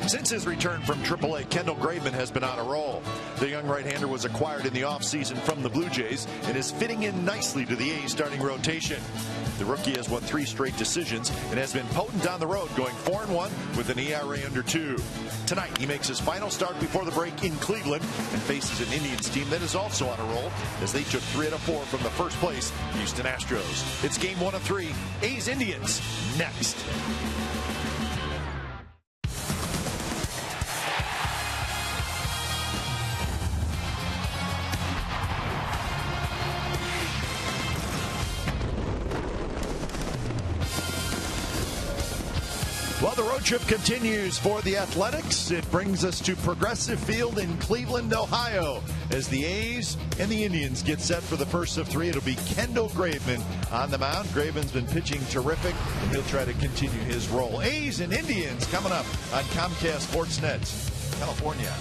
Since his return from AAA, Kendall Graveman has been on a roll. The young right-hander was acquired in the offseason from the Blue Jays and is fitting in nicely to the A's starting rotation. The rookie has won 3 straight decisions and has been potent on the road, going 4-1 with an ERA under 2. Tonight, he makes his final start before the break in Cleveland and faces an Indians team that is also on a roll as they took 3 out of 4 from the first place Houston Astros. It's game 1 of 3. A's-Indians next. Well, the road trip continues for the Athletics. It brings us to Progressive Field in Cleveland, Ohio, as the A's and the Indians get set for the first of 3. It'll be Kendall Graveman on the mound. Graveman's been pitching terrific, and he'll try to continue his role. A's and Indians coming up on Comcast Sportsnet, California.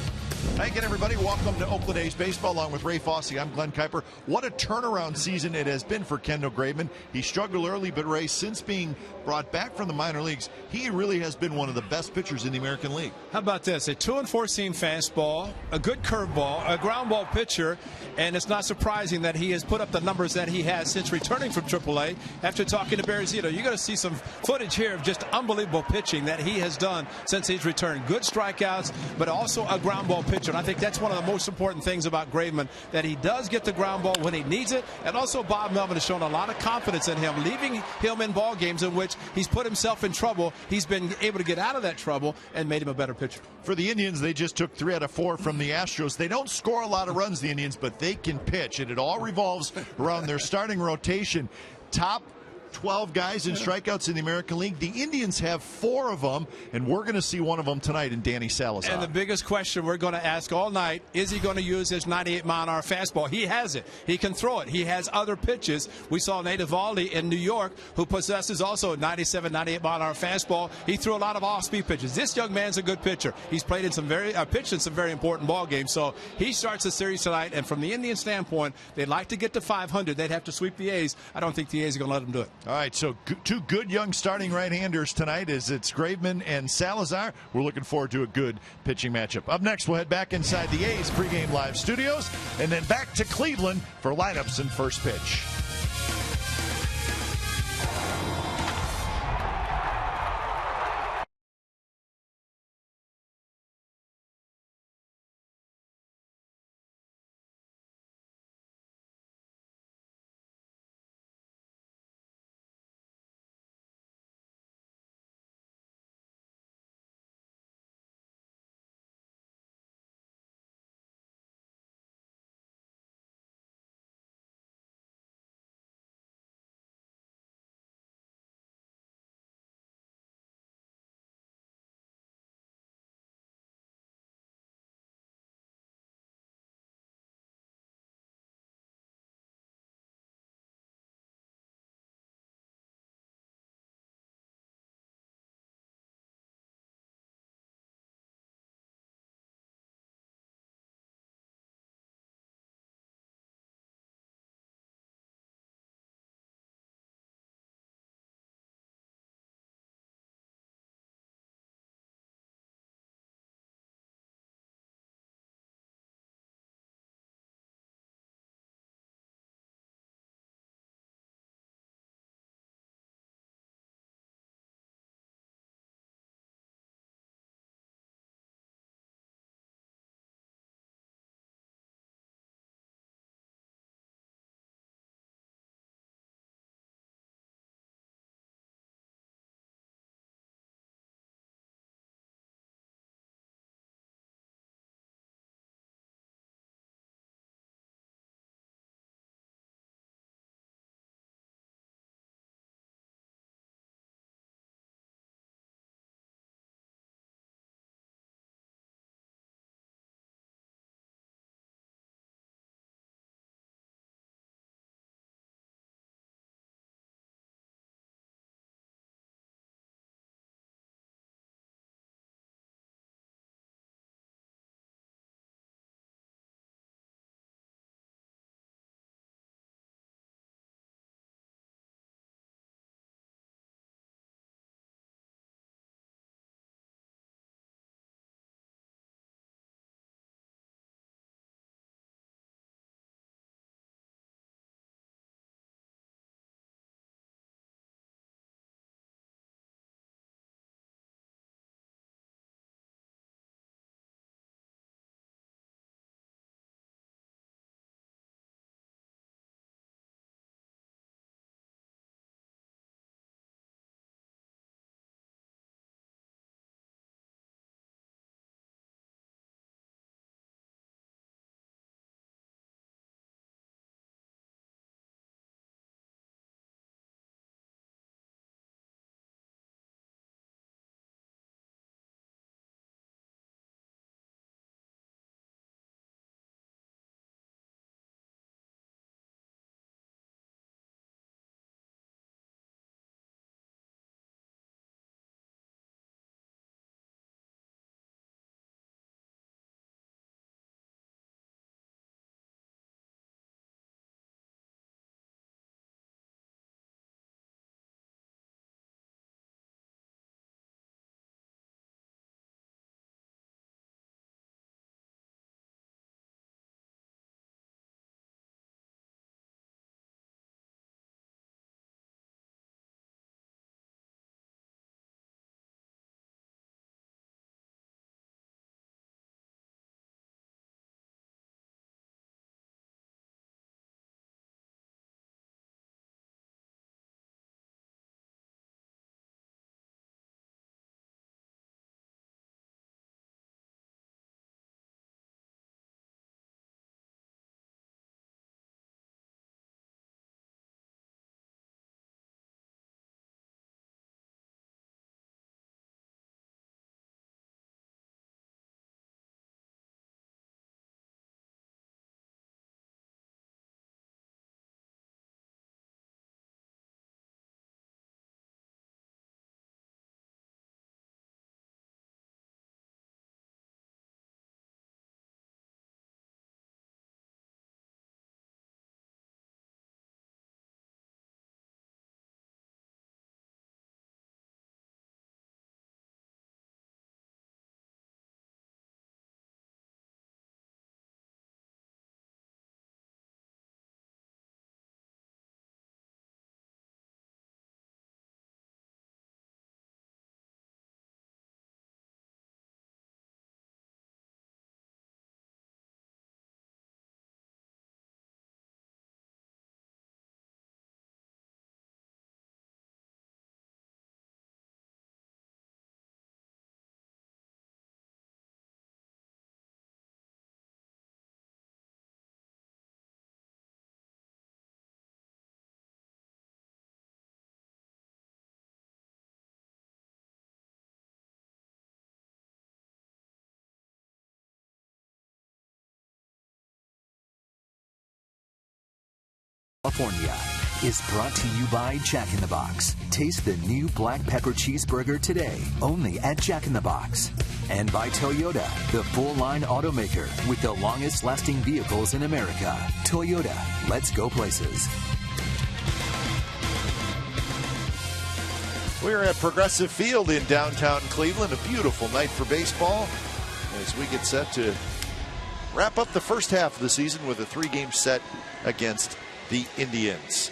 Hi again, everybody. Welcome to Oakland A's Baseball along with Ray Fossey. I'm Glenn Kuiper. What a turnaround season it has been for Kendall Graveman. He struggled early, but Ray, since being brought back from the minor leagues, he really has been one of the best pitchers in the American League. How about this? A 2-4 seam fastball, a good curveball, a ground ball pitcher, and it's not surprising that he has put up the numbers that he has since returning from AAA. After talking to Barry Zito, you're going to see some footage here of just unbelievable pitching that he has done since he's returned. Good strikeouts, but also a ground ball pitcher. And I think that's one of the most important things about Graveman, that he does get the ground ball when he needs it. And also Bob Melvin has shown a lot of confidence in him, leaving him in ball games in which he's put himself in trouble. He's been able to get out of that trouble and made him a better pitcher. For the Indians, they just took 3 out of 4 from the Astros. They don't score a lot of runs, the Indians, but they can pitch, and it all revolves around their starting rotation. Top 12 guys in strikeouts in the American League. The Indians have 4 of them, and we're going to see one of them tonight in Danny Salazar. And the biggest question we're going to ask all night, is he going to use his 98-mile-an-hour fastball? He has it. He can throw it. He has other pitches. We saw Nate Eovaldi in New York, who possesses also a 97, 98-mile-an-hour fastball. He threw a lot of off-speed pitches. This young man's a good pitcher. He's played in some pitched in some very important ball games. So he starts the series tonight, and from the Indian standpoint, they'd like to get to 500. They'd have to sweep the A's. I don't think the A's are going to let them do it. All right, so 2 good young starting right-handers tonight as it's Graveman and Salazar. We're looking forward to a good pitching matchup. Up next, we'll head back inside the A's pregame live studios and then back to Cleveland for lineups and first pitch. California is brought to you by Jack in the Box. Taste the new black pepper cheeseburger today, only at Jack in the Box. And by Toyota, the full-line automaker with the longest-lasting vehicles in America. Toyota, let's go places. We're at Progressive Field in downtown Cleveland. A beautiful night for baseball as we get set to wrap up the first half of the season with a 3-game set against the Indians.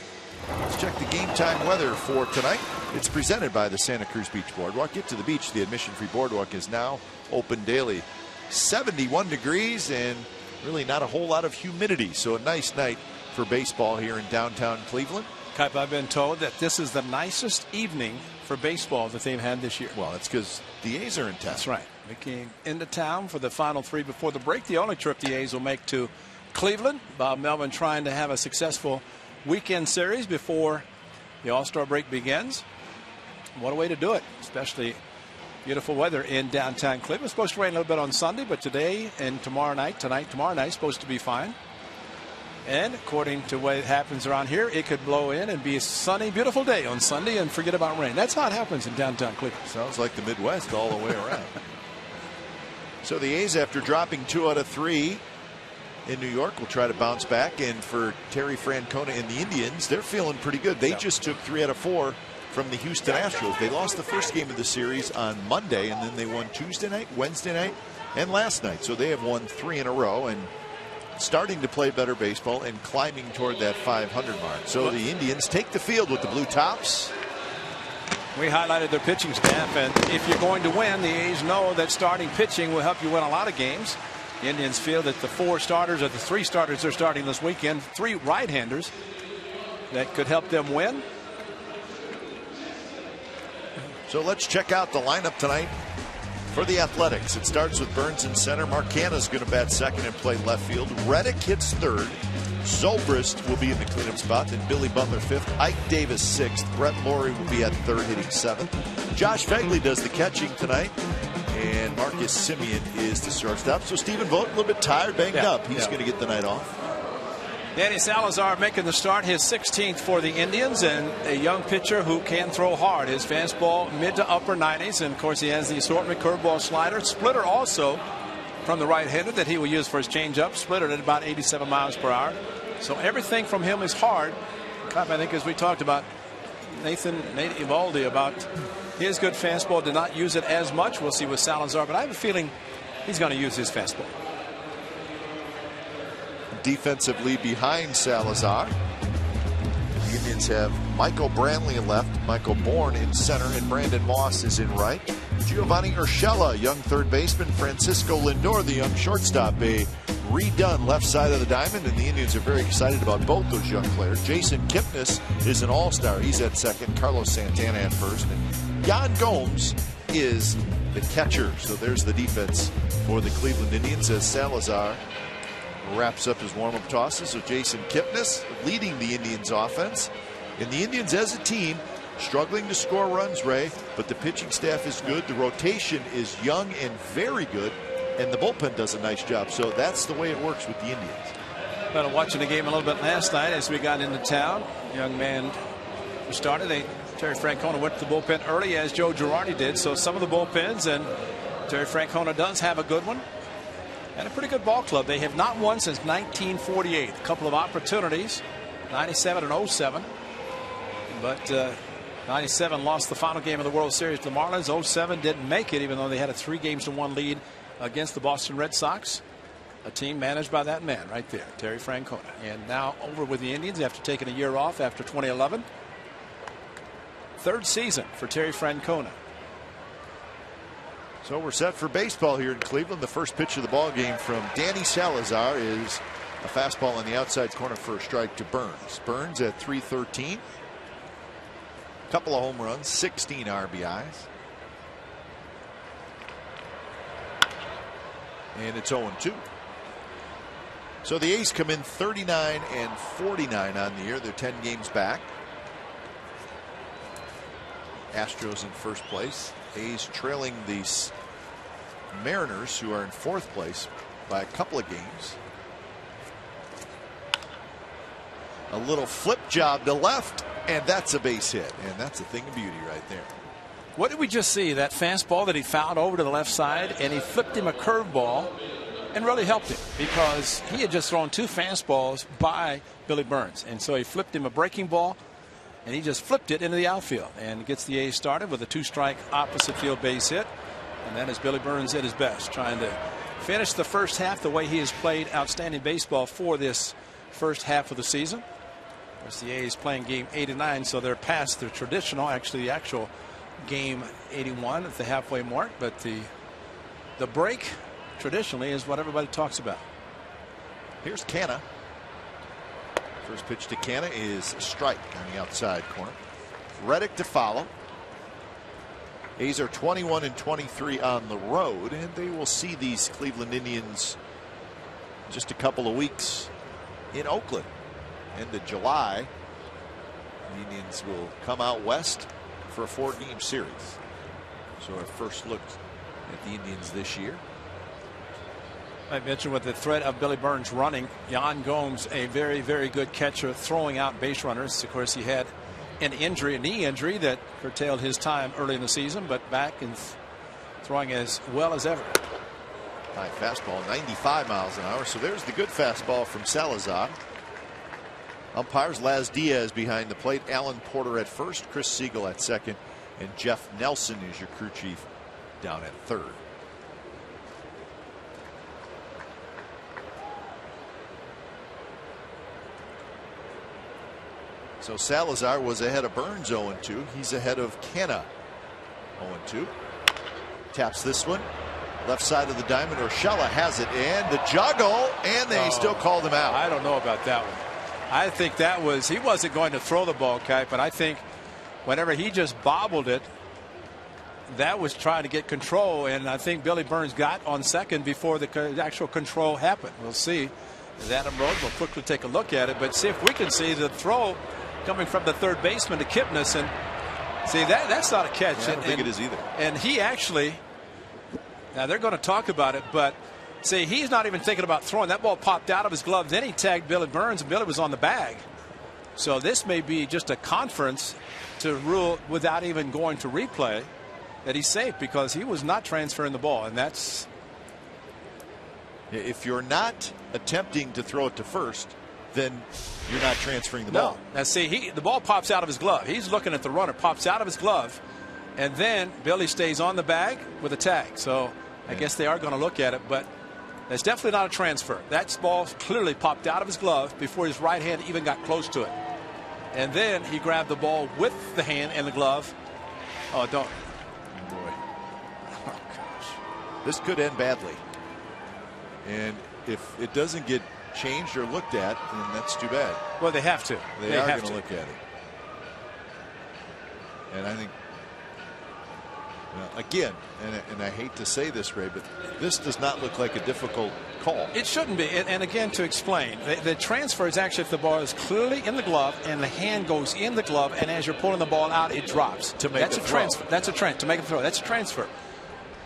Let's check the game time weather for tonight. It's presented by the Santa Cruz Beach Boardwalk. Get to the beach. The admission-free boardwalk is now open daily. 71 degrees and really not a whole lot of humidity. So a nice night for baseball here in downtown Cleveland. I've been told that this is the nicest evening for baseball that they've had this year. Well, that's because the A's are in town. That's right. We came into town for the final 3 before the break. The only trip the A's will make to Cleveland. Bob Melvin trying to have a successful weekend series before the All-Star break begins. What a way to do it, especially beautiful weather in downtown Cleveland. It's supposed to rain a little bit on Sunday, but today and tomorrow night, tomorrow night, supposed to be fine. And according to what happens around here, it could blow in and be a sunny, beautiful day on Sunday and forget about rain. That's how it happens in downtown Cleveland. Sounds like the Midwest all the way around. So the A's, after dropping 2 out of 3 in New York, will try to bounce back. And for Terry Francona and the Indians, they're feeling pretty good. They just took 3 out of 4 from the Houston Astros. They lost the first game of the series on Monday, and then they won Tuesday night, Wednesday night, and last night. So they have won 3 in a row and starting to play better baseball and climbing toward that 500 mark. So the Indians take the field with the blue tops. We highlighted their pitching staff, and if you're going to win, the A's know that starting pitching will help you win a lot of games. The Indians feel that the 4 starters or the 3 starters they're starting this weekend, 3 right-handers that could help them win. So let's check out the lineup tonight for the Athletics. It starts with Burns in center. Marcana's going to bat second and play left field. Reddick hits third. Zobrist will be in the cleanup spot. Then Billy Butler fifth. Ike Davis sixth. Brett Laurie will be at third, hitting seventh. Josh Fegley does the catching tonight. And Marcus Simeon is the shortstop. So Stephen Vogt, a little bit tired, banged up. He's going to get the night off. Danny Salazar making the start, his 16th for the Indians, and a young pitcher who can throw hard. His fastball mid to upper 90s, and of course he has the assortment curveball, slider, splitter also from the right-hander that he will use for his changeup, splitter at about 87 miles per hour. So everything from him is hard. I think as we talked about Nate Eovaldi about his good fastball, did not use it as much. We'll see with Salazar, but I have a feeling he's going to use his fastball. Defensively behind Salazar, the Indians have Michael Brantley in left, Michael Bourne in center, and Brandon Moss is in right. Giovanni Urshela, young third baseman. Francisco Lindor, the young shortstop. A redone left side of the diamond, and the Indians are very excited about both those young players. Jason Kipnis is an all-star. He's at second. Carlos Santana at first. And Yan Gomes is the catcher. So there's the defense for the Cleveland Indians as Salazar wraps up his warm-up tosses. So Jason Kipnis leading the Indians offense. And the Indians as a team struggling to score runs, Ray, but the pitching staff is good. The rotation is young and very good, and the bullpen does a nice job. So that's the way it works with the Indians. Well, watching the game a little bit last night as we got into town, young man who started, Terry Francona went to the bullpen early as Joe Girardi did. So some of the bullpens, and Terry Francona does have a good one. And a pretty good ball club. They have not won since 1948. A couple of opportunities, 97 and 07. But 97 lost the final game of the World Series to the Marlins. 07 didn't make it, even though they had a 3-1 lead against the Boston Red Sox. A team managed by that man right there, Terry Francona. And now over with the Indians after taking a year off after 2011. 3rd season for Terry Francona. So we're set for baseball here in Cleveland. The first pitch of the ball game from Danny Salazar is a fastball on the outside corner for a strike to Burns. Burns at .313. Couple of home runs, 16 RBIs. And it's 0-2. So the A's come in 39 and 49 on the year. They're 10 games back. Astros in first place. A's trailing the Mariners, who are in 4th place by a couple of games. A little flip job to left, and that's a base hit. And that's a thing of beauty right there. What did we just see? That fastball that he fouled over to the left side, and he flipped him a curveball and really helped him because he had just thrown 2 fastballs by Billy Burns. And so he flipped him a breaking ball, and he just flipped it into the outfield and gets the A's started with a 2-strike opposite field base hit. And that is Billy Burns at his best, trying to finish the first half the way he has played outstanding baseball for this first half of the season. Of course, the A's playing game 89, so they're past the traditional, actually the actual game 81 at the halfway mark. But the break traditionally is what everybody talks about. Here's Canna. First pitch to Canna is a strike on the outside corner. Reddick to follow. A's are 21-23 on the road, and they will see these Cleveland Indians just a couple of weeks in Oakland. End of July, the Indians will come out west for a 4-game series. So our first look at the Indians this year. I mentioned with the threat of Billy Burns running, Yan Gomes, a very, very good catcher, throwing out base runners. Of course, he had an injury, a knee injury that curtailed his time early in the season, but back and throwing as well as ever. High fastball, 95 miles an hour. So there's the good fastball from Salazar. Umpires Laz Diaz behind the plate, Alan Porter at first, Chris Siegel at second, and Jeff Nelson is your crew chief down at third. So Salazar was ahead of Burns 0-2. He's ahead of Canna 0-2. Taps this one. Left side of the diamond. Urshela has it, and the juggle, and they still called him out. I don't know about that one. I think that was, he wasn't going to throw the ball, Kite, but I think whenever he just bobbled it, that was trying to get control, and I think Billy Burns got on second before the actual control happened. We'll see. As Adam Rhodes will quickly take a look at it, but see if we can see the throw coming from the third baseman to Kipnis, and see that's not a catch. Yeah, I don't think it is either. And he actually, now they're going to talk about it, but see, he's not even thinking about throwing. That ball popped out of his glove. Then he tagged Billy Burns, and Billy was on the bag. So this may be just a conference to rule without even going to replay that he's safe because he was not transferring the ball. And that's, if you're not attempting to throw it to first, then you're not transferring the ball. Now see, the ball pops out of his glove. He's looking at the runner, pops out of his glove, and then Billy stays on the bag with a tag. So I guess they are going to look at it, but that's definitely not a transfer. That ball clearly popped out of his glove before his right hand even got close to it. And then he grabbed the ball with the hand and the glove. Oh, don't. Oh, boy. Oh, gosh. This could end badly. And if it doesn't get changed or looked at, then that's too bad. Well, they have to. They are going to look at it. And I think, again, and I hate to say this, Ray, but this does not look like a difficult call. It shouldn't be. And again, to explain, the transfer is actually if the ball is clearly in the glove and the hand goes in the glove, and as you're pulling the ball out, it drops. That's a transfer. That's a transfer. To make a throw. That's a transfer.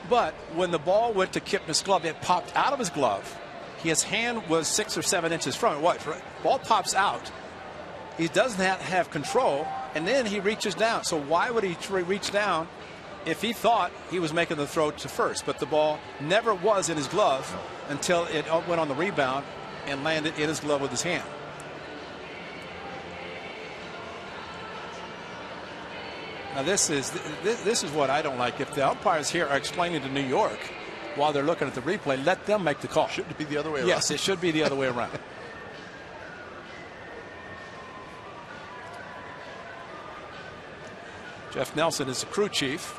But when the ball went to Kipnis' glove, it popped out of his glove. His hand was 6 or 7 inches from it. What? Ball pops out. He doesn't have control, and then he reaches down. So why would he reach down if he thought he was making the throw to first? But the ball never was in his glove until it went on the rebound and landed in his glove with his hand. Now this is what I don't like. If the umpires here are explaining to New York while they're looking at the replay, let them make the call. Shouldn't it be the other way around? Yes, it should be the other way around. Jeff Nelson is the crew chief.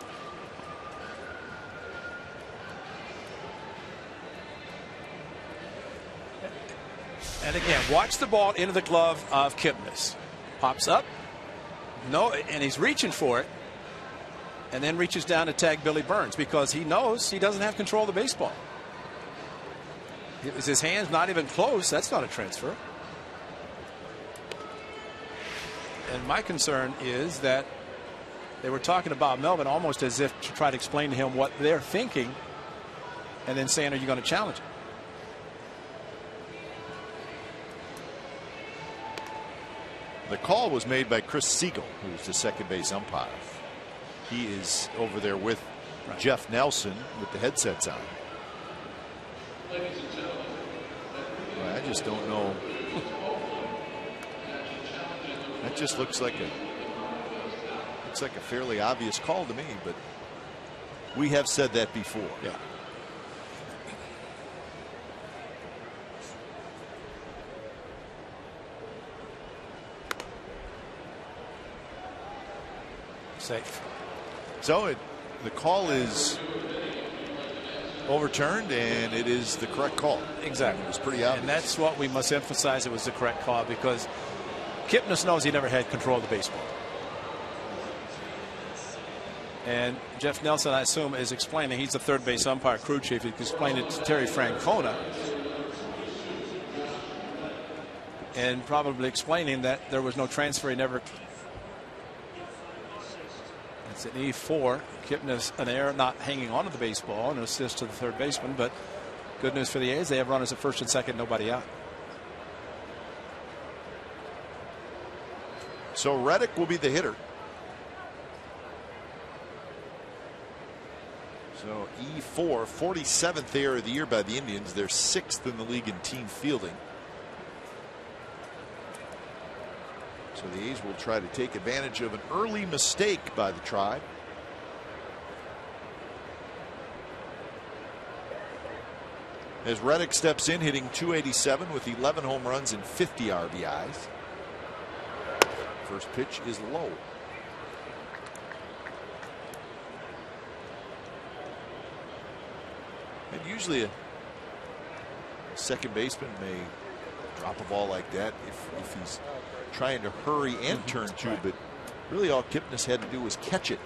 And again, watch the ball into the glove of Kipnis. Pops up. No, and he's reaching for it. And then reaches down to tag Billy Burns because he knows he doesn't have control of the baseball. Is his hands not even close? That's not a transfer. And my concern is that they were talking about Melvin almost as if to try to explain to him what they're thinking and then saying, are you going to challenge it? The call was made by Chris Siegel, who's the second base umpire. He is over there with Jeff Nelson with the headsets on. Well, I just don't know. That just looks like a fairly obvious call to me, but we have said that before. Yeah. Safe. So the call is overturned, and it is the correct call. Exactly. It was pretty obvious. And that's what we must emphasize. It was the correct call because Kipnis knows he never had control of the baseball. And Jeff Nelson, I assume, is explaining. He's the third base umpire, crew chief. He explained it to Terry Francona. And probably explaining that there was no transfer. He never. It's an E4. Kipnis an error, not hanging on to the baseball, and an assist to the third baseman. But good news for the A's. They have runners at first and second, nobody out. So Reddick will be the hitter. So E4, 47th error of the year by the Indians. They're 6th in the league in team fielding. So the A's will try to take advantage of an early mistake by the Tribe. As Reddick steps in, hitting .287 with 11 home runs and 50 RBIs. First pitch is low. And usually a second baseman may drop a ball like that if he's trying to hurry and turn two, but really all Kipnis had to do was catch it.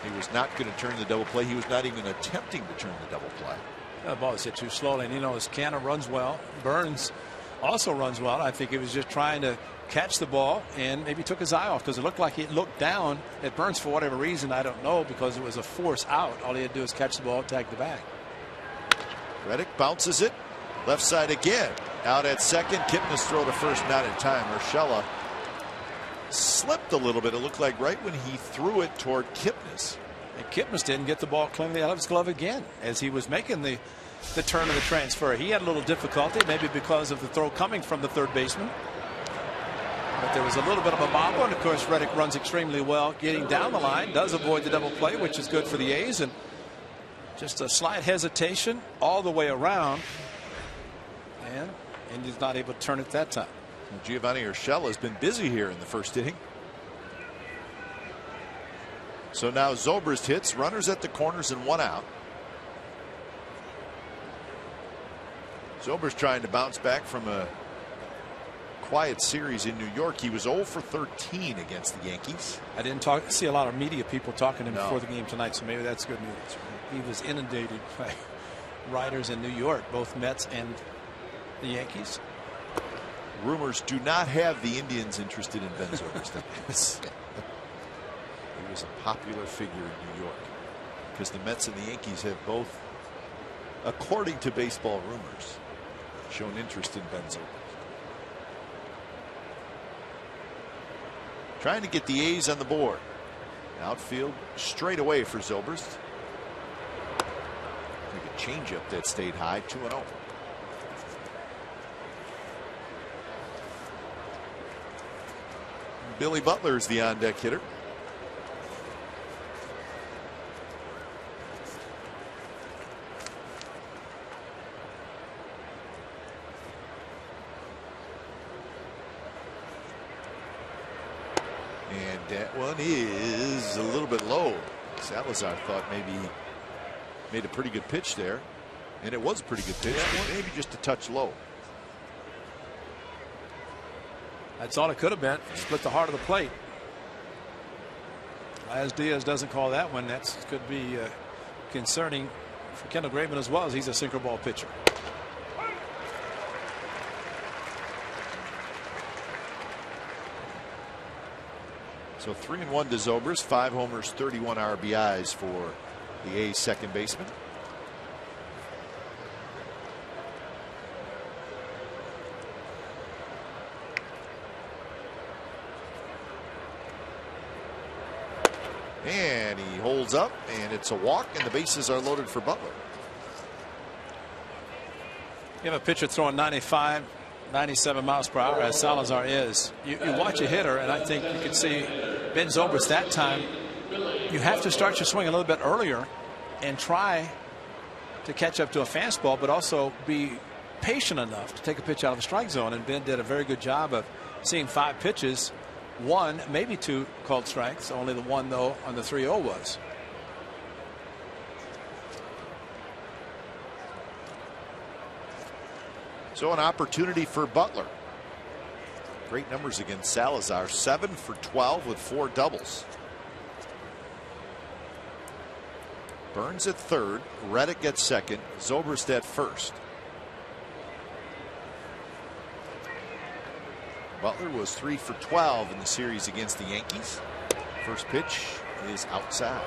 He was not going to turn the double play. He was not even attempting to turn the double play. The ball was hit too slowly, and his Canna runs well. Burns also runs well. I think he was just trying to catch the ball and maybe took his eye off because it looked like he looked down at Burns for whatever reason. I don't know, because it was a force out. All he had to do was catch the ball, tag the bag. Reddick bounces it left side again. Out at second. Kipnis throw to first, not in time. Urshela slipped a little bit. It looked like right when he threw it toward Kipnis. And Kipnis didn't get the ball cleanly out of his glove again as he was making the turn of the transfer. He had a little difficulty, maybe because of the throw coming from the third baseman. But there was a little bit of a bobble, and of course Reddick runs extremely well getting down the line, does avoid the double play, which is good for the A's, and just a slight hesitation all the way around, and he's not able to turn it that time. Giovanni Urshela has been busy here in the first inning. So now Zobrist hits, runners at the corners and one out. Zobrist trying to bounce back from a quiet series in New York. He was 0 for 13 against the Yankees. I didn't see a lot of media people talking to him before the game tonight, so maybe that's good news. He was inundated by writers in New York, both Mets and the Yankees. Rumors do not have the Indians interested in Ben Zobrist. He was a popular figure in New York because the Mets and the Yankees have both, according to baseball rumors, shown interest in Ben Zobrist. Trying to get the A's on the board. Outfield straight away for Zobrist. Like a changeup that stayed high, 2-0. Billy Butler is the on-deck hitter. And that one is a little bit low. Salazar thought maybe he made a pretty good pitch there. And it was a pretty good pitch, but maybe just a touch low. That's all it could have been. Split the heart of the plate. As Diaz doesn't call that one, that could be concerning for Kendall Graveman as well, as he's a sinker ball pitcher. So 3-1 to Zobrist, 5 homers, 31 RBIs for the A's second baseman. And he holds up, and it's a walk, and the bases are loaded for Butler. You have a pitcher throwing 95, 97 miles per hour, as Salazar is. You watch a hitter, and I think you can see Ben Zobrist that time. You have to start your swing a little bit earlier and try to catch up to a fastball, but also be patient enough to take a pitch out of the strike zone. And Ben did a very good job of seeing 5 pitches, 1, maybe 2 called strikes. Only the 1, though, on the 3-0 was. So an opportunity for Butler. Great numbers against Salazar. 7 for 12 with 4 doubles. Burns at third. Reddick at second. Zobrist at first. Butler was 3 for 12 in the series against the Yankees. First pitch is outside.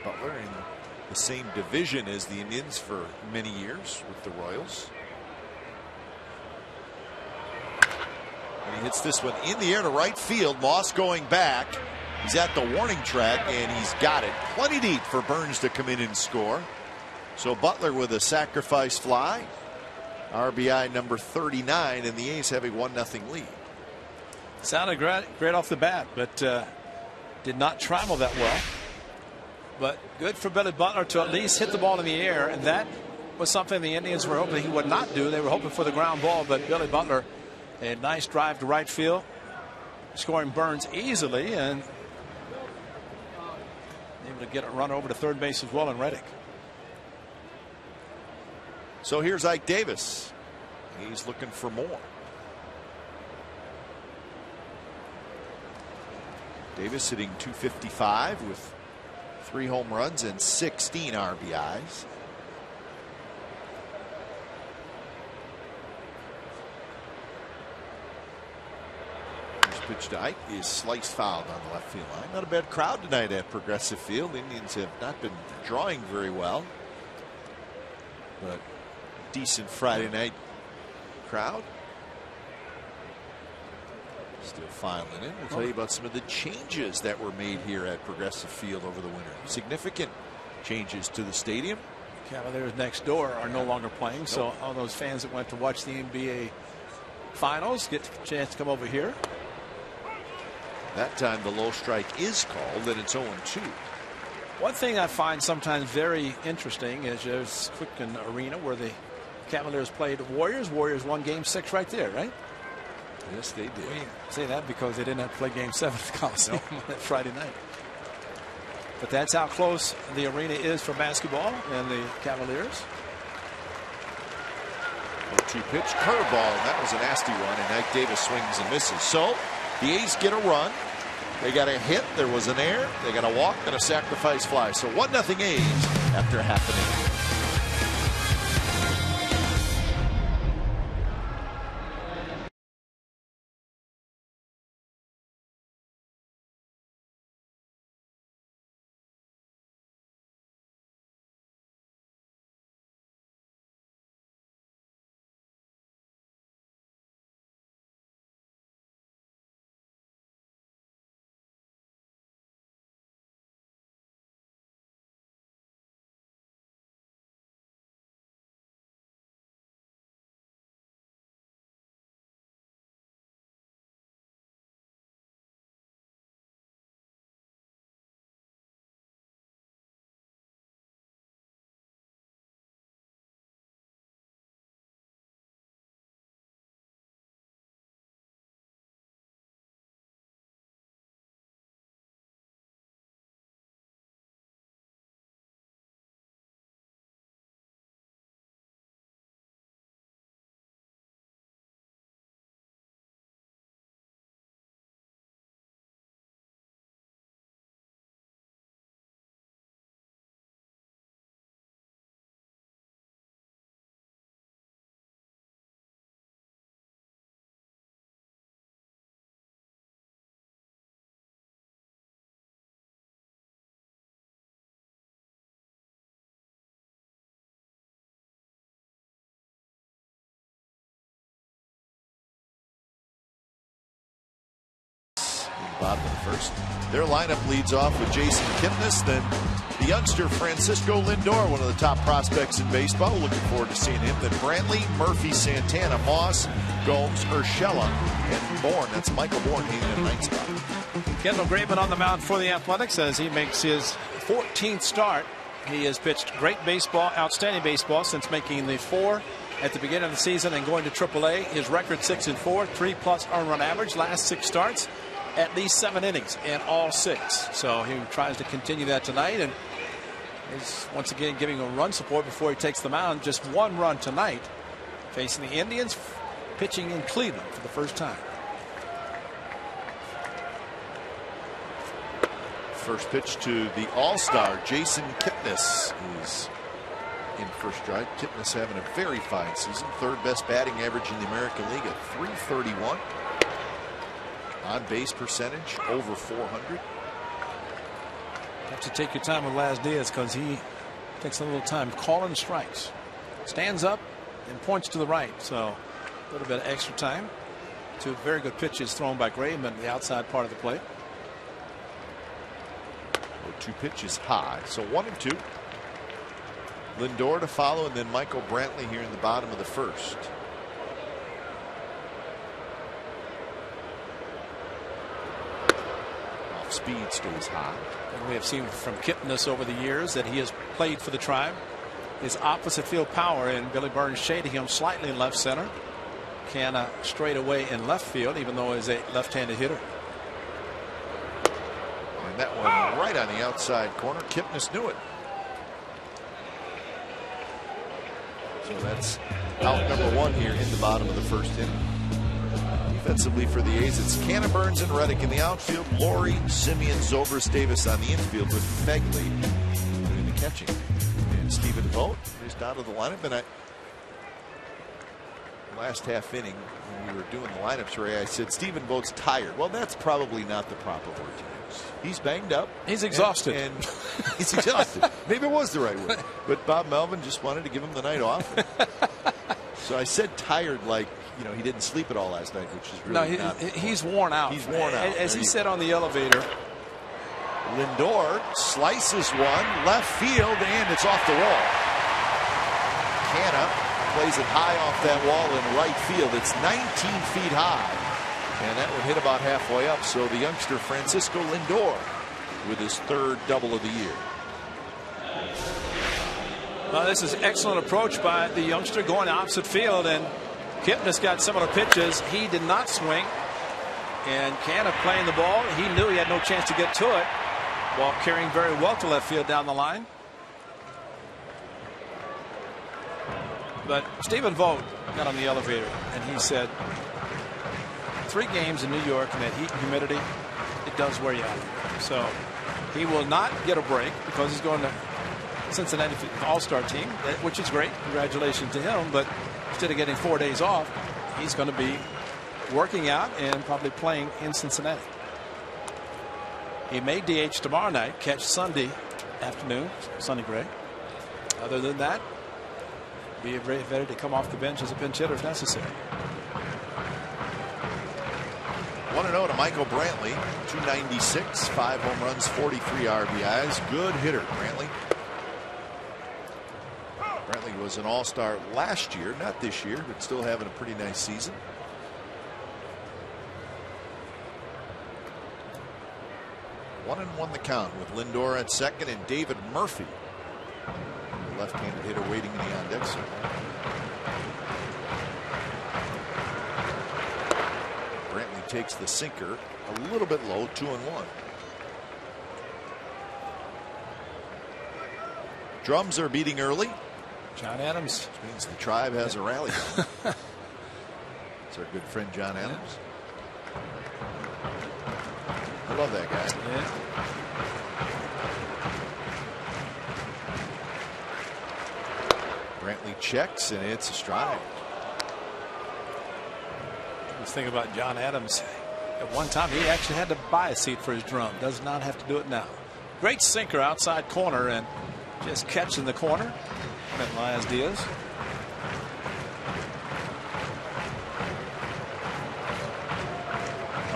Butler in the same division as the Indians for many years with the Royals. And he hits this one in the air to right field. Moss going back. He's at the warning track, and he's got it plenty deep for Burns to come in and score. So Butler with a sacrifice fly. RBI number 39, and the A's have a 1-0 lead. Sounded great off the bat, but did not travel that well. But good for Billy Butler to at least hit the ball in the air, and that was something the Indians were hoping he would not do. They were hoping for the ground ball, but Billy Butler, a nice drive to right field, scoring Burns easily, and able to get a run over to third base as well in Reddick. So here's Ike Davis. He's looking for more. Davis hitting .255 with 3 home runs and 16 RBIs. Pitch to Ike is sliced fouled on the left field line. Not a bad crowd tonight at Progressive Field. Indians have not been drawing very well, but decent Friday night crowd. Still filing in. We'll tell you about some of the changes that were made here at Progressive Field over the winter. Significant changes to the stadium. Cavaliers next door are no longer playing, so all those fans that went to watch the NBA Finals get a chance to come over here. That time the low strike is called, and it's 0-2. One thing I find sometimes very interesting is there's Quicken Arena where the Cavaliers played Warriors. Warriors won Game 6 right there, right? Yes, they did. We say that because they didn't have to play Game 7 at the Coliseum on that Friday night. But that's how close the arena is for basketball and the Cavaliers. 0-2 pitch, curveball, and that was a nasty one, and Ike Davis swings and misses. So the A's get a run. They got a hit. There was an error. They got a walk and a sacrifice fly. So 1-0 A's after half an inning. bottom of the first. Their lineup leads off with Jason Kipnis, then the youngster Francisco Lindor, one of the top prospects in baseball. Looking forward to seeing him. Then Brantley, Murphy, Santana, Moss, Gomes, Urshela, and Bourne. That's Michael Bourne hitting the ninth spot. Kendall Graveman on the mound for the Athletics as he makes his 14th start. He has pitched great baseball, outstanding baseball since making the 4 at the beginning of the season and going to AAA. His record 6-4, 3+ earned run average. Last 6 starts, at least 7 innings in all 6. So he tries to continue that tonight and is once again giving a run support before he takes the mound. Just 1 run tonight, facing the Indians, pitching in Cleveland for the first time. First pitch to the All-Star Jason Kipnis is in first strike. Kipnis having a very fine season. 3rd best batting average in the American League at .331. On base percentage over .400. Have to take your time with Laz Diaz because he takes a little time calling strikes. Stands up and points to the right. So a little bit of extra time. 2 very good pitches thrown by Graveman at the outside part of the plate. 2 pitches high. So 1-2. Lindor to follow, and then Michael Brantley here in the bottom of the first. Off speed stays high. And we have seen from Kipnis over the years that he has played for the Tribe. His opposite field power, and Billy Burns shading him slightly in left center. Canna straight away in left field, even though he's a left-handed hitter. And that one right on the outside corner. Kipnis knew it. So that's out number 1 here in the bottom of the first inning. Defensively for the A's, it's Canna, Burns, and Reddick in the outfield. Laurie, Simeon, Zobrist, Davis on the infield with Fegley doing the catching. And Stephen Vogt is down to the lineup. And last half inning, when we were doing the lineups, Ray, I said Stephen Vogt's tired. Well, that's probably not the proper word to use. He's banged up. He's exhausted. And he's exhausted. Maybe it was the right word. But Bob Melvin just wanted to give him the night off. So I said tired like, you know, he didn't sleep at all last night, which is really not. He's worn out. He's worn out. As he said on the elevator. Lindor slices one left field, and it's off the wall. Canna plays it high off that wall in right field. It's 19 feet high. And that would hit about halfway up. So the youngster Francisco Lindor with his 3rd double of the year. Well, this is excellent approach by the youngster going opposite field, and Kipnis got similar pitches. He did not swing, and Canna playing the ball. He knew he had no chance to get to it while carrying very well to left field down the line. But Stephen Vogt got on the elevator and he said 3 games in New York and that heat and humidity, it does wear you out. So he will not get a break because he's going to Cincinnati All-Star team, which is great. Congratulations to him. But instead of getting 4 days off, he's going to be working out and probably playing in Cincinnati. He may DH tomorrow night, catch Sunday afternoon, Sonny Gray. Other than that, be ready to come off the bench as a pinch hitter if necessary. 1-0 to Michael Brantley, 296, 5 home runs, 43 RBIs. Good hitter, Brantley. Brantley was an all-star last year, not this year, but still having a pretty nice season. One and one the count with Lindor at second and David Murphy, the left-handed hitter, waiting in the on-deck circle. Brantley takes the sinker a little bit low, 2-1. Drums are beating early. John Adams. Which means the Tribe has a rally going. It's our good friend John Adams. I love that guy. Yeah. Brantley checks and it's a strike. Let's think about John Adams. At one time he actually had to buy a seat for his drum. Does not have to do it now. Great sinker outside corner and just catching the corner. Met Laz Diaz.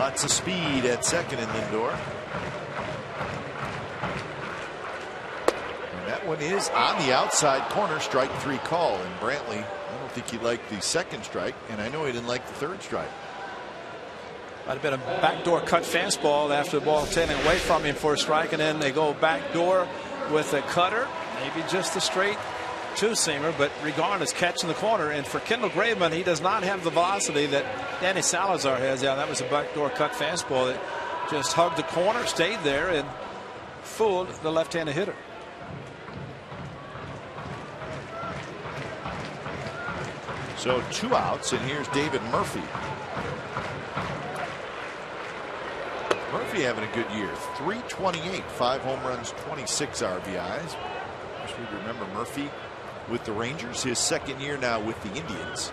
Lots of speed at second in Lindor. And that one is on the outside corner. Strike 3 call. And Brantley, I don't think he liked the second strike, and I know he didn't like the third strike. Might have been a backdoor cut fastball after the ball taken away from him for a strike, and then they go backdoor with a cutter, maybe just a straight two-seamer, but regardless, catching the corner. And for Kendall Graveman, he does not have the velocity that Danny Salazar has. Yeah, that was a backdoor cut fastball that just hugged the corner, stayed there, and fooled the left-handed hitter. So 2 outs, and here's David Murphy. Murphy having a good year. 328, 5 home runs, 26 RBIs. Wish we remember Murphy with the Rangers, his second year now with the Indians.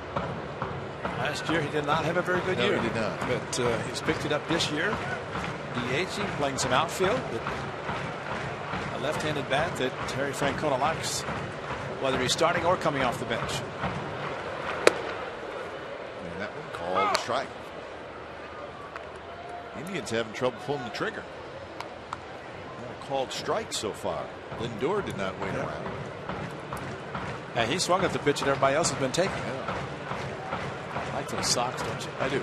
Last year he did not have a very good year. No, he did not. But he's picked it up this year. DH, playing some outfield. But a left-handed bat that Terry Francona likes, whether he's starting or coming off the bench. And that one called a strike. Indians having trouble pulling the trigger. Called strikes so far. Lindor did not wait around. And he swung at the pitch that everybody else has been taking. Yeah. I like those socks, don't you? I do.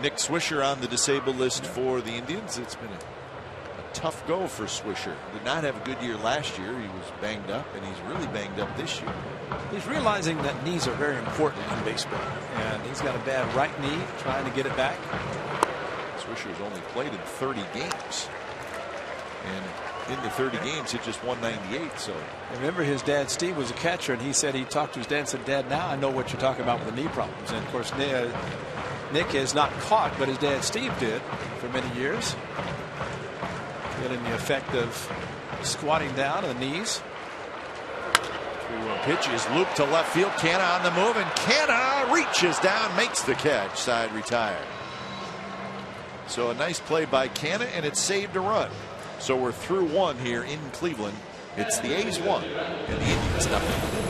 Nick Swisher on the disabled list for the Indians. It's been a tough go for Swisher. Did not have a good year last year. He was banged up, and he's really banged up this year. He's realizing that knees are very important in baseball, and he's got a bad right knee, trying to get it back. Swisher's only played in 30 games, and in the 30 games hit just 198. So remember, his dad Steve was a catcher, and he said he talked to his dad and said, "Dad, now I know what you're talking about with the knee problems." And of course, Nick has not caught, but his dad Steve did for many years, feeling the effect of squatting down on the knees. 3-1 pitch is looped to left field. Canna on the move, and Canna reaches down, makes the catch. Side retired. So a nice play by Canna, and it saved a run. So we're through 1 here in Cleveland. It's the A's 1 and the Indians nothing.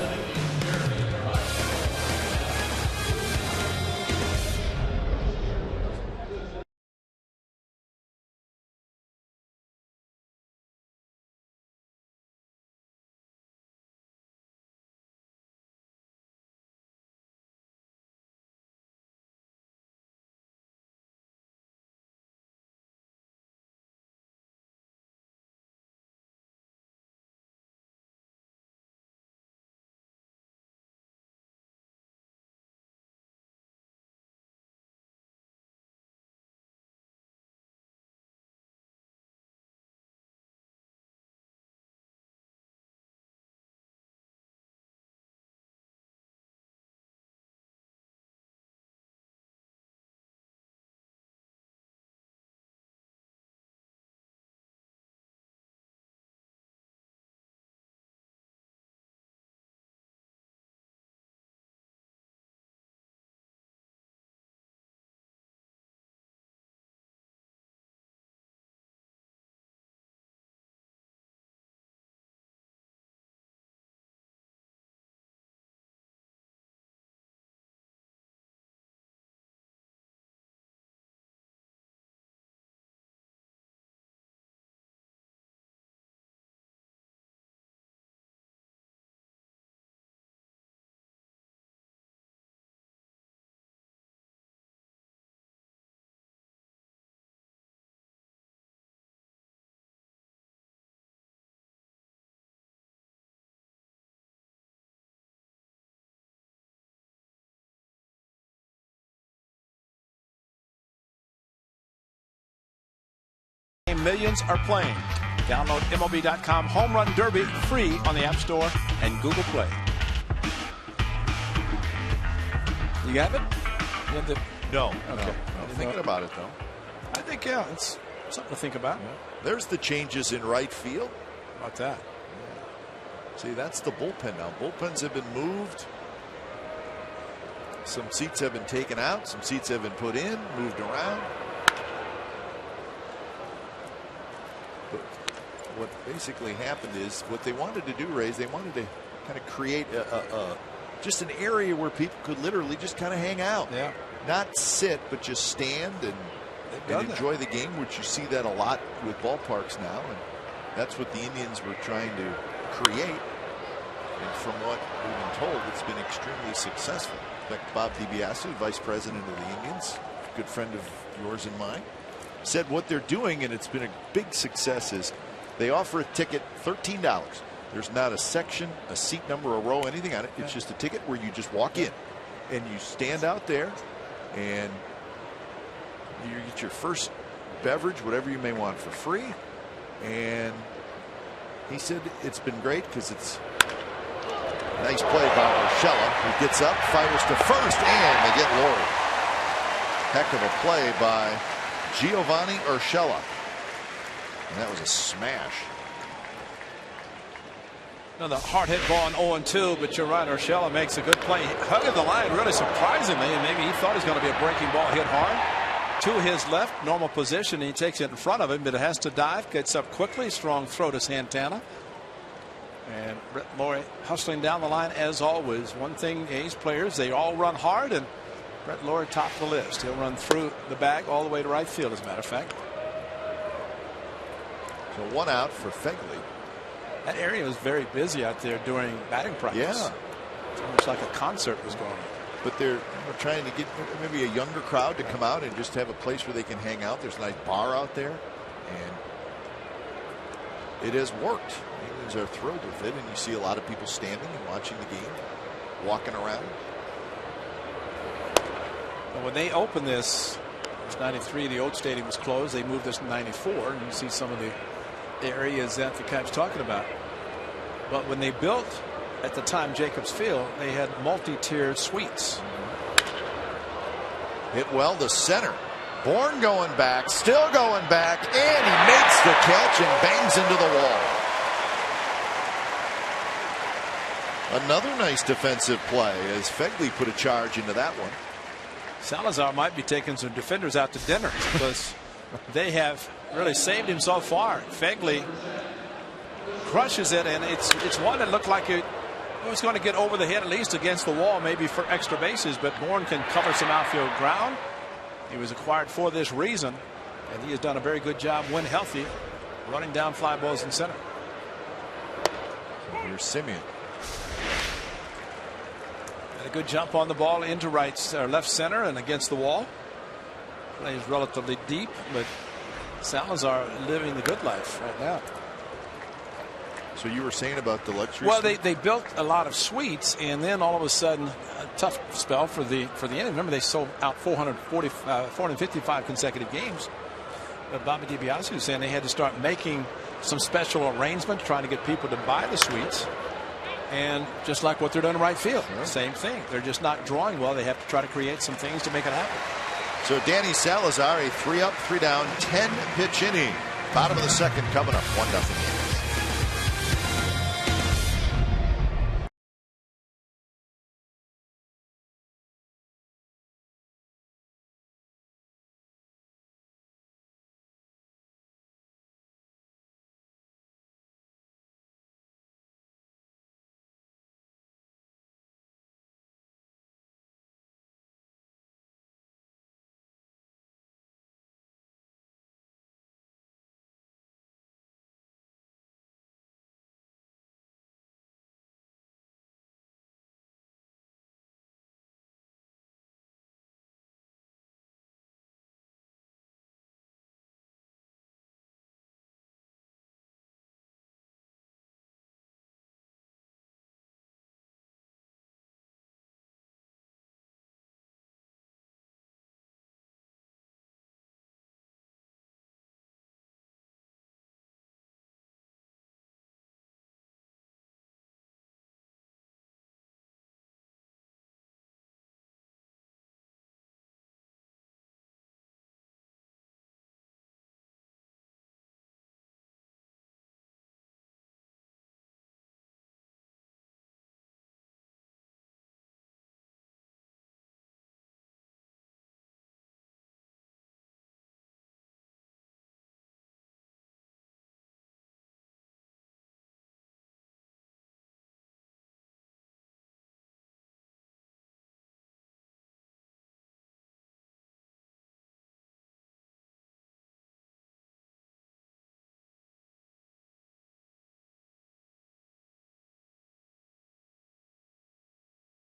Millions are playing. Download MLB.com Home Run Derby free on the App Store and Google Play. You got it? You have the... No. Okay. No. I'm thinking about it, though. I think, yeah, it's something to think about. Yeah. There's the changes in right field. How about that? Yeah. See, that's the bullpen now. Bullpens have been moved. Some seats have been taken out. Some seats have been put in, moved around. What basically happened is what they wanted to do, Ray, is they wanted to kind of create just an area where people could literally just kind of hang out. Yeah. Not sit, but just stand and enjoy the game, which you see that a lot with ballparks now. And that's what the Indians were trying to create. And from what we've been told, it's been extremely successful. In fact, Bob DiBiase, vice president of the Indians, a good friend of yours and mine, said what they're doing, and it's been a big success, is they offer a ticket $13. There's not a section, a seat number, a row, anything on it. It's just a ticket where you just walk in and you stand out there and you get your first beverage, whatever you may want, for free. And he said it's been great because it's a nice play by Urshela, who gets up, fires to first, and they get Lord. Heck of a play by Giovanni Urshela. And that was a smash. Another hard hit ball on 0-2, but you're right, Urshela makes a good play. Hugging the line really surprisingly, and maybe he thought he was going to be a breaking ball hit hard. To his left, normal position, and he takes it in front of him, but it has to dive, gets up quickly, strong throw to Santana. And Brett Lawrie hustling down the line as always. One thing, A's players, they all run hard, and Brett Lawrie top of the list. He'll run through the bag all the way to right field, as a matter of fact. So one out for Fegley. That area was very busy out there during batting practice. Yeah. It's almost like a concert was going on. But they're trying to get maybe a younger crowd to come out and just have a place where they can hang out. There's a nice bar out there, and it has worked. Indians are thrilled with it, and you see a lot of people standing and watching the game, walking around. But when they opened this, it was 93, the old stadium was closed. They moved this in 94, and you see some of the areas that the Cap's talking about. But when they built, at the time, Jacobs Field, they had multi-tiered suites. Hit well to center. Bourne going back, still going back, and he makes the catch and bangs into the wall. Another nice defensive play as Fegley put a charge into that one. Salazar might be taking some defenders out to dinner because they have really saved him so far. Fegley crushes it, and it's one that looked like it was going to get over the head, at least against the wall, maybe for extra bases, but Bourne can cover some outfield ground. He was acquired for this reason, and he has done a very good job when healthy running down fly balls in center. Here's Simeon. And a good jump on the ball into left center and against the wall. Plays relatively deep, but Salazar living the good life right now. So you were saying about the luxury? Well, they built a lot of suites, and then all of a sudden, a tough spell for the Indians. Remember, they sold out 455 consecutive games. But Bobby DiBiase was saying they had to start making some special arrangements, trying to get people to buy the suites. And just like what they're doing in right field, same thing. They're just not drawing well. They have to try to create some things to make it happen. So Danny Salazar, a 3-up, 3-down, 10-pitch inning. Bottom of the second coming up, 1-0.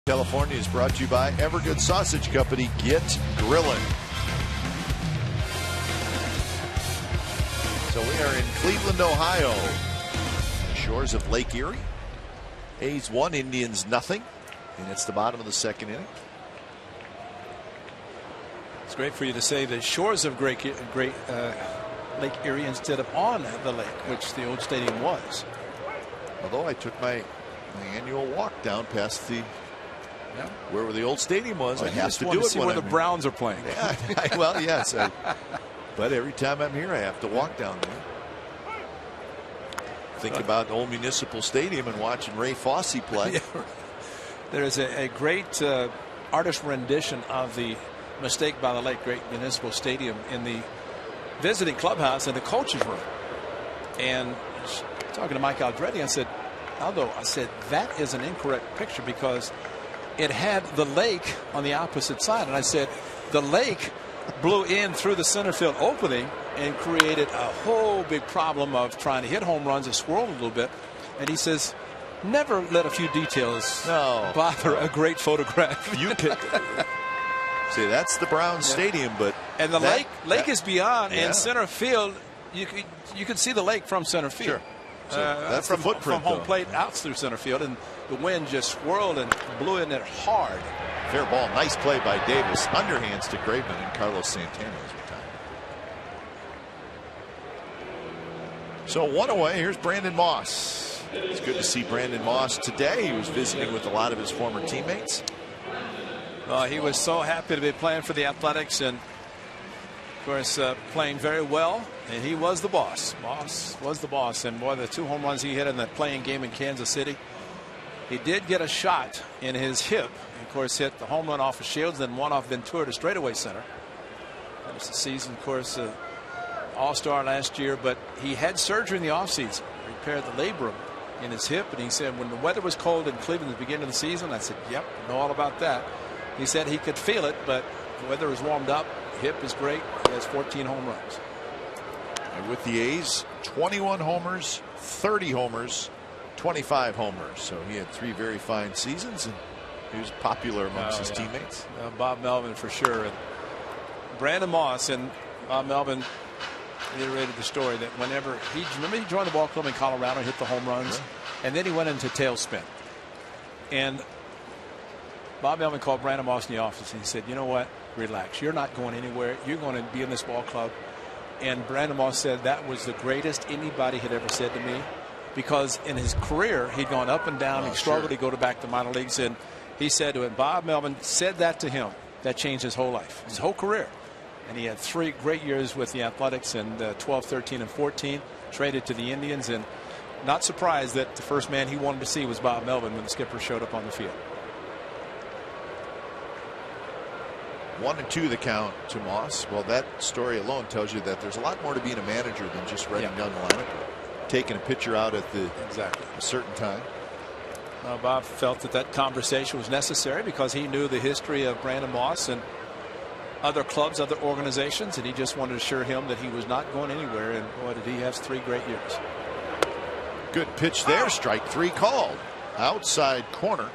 California is brought to you by Evergood Sausage Company. Get grilling. So we are in Cleveland, Ohio, the shores of Lake Erie. A's 1, Indians nothing, and it's the bottom of the second inning. It's great for you to say the shores of Lake Erie instead of on the lake, which the old stadium was. Although I took my annual walk down past the where the old stadium was. I have to do it see where the Browns are playing. Yeah, well, yes. But every time I'm here, I have to walk down there. Think about Old Municipal Stadium and watching Ray Fosse play. Yeah. There is a great artist rendition of the mistake by the late great Municipal Stadium in the visiting clubhouse in the coach's room. And talking to Mike Aldretti, I said, Aldo, that is an incorrect picture because it had the lake on the opposite side. And I said, the lake blew in through the center field opening and created a whole big problem of trying to hit home runs. It swirled a little bit. And he says, never let a few details bother a great photograph. You can see that's the Browns Stadium, but and the lake is beyond in center field. You can see the lake from center field. Sure. So that's the footprint from home plate out through center field, and the wind just swirled and blew in it hard. Fair ball, nice play by Davis. Underhands to Graveman, and Carlos Santana is retired. So 1 away. Here's Brandon Moss. It's good to see Brandon Moss today. He was visiting with a lot of his former teammates. Well, he was so happy to be playing for the Athletics, and of course playing very well. And he was the boss. Moss was the boss. And boy, the 2 home runs he hit in that playing game in Kansas City. He did get a shot in his hip. He, of course, hit the home run off of Shields, then one off Ventura to straightaway center. That was the season, of course, all-star last year. But he had surgery in the offseason, repaired the labrum in his hip. And he said when the weather was cold in Cleveland at the beginning of the season, I said, yep, I know all about that. He said he could feel it, but the weather was warmed up. Hip is great. He has 14 home runs. And with the A's, 21 homers, 30 homers, 25 homers. So he had 3 very fine seasons, and he was popular amongst his teammates. Bob Melvin for sure. And Brandon Moss and Bob Melvin reiterated the story that whenever he joined the ball club in Colorado, hit the home runs, and then he went into tailspin. And Bob Melvin called Brandon Moss in the office and he said, you know what, relax, you're not going anywhere, you're going to be in this ball club. And Brandon Moss said that was the greatest anybody had ever said to me, because in his career he'd gone up and down. He struggled to go back to minor leagues, and he said to him, Bob Melvin said that to him, that changed his whole life, his whole career. And he had 3 great years with the Athletics in 12, 13, and 14. Traded to the Indians, and not surprised that the first man he wanted to see was Bob Melvin when the skipper showed up on the field. 1-2 the count to Moss. Well, that story alone tells you that there's a lot more to being a manager than just writing down the lineup, taking a pitcher out at a certain time. Bob felt that conversation was necessary because he knew the history of Brandon Moss and other clubs, other organizations, and he just wanted to assure him that he was not going anywhere. And boy, did he have 3 great years. Good pitch there. Strike 3 called. Outside corner.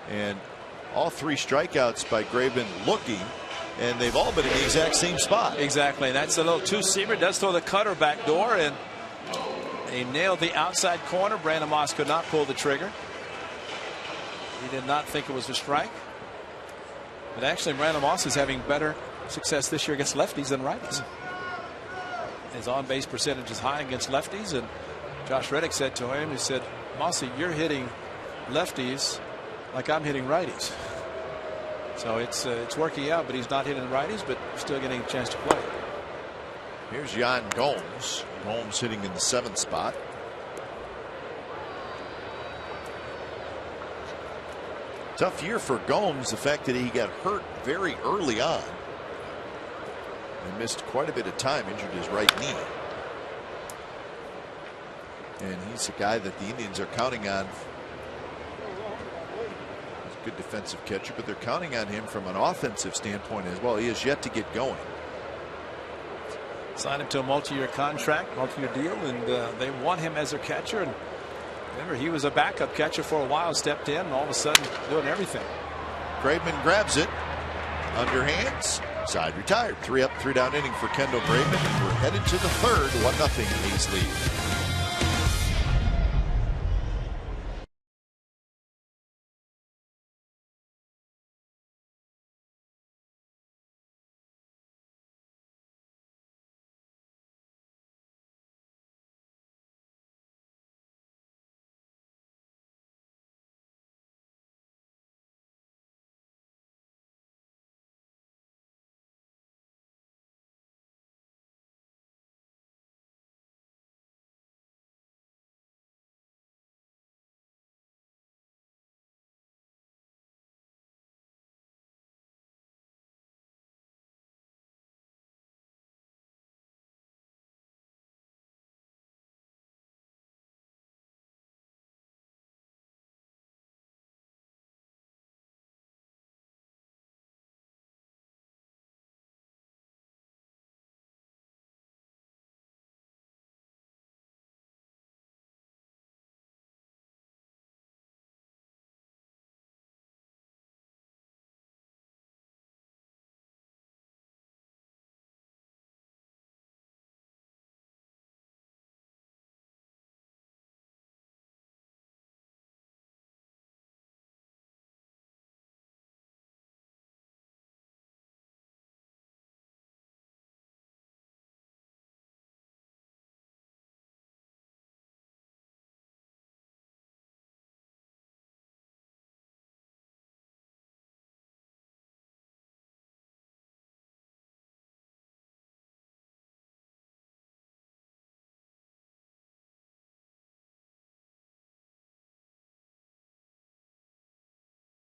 And all 3 strikeouts by Graveman looking, and they've all been in the exact same spot. Exactly. And that's a little two-seamer. Does throw the cutter back door, and he nailed the outside corner. Brandon Moss could not pull the trigger. He did not think it was a strike. But actually, Brandon Moss is having better success this year against lefties than righties. His on-base percentage is high against lefties, and Josh Reddick said to him, he said, Mossy, you're hitting lefties like I'm hitting righties. So it's working out, but he's not hitting righties, but still getting a chance to play. Here's Yan Gomes. Gomes hitting in the 7th spot. Tough year for Gomes, the fact that he got hurt very early on and missed quite a bit of time, injured his right knee. And he's a guy that the Indians are counting on. He's a good defensive catcher, but they're counting on him from an offensive standpoint as well. He has yet to get going. Signed him to a multi-year contract, multi-year deal, and they want him as their catcher. And Remember, he was a backup catcher for a while, stepped in, and all of a sudden doing everything. Graveman grabs it. Underhands. Side retired. 3 up, 3 down inning for Kendall Graveman. And we're headed to the third. 1-0 A's lead.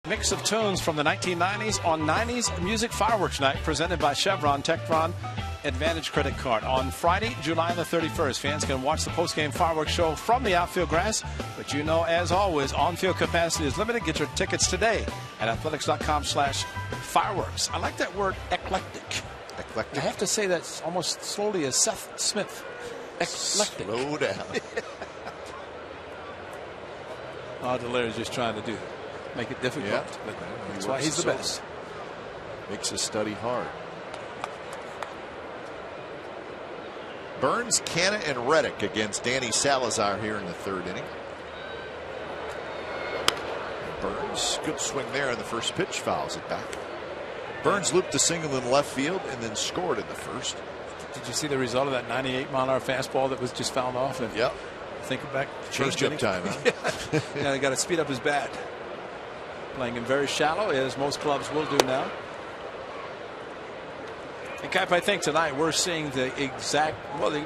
Mix of tunes from the 1990s on 90s Music Fireworks Night, presented by Chevron Techron Advantage Credit Card. On Friday, July the 31st, fans can watch the post-game fireworks show from the outfield grass. But you know, as always, on-field capacity is limited. Get your tickets today at athletics.com/fireworks. I like that word, eclectic. Eclectic. I have to say that almost slowly as Seth Smith. Eclectic. Slow down. Delaire's just trying to make it difficult. Yeah. But that's why he's the best. Makes us study hard. Burns, Canna, and Reddick against Danny Salazar here in the third inning. Burns, good swing there on the first pitch, fouls it back. Burns looped a single in left field and then scored in the first. Did you see the result of that 98-mile-an-hour fastball that was just fouled off? And yep. Thinking back, Change-up time, huh? Yeah, they got to speed up his bat. Playing him very shallow, as most clubs will do now. And Cap, I think tonight we're seeing the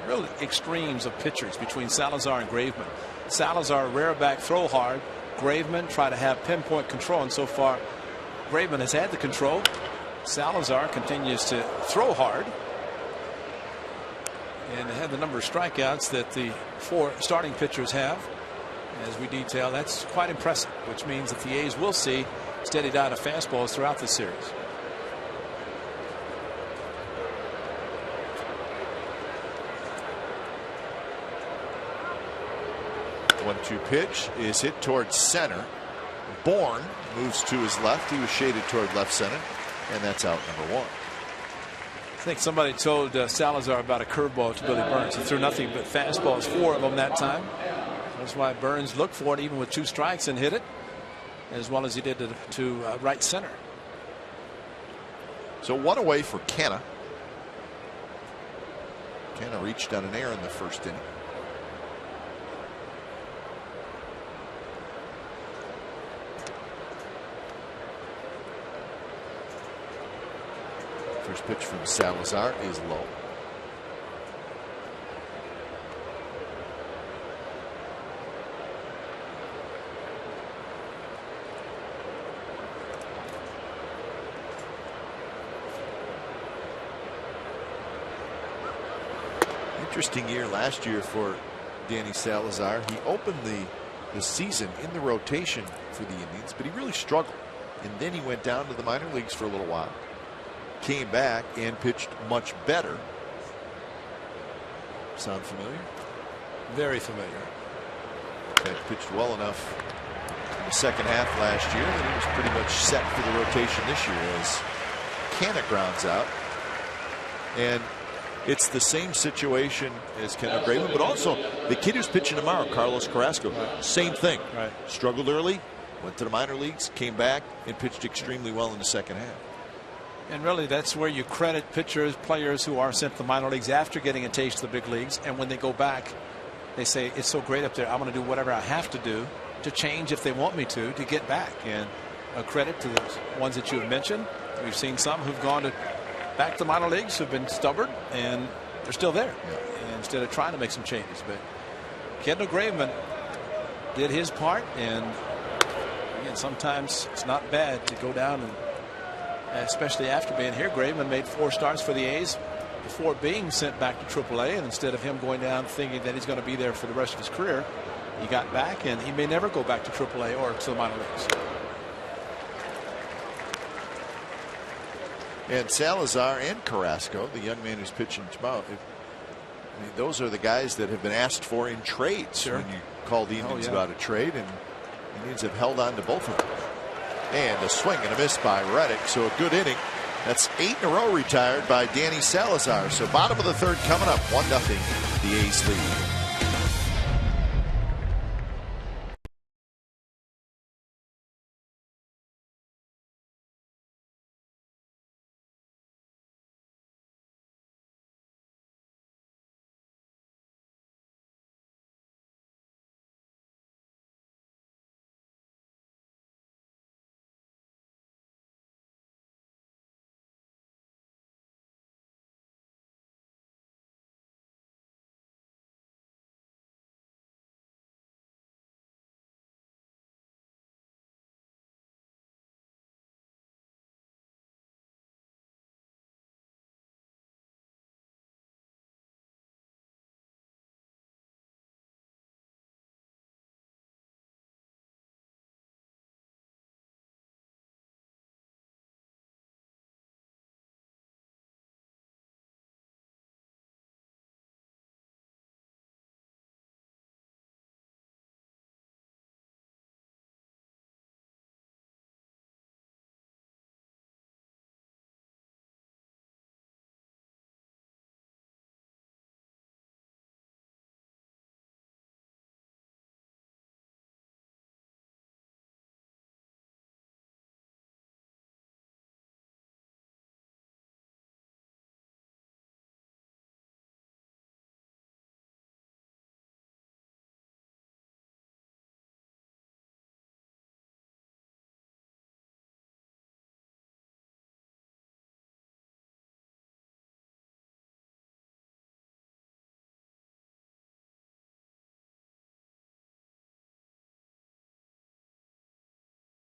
real extremes of pitchers between Salazar and Graveman. Salazar, rare back, throw hard. Graveman try to have pinpoint control, and so far Graveman has had the control. Salazar continues to throw hard and had the number of strikeouts that the 4 starting pitchers have. As we detail, that's quite impressive, which means that the A's will see steady diet of fastballs throughout the series. One-two pitch is hit towards center. Bourne moves to his left. He was shaded toward left center, and that's out number 1. I think somebody told Salazar about a curveball to Billy Burns. He threw nothing but fastballs, 4 of them that time. That's why Burns looked for it even with 2 strikes and hit it, as well as he did to right center. So 1 away for Canna. Canna reached on an error in the first inning. First pitch from Salazar is low. Interesting year last year for Danny Salazar. He opened the season in the rotation for the Indians, but he really struggled. And then he went down to the minor leagues for a little while. Came back and pitched much better. Sound familiar? Very familiar. Had pitched well enough in the second half last year that he was pretty much set for the rotation this year as Canna grounds out. And it's the same situation as Kendall Graveman, but also the kid who's pitching tomorrow, Carlos Carrasco. Same thing. Right. Struggled early, went to the minor leagues, came back, and pitched extremely well in the second half. And really, that's where you credit pitchers, players who are sent to the minor leagues after getting a taste of the big leagues. And when they go back, they say, it's so great up there, I'm going to do whatever I have to do to change if they want me to get back. And a credit to the ones that you have mentioned. We've seen some who've gone back to minor leagues who've been stubborn, and they're still there. And instead of trying to make some changes. But Kendall Graveman did his part, and again, sometimes it's not bad to go down, and especially after being here. Graveman made 4 starts for the A's before being sent back to AAA, and instead of him going down thinking that he's going to be there for the rest of his career, he got back, and he may never go back to AAA or to the minor leagues. And Salazar and Carrasco, the young man who's pitching tomorrow, I mean, those are the guys that have been asked for in trades. When you call the Indians about a trade, and the Indians have held on to both of them. And a swing and a miss by Reddick, so a good inning. That's 8 in a row retired by Danny Salazar. So bottom of the third coming up, 1-0 the A's lead.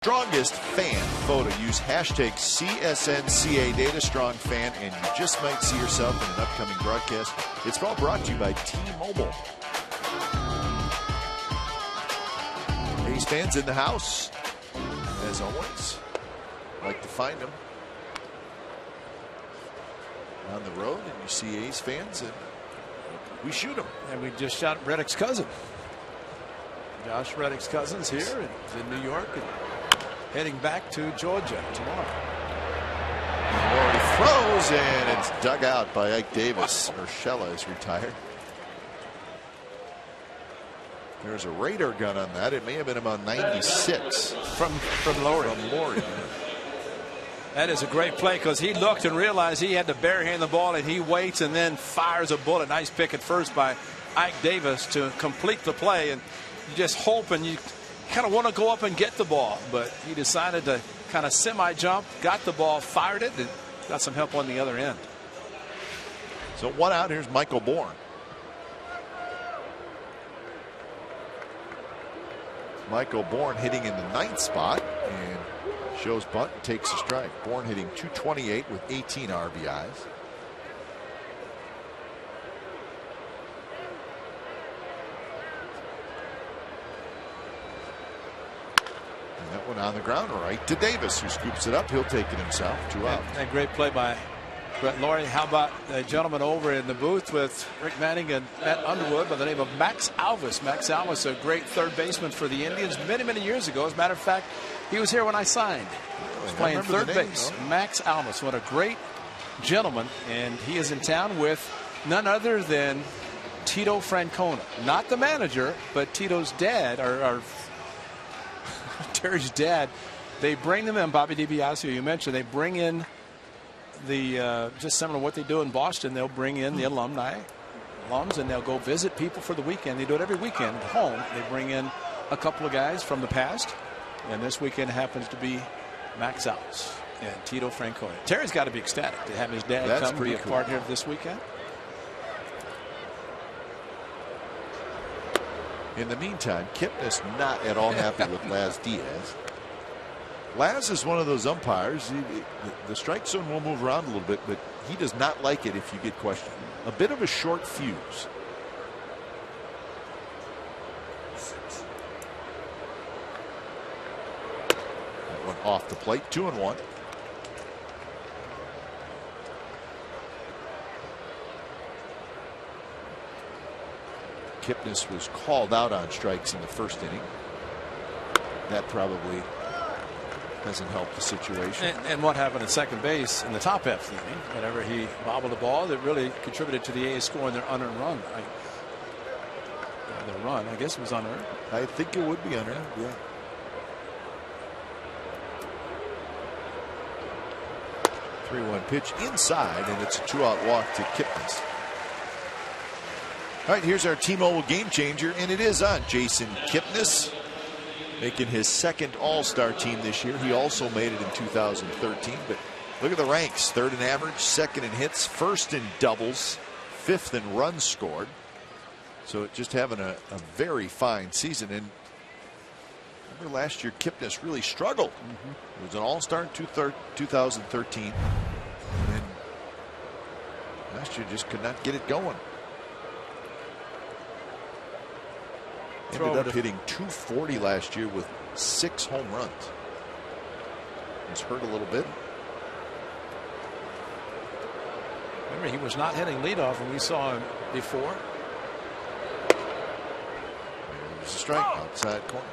Strongest fan photo. Use hashtag CSNCA Data Strong Fan, and you just might see yourself in an upcoming broadcast. It's all brought to you by T-Mobile. A's fans in the house, as always. Like to find them on the road, and you see A's fans, and we shoot them. And we just shot Reddick's cousin. Josh Reddick's cousin's here in New York, and heading back to Georgia tomorrow. He throws, and it's dug out by Ike Davis. Urshela is retired. There's a radar gun on that. It may have been about 96 from Laurie. That is a great play, because he looked and realized he had to barehand the ball, and he waits and then fires a bullet. Nice pick at first by Ike Davis to complete the play, and you just hope and you kind of want to go up and get the ball, but he decided to kind of semi-jump, got the ball, fired it, and got some help on the other end. So 1 out. Here's Michael Bourne. Michael Bourne hitting in the 9th spot, and shows bunt and takes a strike. Bourne hitting .228 with 18 RBIs. That one on the ground right to Davis, who scoops it up. He'll take it himself. 2 out. And great play by Brett Laurie, how about a gentleman over in the booth with Rick Manning and Matt Underwood by the name of Max Alvis. Max Alvis, a great third baseman for the Indians many, many years ago. As a matter of fact, he was here when I signed. He was playing third base. Max Alvis, what a great gentleman. And he is in town with none other than Tito Francona. Not the manager, but Tito's dad, or Terry's dad. They bring them in, Bobby DiBiasio, you mentioned, they bring in the just similar to what they do in Boston. They'll bring in the alums, and they'll go visit people for the weekend. They do it every weekend at home. They bring in a couple of guys from the past, and this weekend happens to be Max Alvis and Tito Francona. Terry's got to be ecstatic to have his dad come be a part here this weekend. In the meantime, Kipnis not at all happy with Laz Diaz. Laz is one of those umpires. The strike zone will move around a little bit, but he does not like it if you get questioned. A bit of a short fuse. That one off the plate, 2-1. Kipnis was called out on strikes in the first inning. That probably doesn't help the situation. And what happened at second base in the top half of the inning, whenever he bobbled the ball, that really contributed to the A's scoring their unearned run. I guess it was unearned. I think it would be unearned, yeah. The 3-1 pitch inside, and it's a 2-out walk to Kipnis. All right, here's our T-Mobile game changer, and it is on Jason Kipnis, making his second All-Star team this year. He also made it in 2013, but look at the ranks. Third in average, second in hits, first in doubles, fifth in runs scored. So just having a very fine season. And remember last year, Kipnis really struggled. He was an All-Star in 2013, and last year just could not get it going. Ended up hitting .240 last year with 6 home runs. He's hurt a little bit. Remember, he was not hitting leadoff when we saw him before. There's a strike outside corner.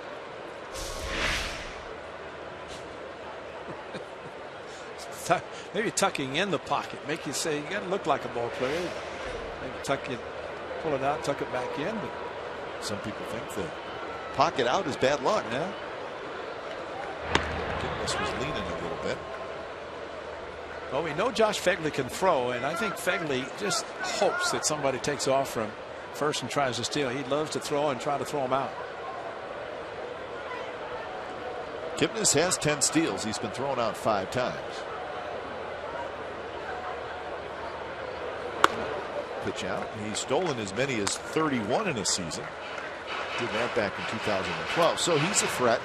Maybe tucking in the pocket, make you say you got to look like a ball player. Maybe pull it out, tuck it back in, but. Some people think the pocket out is bad luck. Yeah. Kipnis was leaning a little bit. Well, we know Josh Phegley can throw, and I think Phegley just hopes that somebody takes off from first and tries to steal. He loves to throw and try to throw him out. Kipnis has 10 steals. He's been thrown out 5 times. Pitch out. He's stolen as many as 31 in a season. Did that back in 2012. So he's a threat.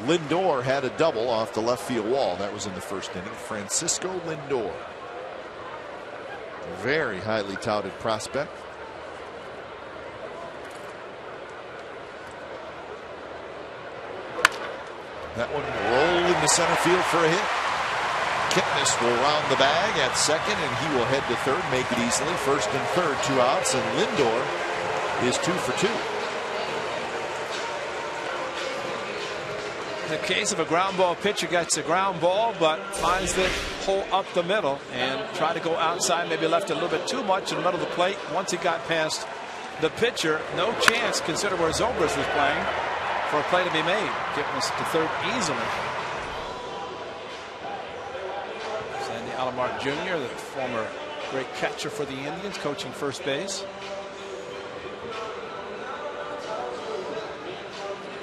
Lindor had a double off the left field wall. That was in the first inning. Francisco Lindor. A very highly touted prospect. That one rolled into center field for a hit. Kipnis will round the bag at second, and he will head to third, make it easily. First and third, 2 outs, and Lindor is 2 for 2. In the case of a ground ball pitcher, gets a ground ball, but finds the hole up the middle and try to go outside, maybe left a little bit too much in the middle of the plate. Once he got past the pitcher, no chance, consider where Zobrist was playing, for a play to be made. Kipnis to third easily. Sandy Alomar Jr., the former great catcher for the Indians, coaching first base.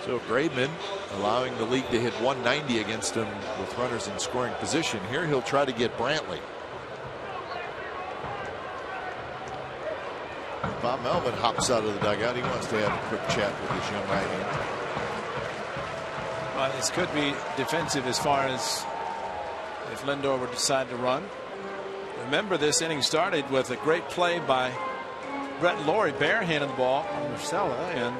So Graveman allowing the league to hit 190 against him with runners in scoring position. Here he'll try to get Brantley. Bob Melvin hops out of the dugout. He wants to have a quick chat with his young right hand. Well, this could be defensive as far as if Lindor would decide to run. Remember, this inning started with a great play by Brett Laurie, barehanded the ball on Marcella, and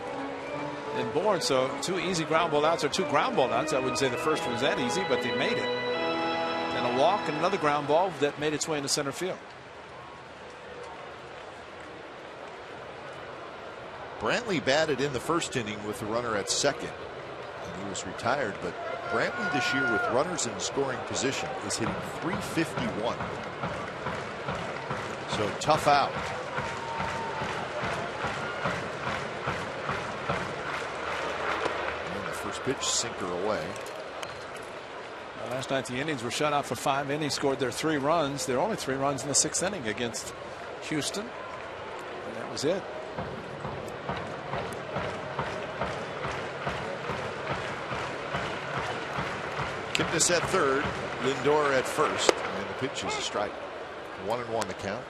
in Bourne. So 2 easy ground ball outs, or 2 ground ball outs. I wouldn't say the first one was that easy, but they made it. And a walk and another ground ball that made its way into center field. Brantley batted in the first inning with the runner at second, and he was retired. But Brantley this year with runners in scoring position is hitting .351. So tough out. And the first pitch, sinker away. Last night the Indians were shut out for 5 innings, scored their 3 runs. There were only 3 runs in the 6th inning against Houston, and that was it. Kipnis at third, Lindor at first, and the pitch is a strike. 1-1 the count.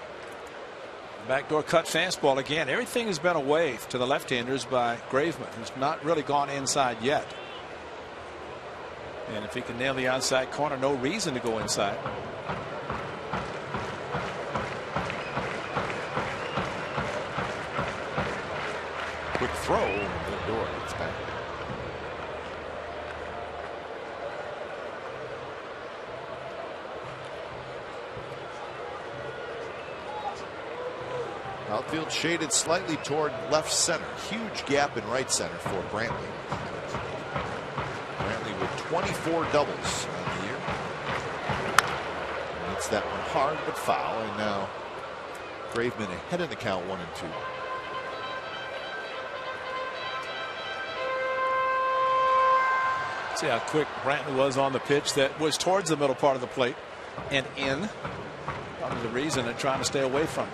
Backdoor cut fastball again. Everything has been away to the left-handers by Graveman, who's not really gone inside yet. And if he can nail the outside corner, no reason to go inside. Quick throw, Lindor gets back. Outfield shaded slightly toward left center. Huge gap in right center for Brantley. Brantley with 24 doubles on the year. And hits that one hard but foul. And now Graveman ahead in the count, 1-2. See how quick Brantley was on the pitch that was towards the middle part of the plate and in. Probably the reason they're trying to stay away from it.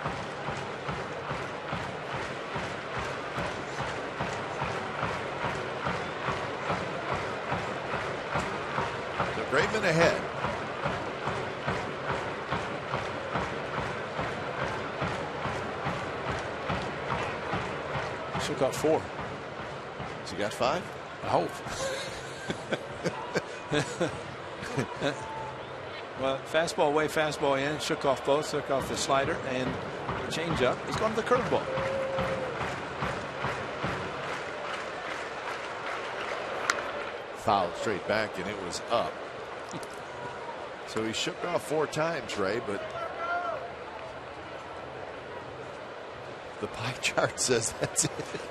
Graveman ahead. Shook got 4. Has he got 5? I hope. Well, fastball away, fastball in. Shook off both. Shook off the slider and the changeup. He's going to the curveball. Fouled straight back, and it was up. So he shook off 4 times, Ray, but the pie chart says that's it.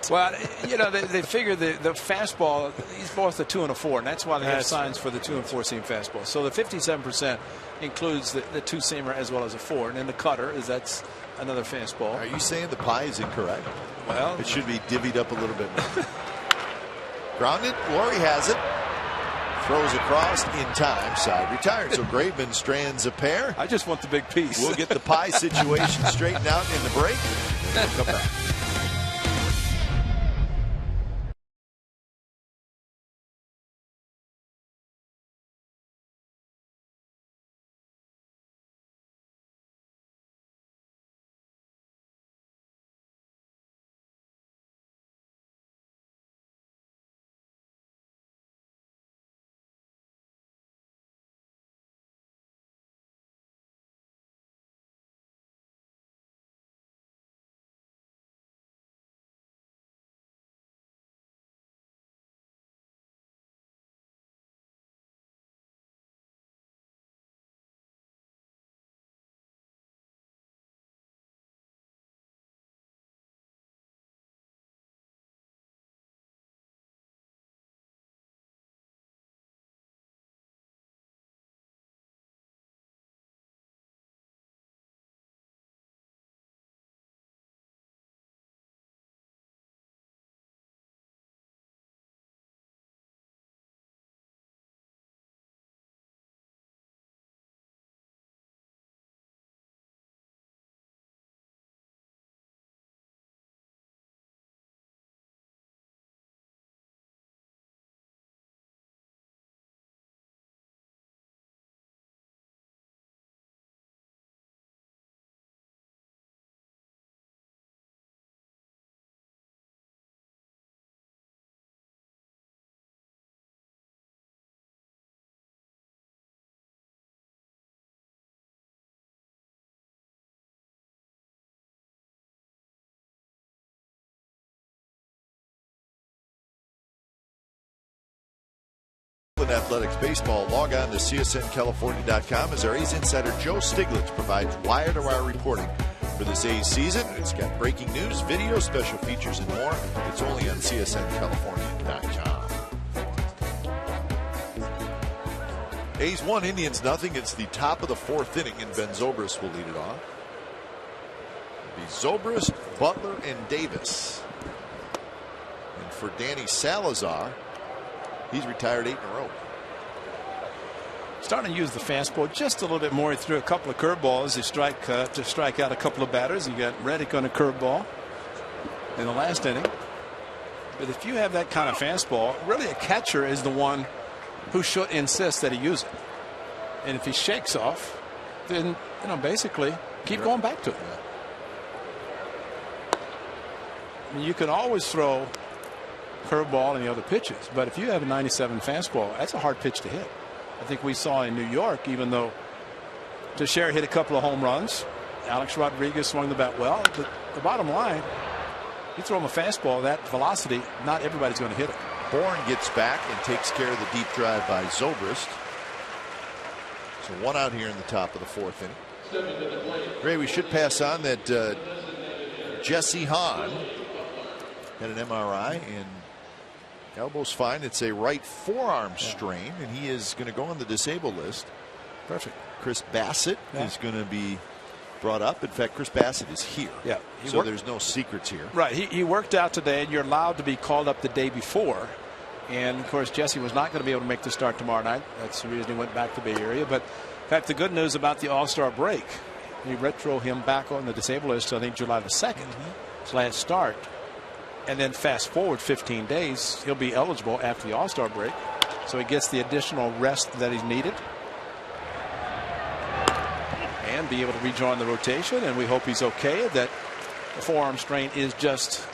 Well, you know, they figure the fastball, he's both a 2 and a 4, and that's why they have signs for the 2 and 4 seam fastball. So the 57% includes the 2-seamer as well as a 4, and then the cutter that's another fastball. Are you saying the pie is incorrect? Well, it should be divvied up a little bit more. Grounded, Laurie has it. Throws across in time, side retired. So Graveman strands a pair. I just want the big piece. We'll get the pie situation straightened out in the break, and then we'll come back. Cleveland Athletics baseball. Log on to csncalifornia.com as our A's insider Joe Stiglitz provides wire-to-wire reporting for this A's season. It's got breaking news, video, special features, and more. It's only on csncalifornia.com. A's 1, Indians nothing. It's the top of the 4th inning, and Ben Zobrist will lead it off. It'll be Zobrist, Butler, and Davis. And for Danny Salazar, he's retired 8 in a row. Starting to use the fastball just a little bit more. He threw a couple of curveballs to strike out a couple of batters. He got Reddick on a curveball in the last inning. But if you have that kind of fastball, really a catcher is the one who should insist that he use it. And if he shakes off, then basically keep going back to it. I mean, you can always throw curveball and the other pitches, but if you have a 97 fastball, that's a hard pitch to hit. I think we saw in New York, even though Teixeira hit a couple of home runs, Alex Rodriguez swung the bat well. But the bottom line, you throw him a fastball, that velocity, not everybody's going to hit it. Bourne gets back and takes care of the deep drive by Zobrist. So 1 out here in the top of the 4th inning. Ray, we should pass on that Jesse Hahn had an MRI and elbow's fine. It's a right forearm strain, and he is going to go on the disabled list. Perfect. Chris Bassett is going to be brought up. In fact, Chris Bassett is here. Yeah. So there's no secrets here. Right. He worked out today, and you're allowed to be called up the day before. And, of course, Jesse was not going to be able to make the start tomorrow night. That's the reason he went back to Bay Area. But, in fact, the good news about the All-Star break, you retro him back on the disabled list, I think, July the 2nd, his last start. And then fast forward 15 days, he'll be eligible after the All-Star break. So he gets the additional rest that he's needed. And be able to rejoin the rotation. And we hope he's okay, that the forearm strain is just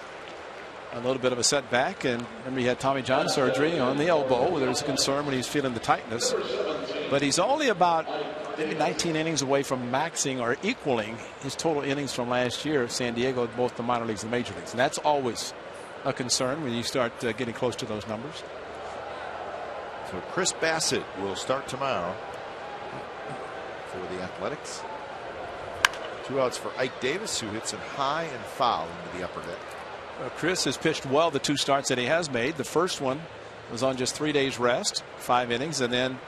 a little bit of a setback. And remember, he had Tommy John surgery on the elbow where there's a concern when he's feeling the tightness. But he's only about maybe 19 innings away from maxing or equaling his total innings from last year, San Diego, both the minor leagues and the major leagues. And that's always a concern when you start getting close to those numbers. So Chris Bassett will start tomorrow for the Athletics. 2 outs for Ike Davis, who hits it high and foul into the upper deck. Chris has pitched well the 2 starts that he has made. The first one was on just 3 days rest, 5 innings, and then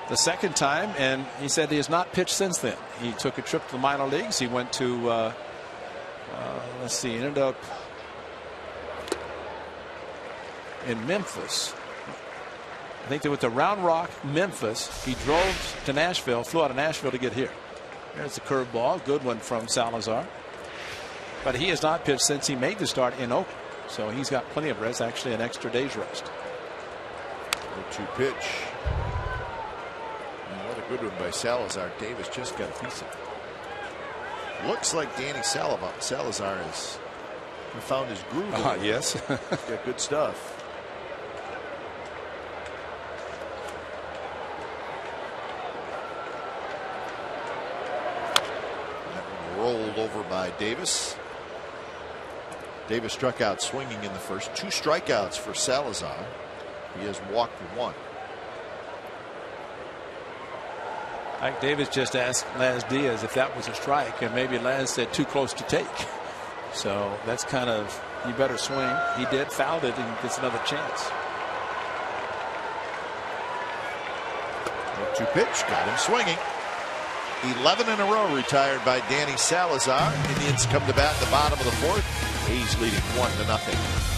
the second time, and he said he has not pitched since then. He took a trip to the minor leagues. He went to let's see, ended up in Memphis. I think they went to Round Rock, Memphis. He drove to Nashville, flew out of Nashville to get here. There's the curveball, good one from Salazar. But he has not pitched since he made the start in Oakland. So he's got plenty of rest, actually an extra day's rest. 0-2 pitch. And what a good one by Salazar. Davis just got a piece of it. Looks like Danny Salazar has found his groove. Yes. He's got good stuff. Rolled over by Davis. Davis struck out swinging in the first. 2 strikeouts for Salazar. He has walked 1. Ike Davis just asked Laz Diaz if that was a strike, and maybe Laz said too close to take. So that's kind of, you better swing. He did, fouled it, and gets another chance. 0-2 pitch, got him swinging. 11 in a row retired by Danny Salazar. Indians come to bat at the bottom of the 4th. A's leading 1-0.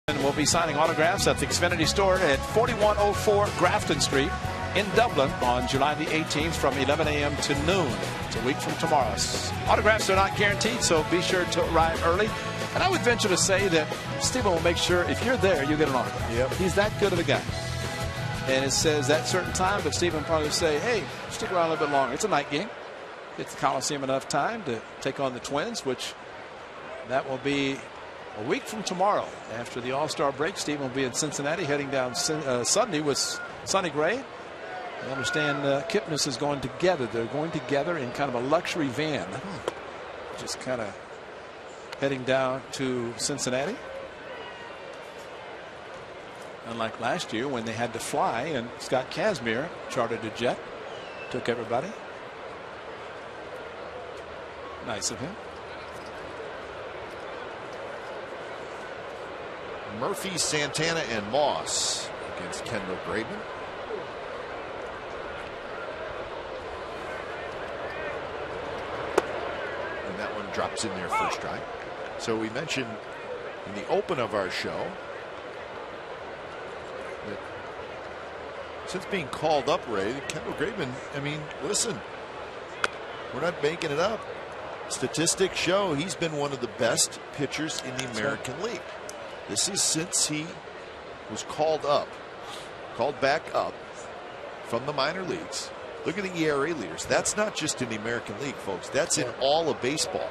And we'll be signing autographs at the Xfinity store at 4104 Grafton Street in Dublin on July the 18th from 11 a.m. to noon. It's a week from tomorrow. Autographs are not guaranteed, so be sure to arrive early. And I would venture to say that Stephen will make sure if you're there, you get an autograph. Yep. He's that good of a guy. And it says that certain time, but Stephen probably say, hey, stick around a little bit longer. It's a night game. Get the Coliseum enough time to take on the Twins, which that will be a week from tomorrow. After the All-Star break, Stephen will be in Cincinnati, heading down Sunday with Sonny Gray. I understand Kipnis is going together. They're going together in kind of a luxury van. Just kind of heading down to Cincinnati. Unlike last year when they had to fly and Scott Kazmir chartered a jet, took everybody. Nice of him. Murphy, Santana, and Moss against Kendall Graveman. And that one drops in there first strike. So we mentioned in the open of our show that since being called up, Ray, Kendall Graveman, I mean, listen, we're not making it up. Statistics show he's been one of the best pitchers in the American League. This is since he was called back up from the minor leagues. Look at the ERA leaders. That's not just in the American League, folks. That's in all of baseball.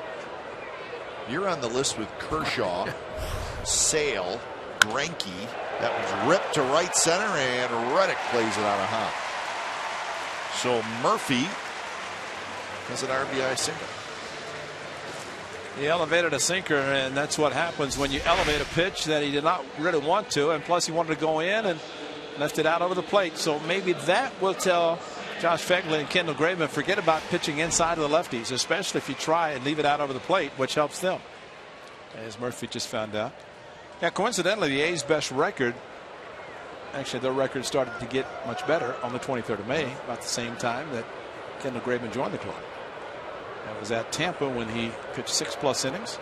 You're on the list with Kershaw, Sale, Greinke. That was ripped to right center, and Reddick plays it on a hop. So Murphy has an RBI single. He elevated a sinker, and that's what happens when you elevate a pitch that he did not really want to, and plus he wanted to go in and left it out over the plate. So maybe that will tell Josh Phegley and Kendall Graveman, forget about pitching inside of the lefties, especially if you try and leave it out over the plate, which helps them, as Murphy just found out. Yeah, coincidentally, the A's best record, actually their record started to get much better on the 23rd of May, about the same time that Kendall Graveman joined the club. That was at Tampa when he pitched 6+ innings,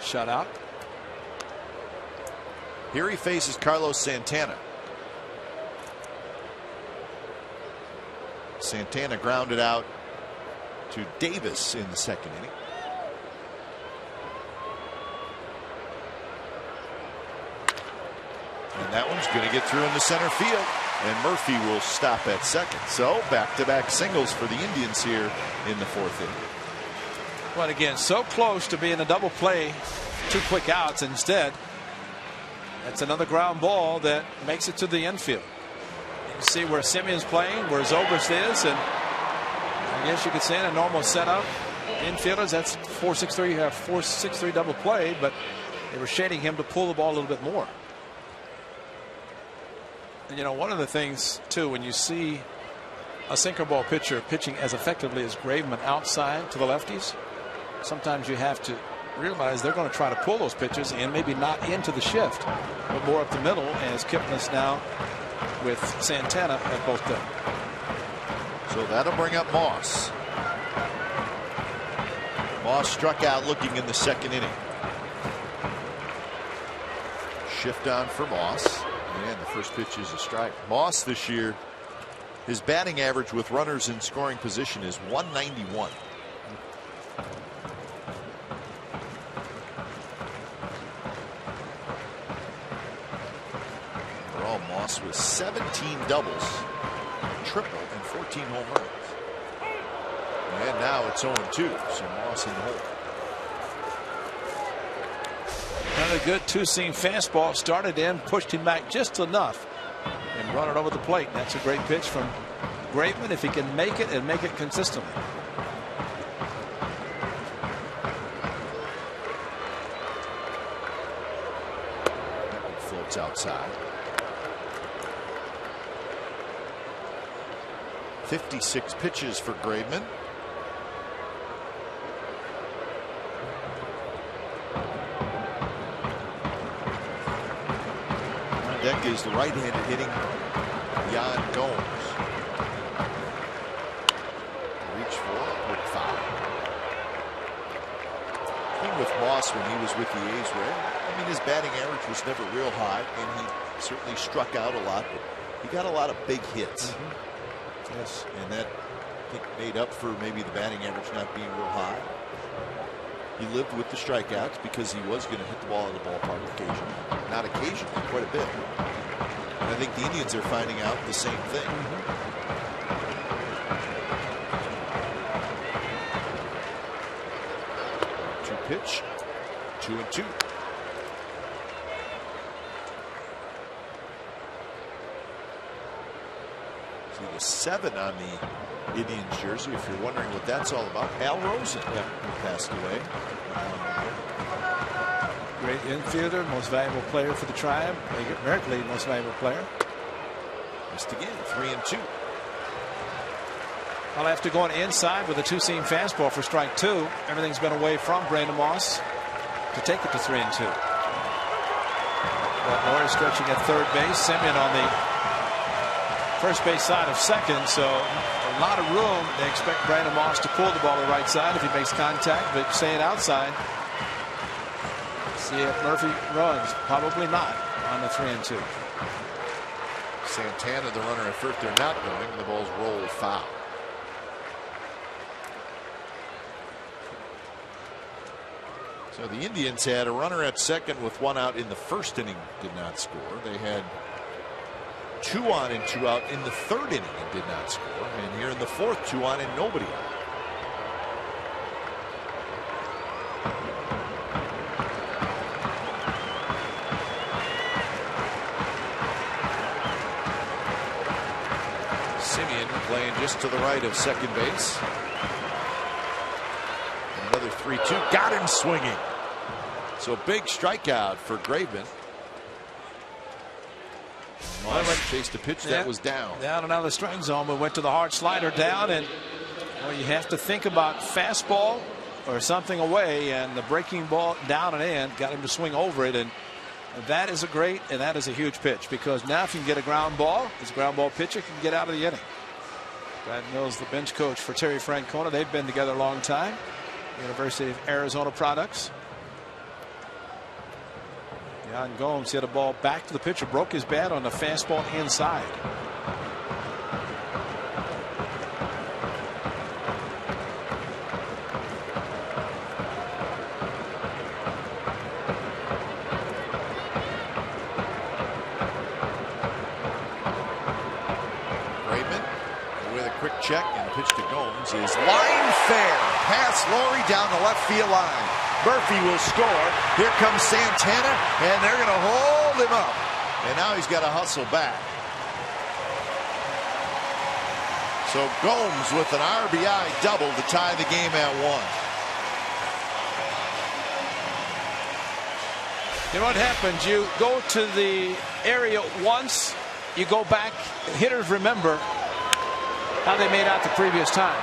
shut out. Here he faces Carlos Santana. Santana grounded out to Davis in the second inning. And that one's going to get through in the center field, and Murphy will stop at second. So back-to-back singles for the Indians here in the fourth inning. But again, so close to being a double play, 2 quick outs. Instead, that's another ground ball that makes it to the infield. You see where Simeon's playing, where Zobrist is, and I guess you could say in a normal setup, infielders, that's 4-6-3. You have 4-6-3 double play, but they were shading him to pull the ball a little bit more. And you know, one of the things too, when you see a sinker ball pitcher pitching as effectively as Graveman outside to the lefties, sometimes you have to realize they're going to try to pull those pitches and maybe not into the shift, but more up the middle, as Kipnis now with Santana at both them. So that'll bring up Moss. Moss struck out looking in the second inning. Shift on for Moss. And the first pitch is a strike. Moss this year, his batting average with runners in scoring position is 191. Overall, Moss with 17 doubles, triple, and 14 home runs. And now it's 0-2, so Moss in the hole. Another good 2-seam fastball, started in, pushed him back just enough, and run it over the plate. That's a great pitch from Graveman if he can make it and make it consistently. That one floats outside. 56 pitches for Graveman. Deck is the right-handed hitting Yan Gomes. Reach for a quick foul. Thing with Moss when he was with the A's, Ray, I mean, his batting average was never real high, and he certainly struck out a lot, but he got a lot of big hits. Yes. And that, I think, made up for maybe the batting average not being real high. He lived with the strikeouts because he was going to hit the ball out of the ballpark occasionally. Not occasionally, quite a bit. And I think the Indians are finding out the same thing. 2-pitch, 2-2. See the 7 on the Indians jersey, if you're wondering what that's all about. Al Rosen, who passed away. Great infielder, most valuable player for the Tribe. American League most valuable player. Missed again, 3-2. Well, after going inside with a 2-seam fastball for strike 2, everything's been away from Brandon Moss to take it to 3-2. Laurie stretching at third base, Simeon on the first base side of second, so a lot of room. They expect Brandon Moss to pull the ball to the right side if he makes contact, but staying outside. See if Murphy runs. Probably not on the 3-2. Santana, the runner at first, they're not going, and the ball's rolled foul. So the Indians had a runner at second with 1 out in the first inning, did not score. They had 2 on and 2 out in the third inning and did not score. And here in the fourth, 2 on and nobody out. Simeon playing just to the right of second base. Another 3-2. Got him swinging. So big strikeout for Graveman. Moss chased a pitch that was down. Down and out of the strike zone, but went to the hard slider down. And well, you have to think about fastball or something away, and the breaking ball down and in got him to swing over it. And that is a great, and that is a huge pitch, because now if you can get a ground ball, this ground ball pitcher can get out of the inning. Brad Mills, the bench coach for Terry Francona. They've been together a long time. University of Arizona products. Yan Gomes hit a ball back to the pitcher, broke his bat on the fastball inside. Check and pitch to Gomes is line fair. Pass Laurie down the left field line. Murphy will score. Here comes Santana, and they're going to hold him up. And now he's got to hustle back. So Gomes with an RBI double to tie the game at 1. You know what happens? You go to the area once, you go back. Hitters remember how they made out the previous time.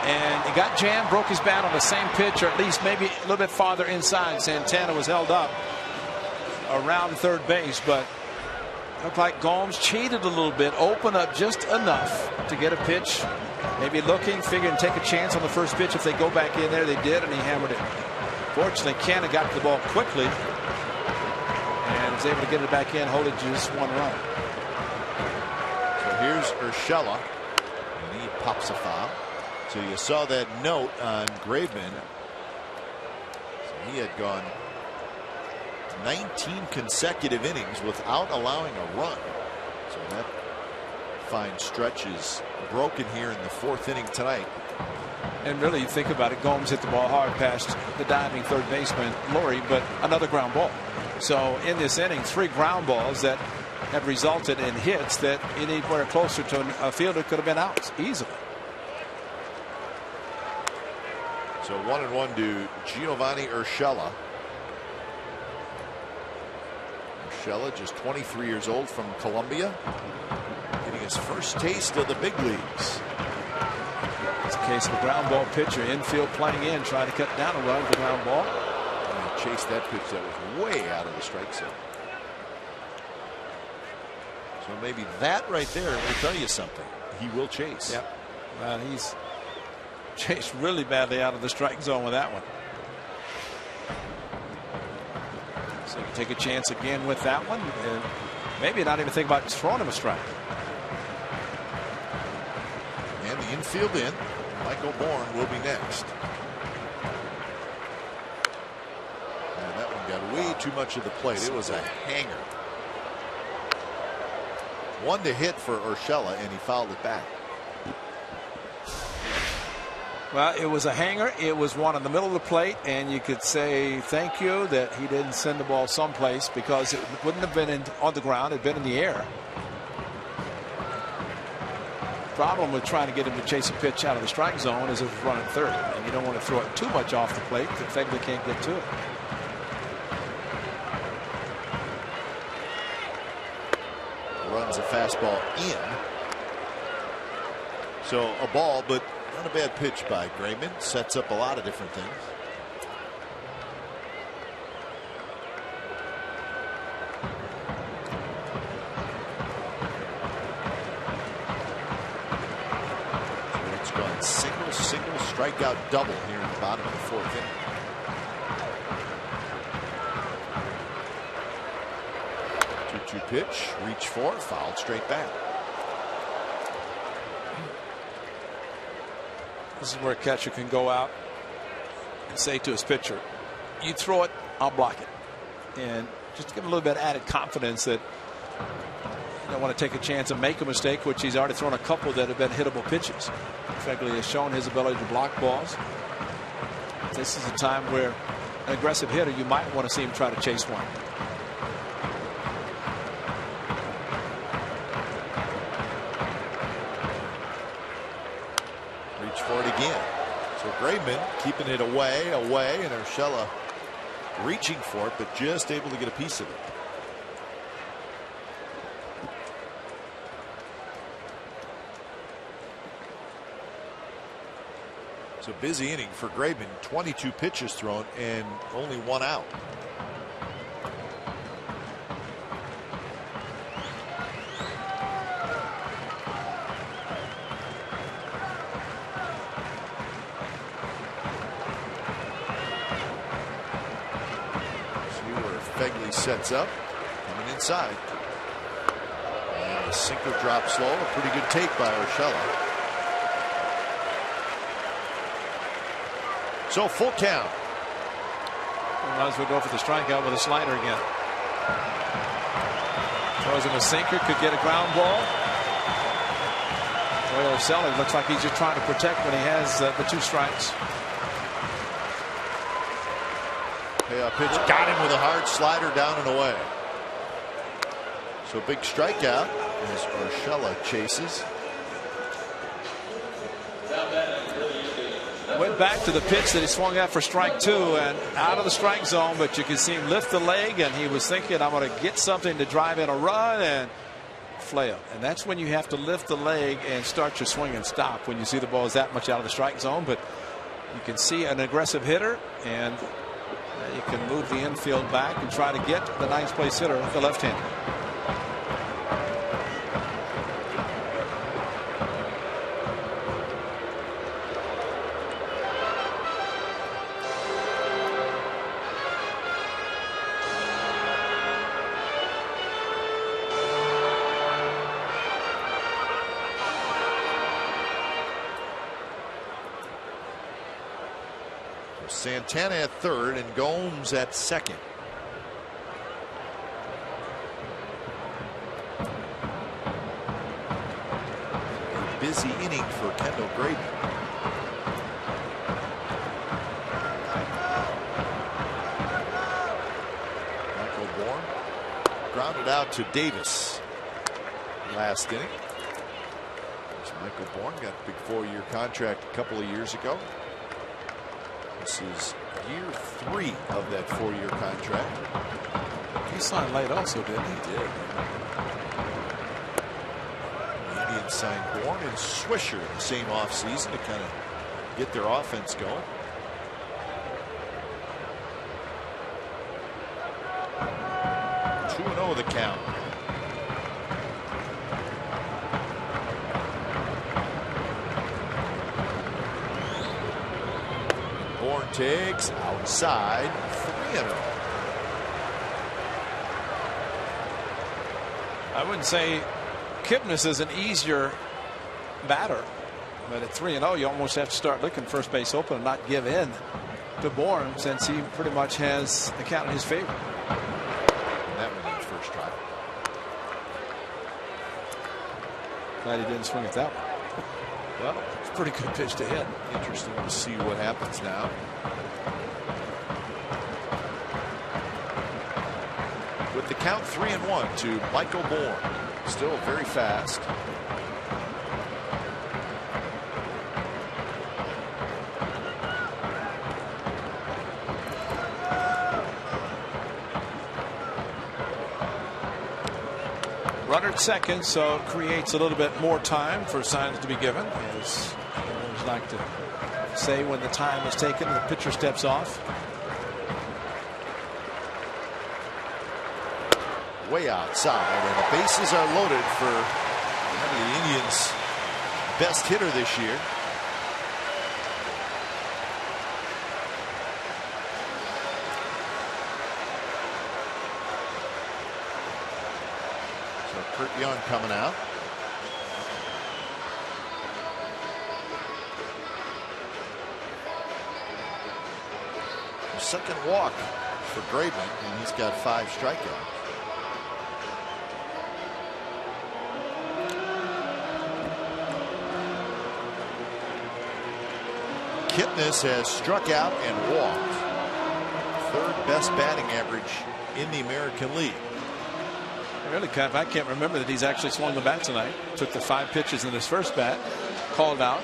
And he got jammed, broke his bat on the same pitch, or at least maybe a little bit farther inside. Santana was held up around third base, but looked like Gomes cheated a little bit, opened up just enough to get a pitch. Maybe looking, figuring take a chance on the first pitch if they go back in there. They did, and he hammered it. Fortunately, Canna got to the ball quickly and was able to get it back in, hold it to just 1 run. So here's Urshela. He pops a foul. So you saw that note on Graveman. So he had gone 19 consecutive innings without allowing a run. So that fine stretch is broken here in the 4th inning tonight. And really, you think about it, Gomes hit the ball hard past the diving third baseman Laurie, but another ground ball. So in this inning, 3 ground balls that have resulted in hits that anywhere closer to a fielder could have been out easily. So 1-1 to Giovanni Urshela. Urshela, just 23 years old, from Colombia, getting his first taste of the big leagues. It's a case of a ground ball pitcher, infield playing in, trying to cut down a run with the ground ball. And he chased that pitch that was way out of the strike zone. So maybe that right there will tell you something. He will chase. Yep. Well, he's chased really badly out of the strike zone with that one. So you can take a chance again with that one. And maybe not even think about throwing him a strike. And the infield in. Michael Bourne will be next. And that one got way too much of the plate. It was a hanger. One to hit for Urshela, and he fouled it back. Well, it was a hanger. It was one in the middle of the plate, and you could say thank you that he didn't send the ball someplace, because it wouldn't have been on the ground. It had been in the air. Problem with trying to get him to chase a pitch out of the strike zone is it's running third, and you don't want to throw it too much off the plate that Fegley can't get to it. Runs a fastball in. So a ball, but not a bad pitch by Grayman. Sets up a lot of different things. So it's gone single, strikeout double here in the bottom of the fourth inning. 2-2 pitch, reach for, fouled straight back. This is where a catcher can go out and say to his pitcher, you throw it, I'll block it. And just to give him a little bit of added confidence that you don't want to take a chance and make a mistake, which he's already thrown a couple that have been hittable pitches. Fegley has shown his ability to block balls. This is a time where an aggressive hitter, you might want to see him try to chase one. For it again. So Grayman keeping it away, and Urshela reaching for it, but just able to get a piece of it. So busy inning for Grayman. 22 pitches thrown and only one out. Fegley sets up, coming inside. And the sinker drops low. A pretty good take by Urshela. So full count. Might as well go for the strikeout with a slider again. Throws him a sinker, could get a ground ball. Well, Urshela looks like he's just trying to protect when he has the two strikes. Payoff pitch, got him with a hard slider down and away. So big strikeout as Urshela chases. Went back to the pitch that he swung at for strike two and out of the strike zone, but you can see him lift the leg, and he was thinking, I'm going to get something to drive in a run, and flail. And that's when you have to lift the leg and start your swing and stop when you see the ball is that much out of the strike zone. But you can see an aggressive hitter, and you can move the infield back and try to get the ninth place hitter, the left-hander. Santana at third and Gomes at second. A busy inning for Kendall Grayman. Michael Bourne grounded out to Davis last inning. Michael Bourne got a big 4-year contract a couple of years ago. This is year 3 of that 4-year contract. He signed late also, didn't he? He did. The Indians signed Bourne and Swisher in the same offseason to kind of get their offense going. Oh, the count. Bourne takes outside 3-0. wouldn't say Kipnis is an easier batter, but at 3-0, you almost have to start looking first base open and not give in to Bourne, since he pretty much has the count in his favor. That one in his first try. Glad he didn't swing at that one. Well, it's a pretty good pitch to hit. Interesting to see what happens now. With the count 3-1 to Michael Bourne. Still very fast. Runner at second, so it creates a little bit more time for signs to be given. As owners like to say, when the time is taken, the pitcher steps off. Way outside, and the bases are loaded for the Indians' best hitter this year. So Kurt Young coming out. Second walk for Graveman, and he's got 5 strikeouts. Kipnis has struck out and walked. 3rd best batting average in the American League. Really, I can't remember that he's actually swung the bat tonight. Took the 5 pitches in his first bat, called out.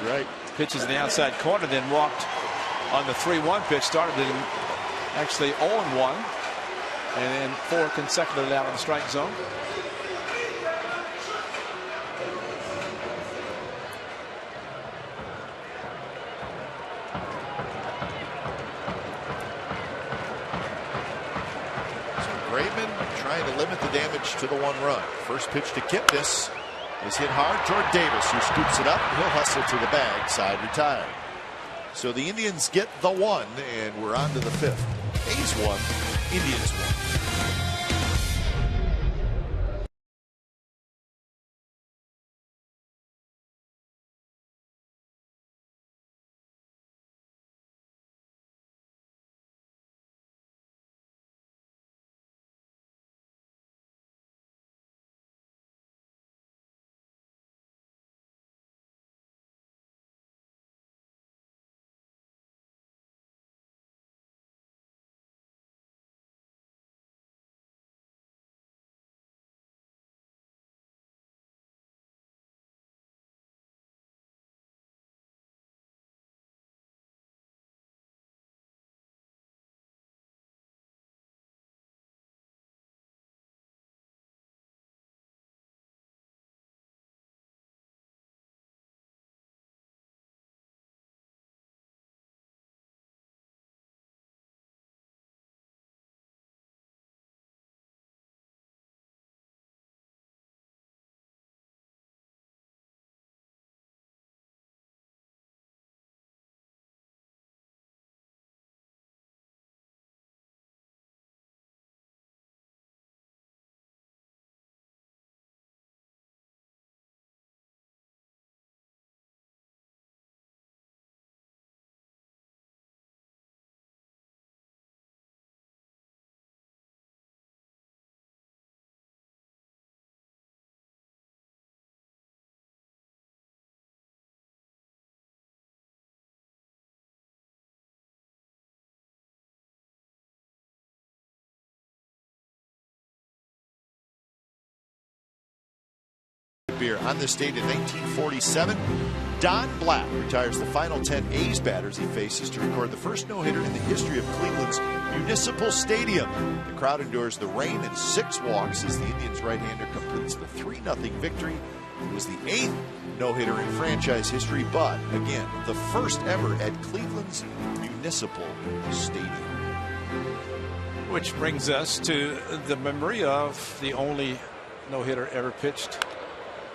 You're right. Pitches in the outside corner, then walked on the 3-1 pitch. Started in actually 0-1, and then 4 consecutively out in the strike zone. Trying to limit the damage to the 1 run. First pitch to Kipnis is hit hard toward Davis, who scoops it up. He'll hustle to the bag, side retired. So the Indians get the 1, and we're on to the 5th. A's 1, Indians 1. On this date in 1947, Don Black retires the final 10 A's batters he faces to record the first no-hitter in the history of Cleveland's Municipal Stadium. The crowd endures the rain and 6 walks as the Indians' right-hander completes the 3-0 victory. It was the 8th no-hitter in franchise history, but again, the first ever at Cleveland's Municipal Stadium. Which brings us to the memory of the only no-hitter ever pitched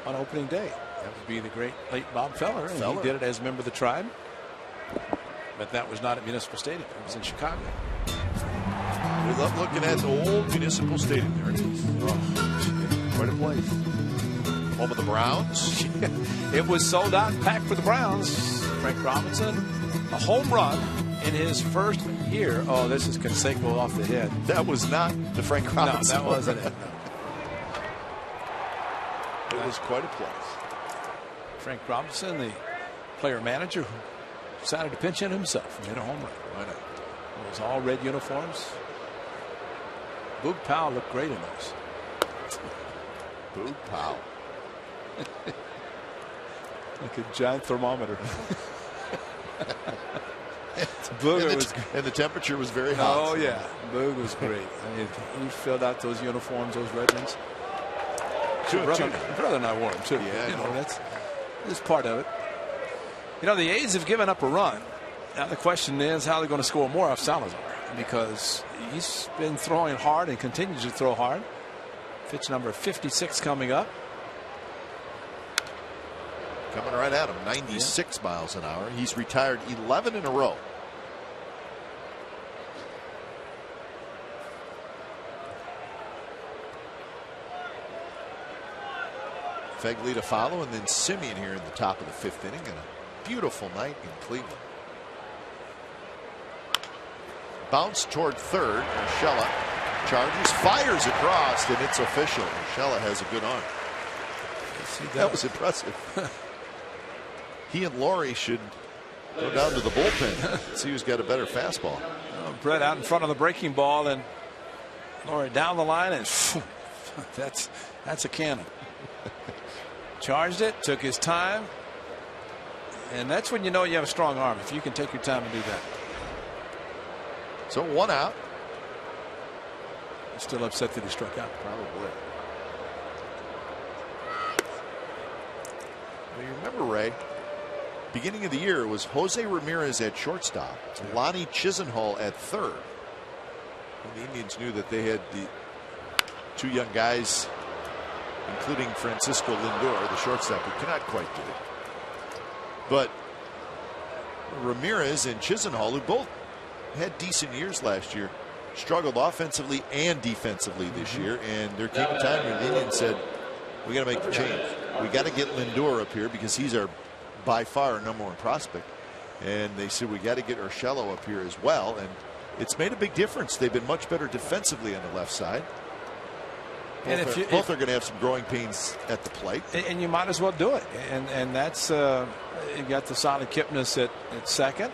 on opening day. That would be the great late Bob Feller, and he did it as a member of the Tribe. But that was not at Municipal Stadium. It was in Chicago. We love looking at the old Municipal Stadium. There it is. Oh. Quite a place. Home of the Browns. It was sold out and packed for the Browns. Frank Robinson, a home run in his first year. Oh, this is Canseco off the head. That was not the Frank Robinson. No, that wasn't it. No. It was quite a place. Frank Robinson, the player manager, who decided to pinch in himself and hit a home run. Why not? It was all red uniforms. Boog Powell looked great in those. Boog Powell. Like a giant thermometer. And the temperature was very hot. Oh, yeah. Boog was great. I mean, he filled out those uniforms, those red ones. Brother and I wore them, too. Yeah, you know, that's part of it. You know, the A's have given up a run. Now, the question is how they're going to score more off Salazar, because he's been throwing hard and continues to throw hard. Pitch number 56 coming up. Coming right at him, 96 miles an hour. He's retired 11 in a row. Fegley to follow, and then Simeon here in the top of the fifth inning, and a beautiful night in Cleveland. Bounce toward third. Urshela charges, fires across, and it's official. Urshela has a good arm. That was impressive. He and Laurie should go down to the bullpen, see who's got a better fastball. Brett out in front of the breaking ball, and Laurie down the line, and that's a cannon. Charged it, took his time, and that's when you know you have a strong arm, if you can take your time and do that. So one out. Still upset that he struck out. Probably. Well, you remember, Ray, beginning of the year, it was Jose Ramirez at shortstop, Lonnie Chisenhall at third. And the Indians knew that they had the two young guys, including Francisco Lindor, the shortstop, who cannot quite do it. But Ramirez and Chisenhall, who both had decent years last year, struggled offensively and defensively this year. And there came a time when the Indians said, we got to make the change. We got to get Lindor up here because he's our by far our number one prospect. And they said we got to get Urshela up here as well. And it's made a big difference. They've been much better defensively on the left side. Both are going to have some growing pains at the plate. And you might as well do it. And that's you got the solid Kipnis at second.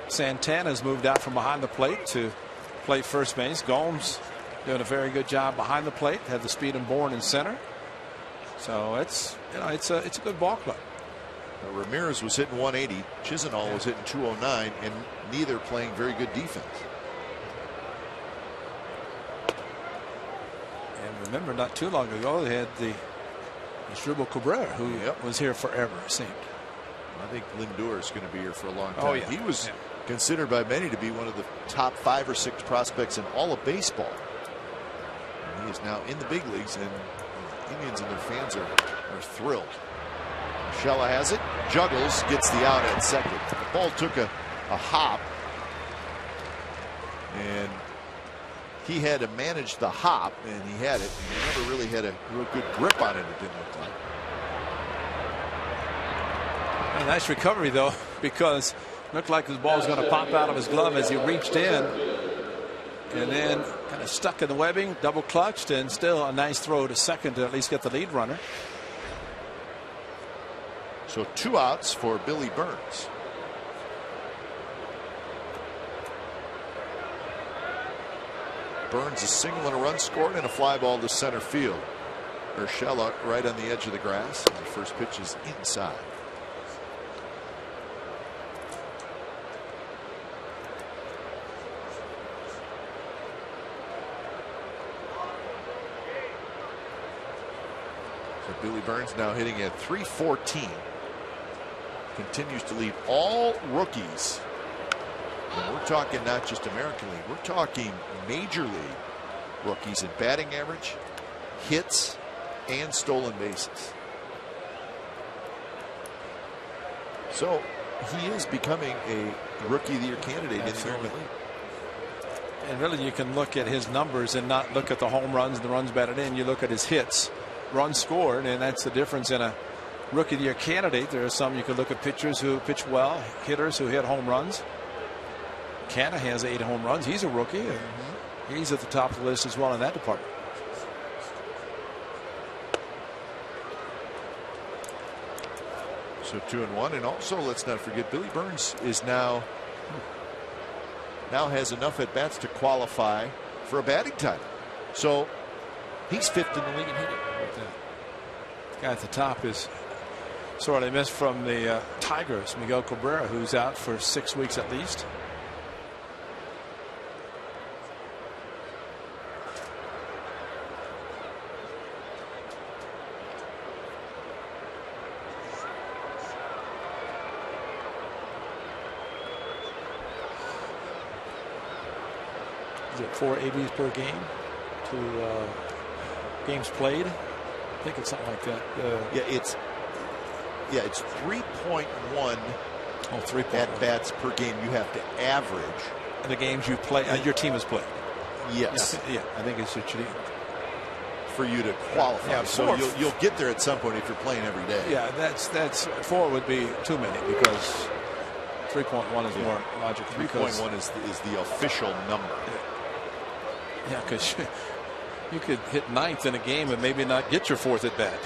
Santana's moved out from behind the plate to play first base. Gomes doing a very good job behind the plate. Had the speed and Bourne in center. So it's a good ball club. Ramirez was hitting 180. Chisenhall was hitting 209, and neither playing very good defense. And remember, not too long ago, they had the Asdrubal Cabrera, who was here forever, it seemed. I think Lindor is going to be here for a long time. Oh, yeah. He was considered by many to be one of the top 5 or 6 prospects in all of baseball. And he is now in the big leagues, and the Indians and their fans are thrilled. Urshela has it, juggles, gets the out at second. The ball took a hop, and he had to manage the hop, and he had it. And he never really had a real good grip on it, it didn't look like. A nice recovery, though, because it looked like his ball was going to pop out of his glove as he reached in, and then kind of stuck in the webbing, double clutched, and still a nice throw to second to at least get the lead runner. So 2 outs for Billy Burns. Burns a single and a run scored and a fly ball to center field. Urshela right on the edge of the grass, and the first pitch is inside. So Billy Burns now hitting at .314. Continues to lead all rookies. And we're talking not just American League, we're talking Major League rookies in batting average, hits, and stolen bases. So he is becoming a Rookie of the Year candidate in the American League. And really, you can look at his numbers and not look at the home runs and the runs batted in. You look at his hits runs scored, and that's the difference in a Rookie of the Year candidate. There are some you could look at pitchers who pitch well, hitters who hit home runs. Canna has 8 home runs. He's a rookie. And he's at the top of the list as well in that department. So 2-1, and also let's not forget Billy Burns is now has enough at bats to qualify for a batting title. So he's 5th in the league in hitting. The guy at the top is sorely missed from the Tigers, Miguel Cabrera, who's out for 6 weeks at least. Is it 4 ABs per game? 2 games played? I think it's something like that. It's 3.1 at bats per game you have to average. And the games you play, your team has played. Yes. Yeah, I think it's for you to qualify. Yeah, so you'll get there at some point if you're playing every day. Yeah, that's 4 would be too many because 3.1 is more logical. 3.1 is the official number. Yeah, because you could hit 9th in a game and maybe not get your 4th at bat.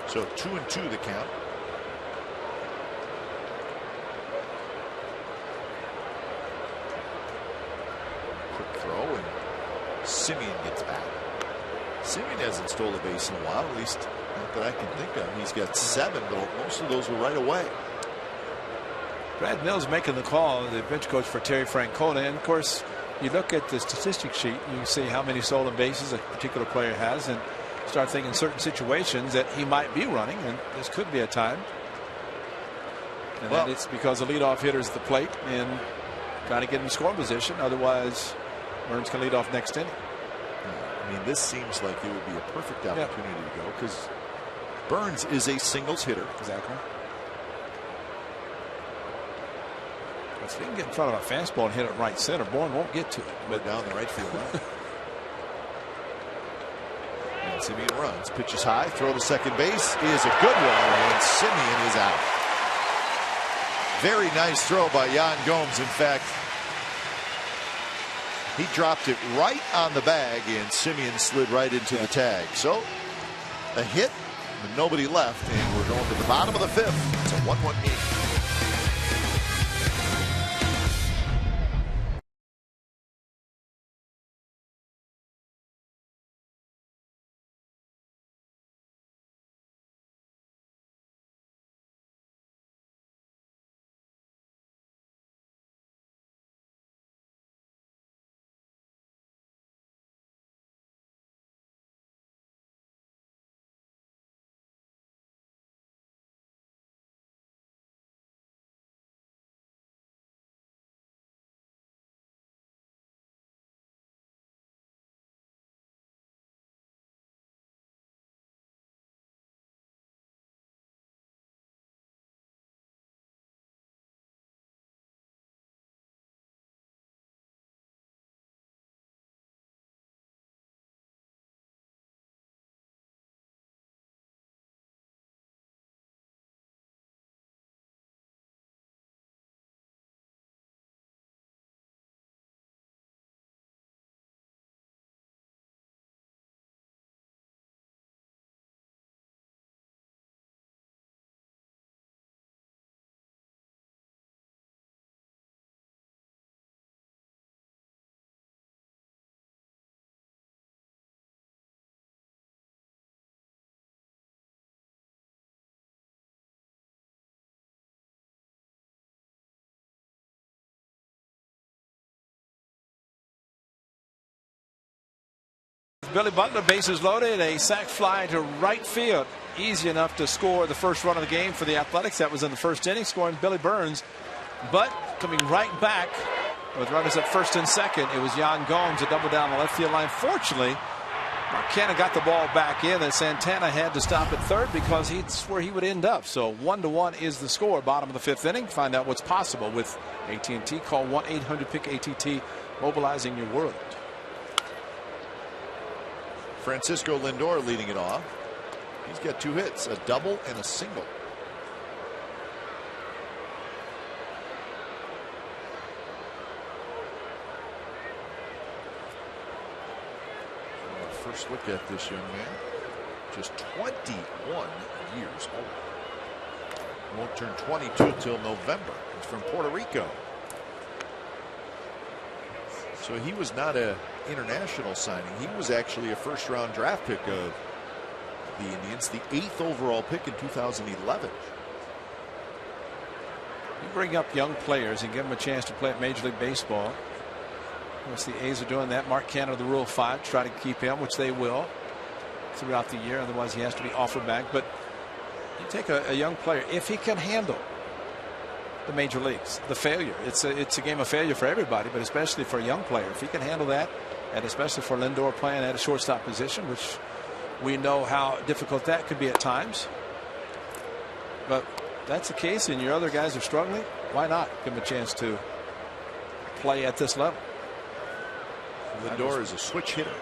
So 2-2 the count. Quick throw, and Simeon gets back. Simeon hasn't stolen a base in a while, at least not that I can think of. He's got 7, but most of those were right away. Brad Mills making the call, the bench coach for Terry Francona. And of course, you look at the statistic sheet, you see how many stolen bases a particular player has, and start thinking certain situations that he might be running, and this could be a time. And then it's because the leadoff hitter's at the plate and trying to get him in scoring position. Otherwise, Burns can lead off next inning. I mean, this seems like it would be a perfect opportunity to go because Burns is a singles hitter. Exactly. If he can get in front of a fastball and hit it right center, Bourne won't get to it. But down the right field line. And Simeon runs, pitches high, throw to second base is a good one, and Simeon is out. Very nice throw by Yan Gomes. In fact, he dropped it right on the bag, and Simeon slid right into the tag. So a hit, but nobody left, and we're going to the bottom of the 5th. It's a 1-1 game. Billy Butler, bases loaded, a sac fly to right field. Easy enough to score the first run of the game for the Athletics. That was in the first inning, scoring Billy Burns. But coming right back with runners at first and second, it was Yan Gomes, a double down the left field line. Fortunately, McKenna got the ball back in, and Santana had to stop at third because he's where he would end up. So 1-1 is the score. Bottom of the fifth inning. Find out what's possible with AT&T. Call 1-800-PICK-ATT. Mobilizing your world. Francisco Lindor leading it off. He's got 2 hits, a double and a single. First look at this young man, just 21 years old. Won't turn 22 till November. He's from Puerto Rico. So he was not an international signing. He was actually a first-round draft pick of the Indians, the 8th overall pick in 2011. You bring up young players and give them a chance to play at Major League Baseball. Of course, the A's are doing that. Mark Canha, the Rule 5, try to keep him, which they will throughout the year. Otherwise, he has to be offered back. But you take a young player, if he can handle the major leagues, the failure. It's a game of failure for everybody, but especially for a young player. If he can handle that, and especially for Lindor playing at a shortstop position, which we know how difficult that could be at times. But that's the case, and your other guys are struggling. Why not give them a chance to play at this level? Lindor is a switch hitter.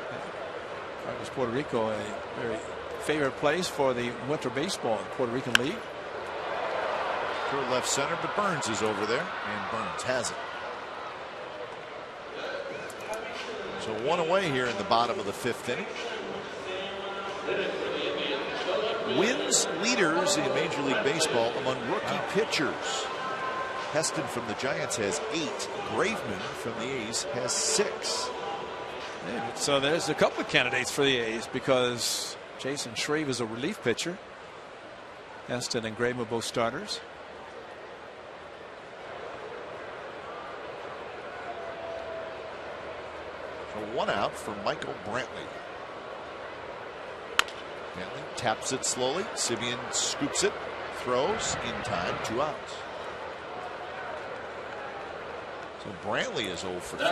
Was Puerto Rico a very favorite place for the winter baseball in the Puerto Rican League? Toward left center, but Burns is over there, and Burns has it. So 1 away here in the bottom of the 5th inning. Wins leaders in Major League Baseball among rookie pitchers. Heston from the Giants has 8. Graveman from the A's has 6. Yeah, so there's a couple of candidates for the A's because Jason Shreve is a relief pitcher. Heston and Graveman both starters. So 1 out for Michael Brantley. Brantley taps it slowly. Simeon scoops it, throws in time, 2 outs. So Brantley is 0 for 3.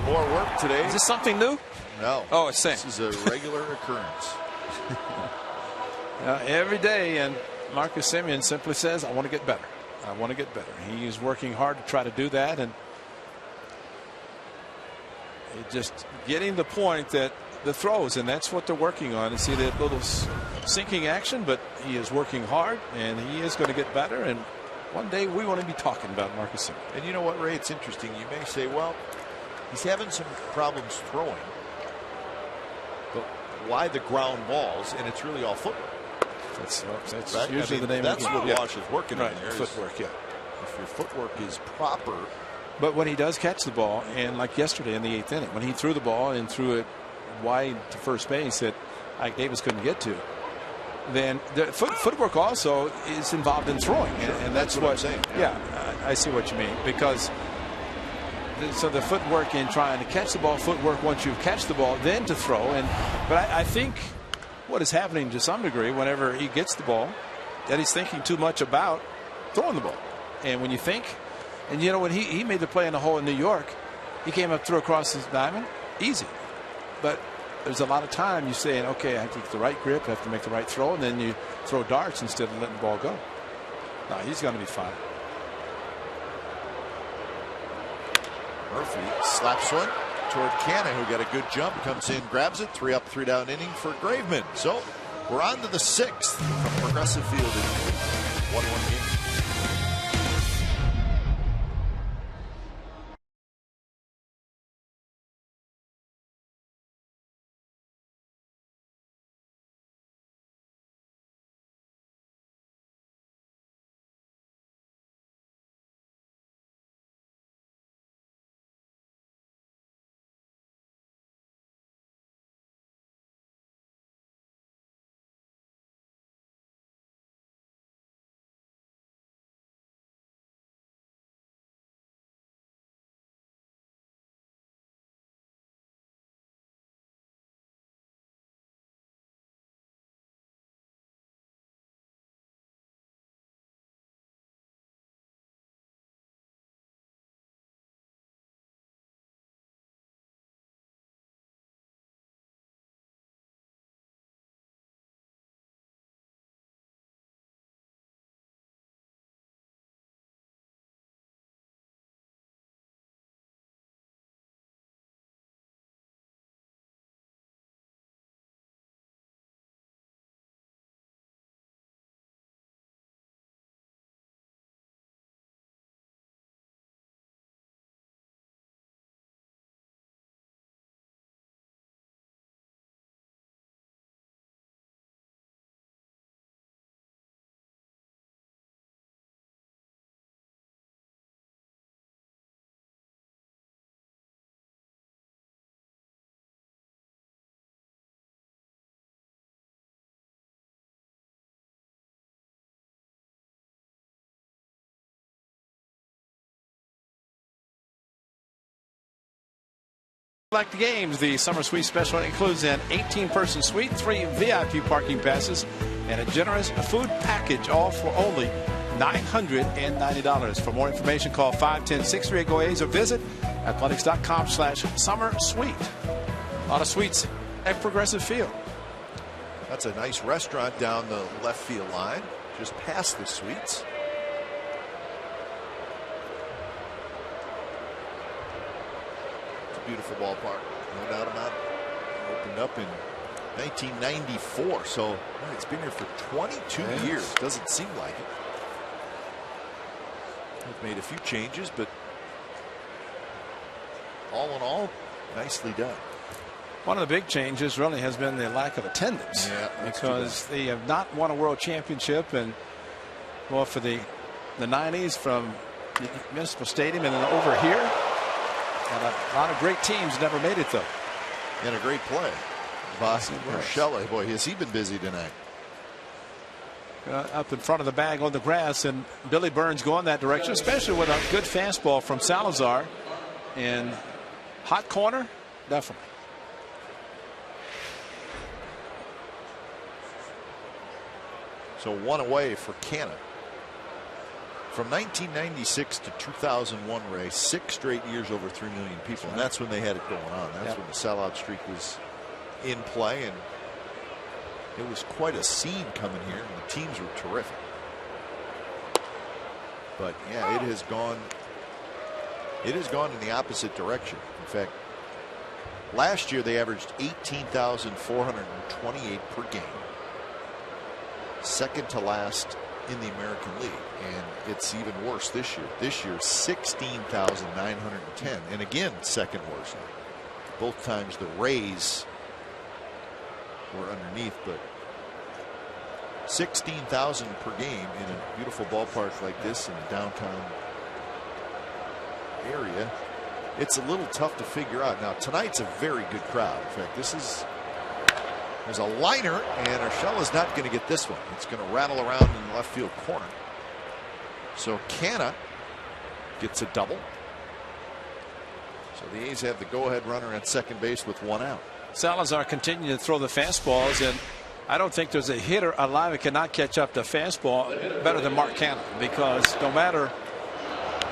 More work today. Is this something new? No. Oh, it's same. This is a regular occurrence. Every day, and Marcus Semien simply says, I want to get better. I want to get better. He is working hard to try to do that, and just getting the point that the throws, and that's what they're working on. You see that little sinking action, but he is working hard, and he is going to get better. And one day we want to be talking about Marcus Semien. And you know what, Ray? It's interesting. You may say, well, he's having some problems throwing, but why the ground balls? And it's really all footwork. That's right? usually the name. That's of what Walsh is working right, on there. Footwork, yeah. If your footwork is proper. But when he does catch the ball, and like yesterday in the 8th inning, when he threw the ball and threw it wide to first base that Ike Davis couldn't get to, then the footwork also is involved in throwing, and that's what I'm saying. Yeah, I see what you mean, because so the footwork in trying to catch the ball, footwork once you've catched the ball, then to throw. But I think what is happening to some degree whenever he gets the ball, that he's thinking too much about throwing the ball. And when you think, and you know, when he made the play in the hole in New York, he came up, threw across his diamond, easy. But there's a lot of time you saying, okay, I have to get the right grip, I have to make the right throw, and then you throw darts instead of letting the ball go. No, he's going to be fine. Murphy slaps one toward Canha, who got a good jump, comes in, grabs it. 3 up, 3 down inning for Graveman. So we're on to the 6th from Progressive Field in 1-1 game. Like the games, the summer suite special includes an 18-person suite, 3 VIP parking passes, and a generous food package, all for only $990. For more information, call 510-638-GO-A's or visit athletics.com/summer suite. A lot of suites at Progressive Field. That's a nice restaurant down the left field line, just past the suites. It's a beautiful ballpark, no doubt about it. Opened up in 1994, so it's been here for 22 years. Doesn't seem like it. They've made a few changes, but all in all, nicely done. One of the big changes really has been the lack of attendance. Yeah, because they have not won a world championship, and well, for the 90s from the Municipal Stadium and then over here, and a lot of great teams never made it though. And a great play. Urshela, boy, has he been busy tonight. Up in front of the bag on the grass, and Billy Burns going that direction, especially with a good fastball from Salazar. In hot corner, definitely. So 1 away for Canna. From 1996 to 2001, Ray, 6 straight years over 3 million people, and that's when they had it going on. That's when the sellout streak was in play, and it was quite a scene coming here, and the teams were terrific. But yeah, it has gone in the opposite direction. In fact, last year they averaged 18,428 per game, second to last in the American League, and it's even worse this year. This year, 16,910, and again, second worst. Both times the Rays were underneath, but 16,000 per game in a beautiful ballpark like this in a downtown area. It's a little tough to figure out. Now tonight's a very good crowd. In fact, there's a liner, and Urshela's not going to get this one. It's going to rattle around in the left field corner. So Canna gets a double. So the A's have the go-ahead runner at second base with 1 out. Salazar continuing to throw the fastballs, and I don't think there's a hitter alive that cannot catch up to fastball better than Mark Canna, because no matter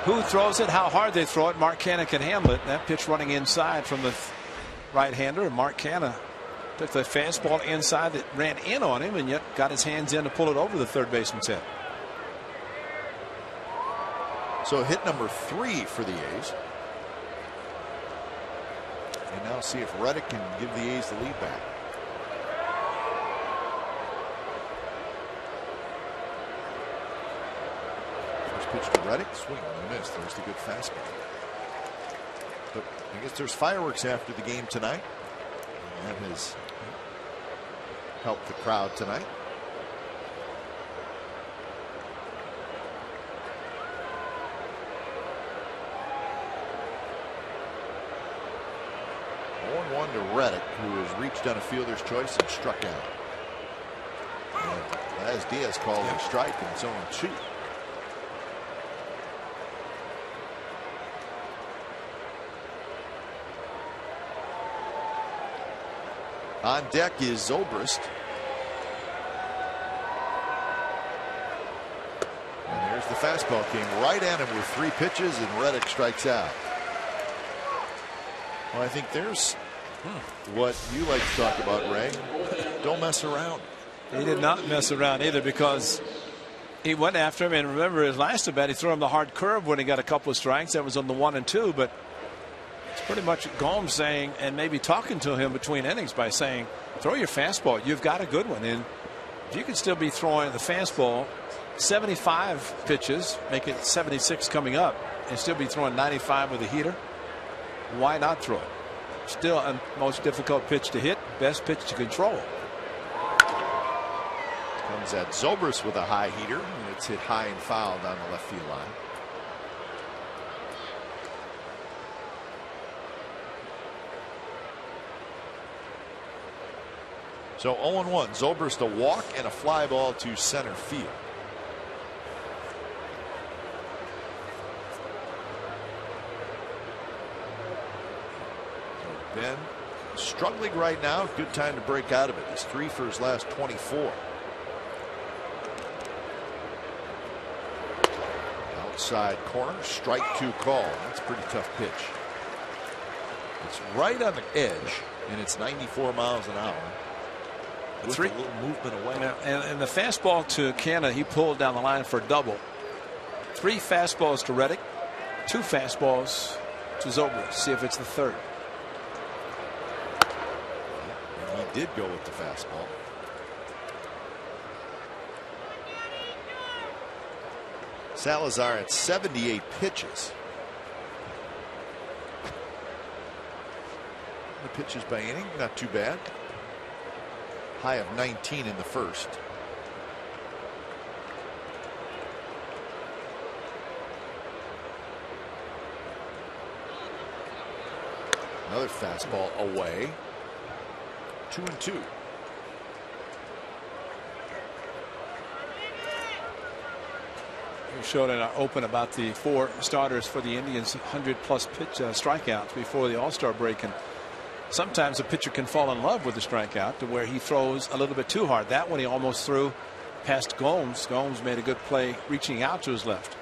who throws it, how hard they throw it, Mark Canna can handle it. That pitch running inside from the right-hander, and Mark Canna took the fastball inside that ran in on him, and yet got his hands in to pull it over the third baseman's head. So hit number 3 for the A's. And now see if Reddick can give the A's the lead back. First pitch to Reddick, swing and a miss. There's the good fastball. But I guess there's fireworks after the game tonight. That has helped the crowd tonight. One to Reddick, who has reached on a fielder's choice and struck out. And as Diaz called a strike, and it's 0-2. On deck is Zobrist. And there's the fastball, came right at him with 3 pitches, and Reddick strikes out. Well, I think there's what you like to talk about, Ray. Don't mess around. He did not mess around either, because he went after him, and remember his last at bat, he threw him the hard curve when he got a couple of strikes. That was on the 1 and 2, but it's pretty much Gomes saying, and maybe talking to him between innings by saying, throw your fastball. You've got a good one. And if you can still be throwing the fastball 75 pitches, make it 76 coming up, and still be throwing 95 with a heater, why not throw it? Still a most difficult pitch to hit, best pitch to control. Comes at Zobrist with a high heater, and it's hit high and foul down the left field line. So 0-1. Zobrist a walk and a fly ball to center field. Ben struggling right now. Good time to break out of it. He's 3 for his last 24. Outside corner, strike 2 call. That's a pretty tough pitch. It's right on the edge, and it's 94 miles an hour. With a little movement away. And the fastball to Canna, he pulled down the line for a double. 3 fastballs to Reddick, 2 fastballs to Zobrist. See if it's the third. And he did go with the fastball. Salazar at 78 pitches. The pitches by inning, not too bad. High of 19 in the first. Another fastball away. 2-2. We showed in our open about the 4 starters for the Indians, 100+ pitch strikeouts before the All-Star break, and sometimes a pitcher can fall in love with the strikeout to where he throws a little bit too hard. That one he almost threw past Gomes. Gomes made a good play reaching out to his left.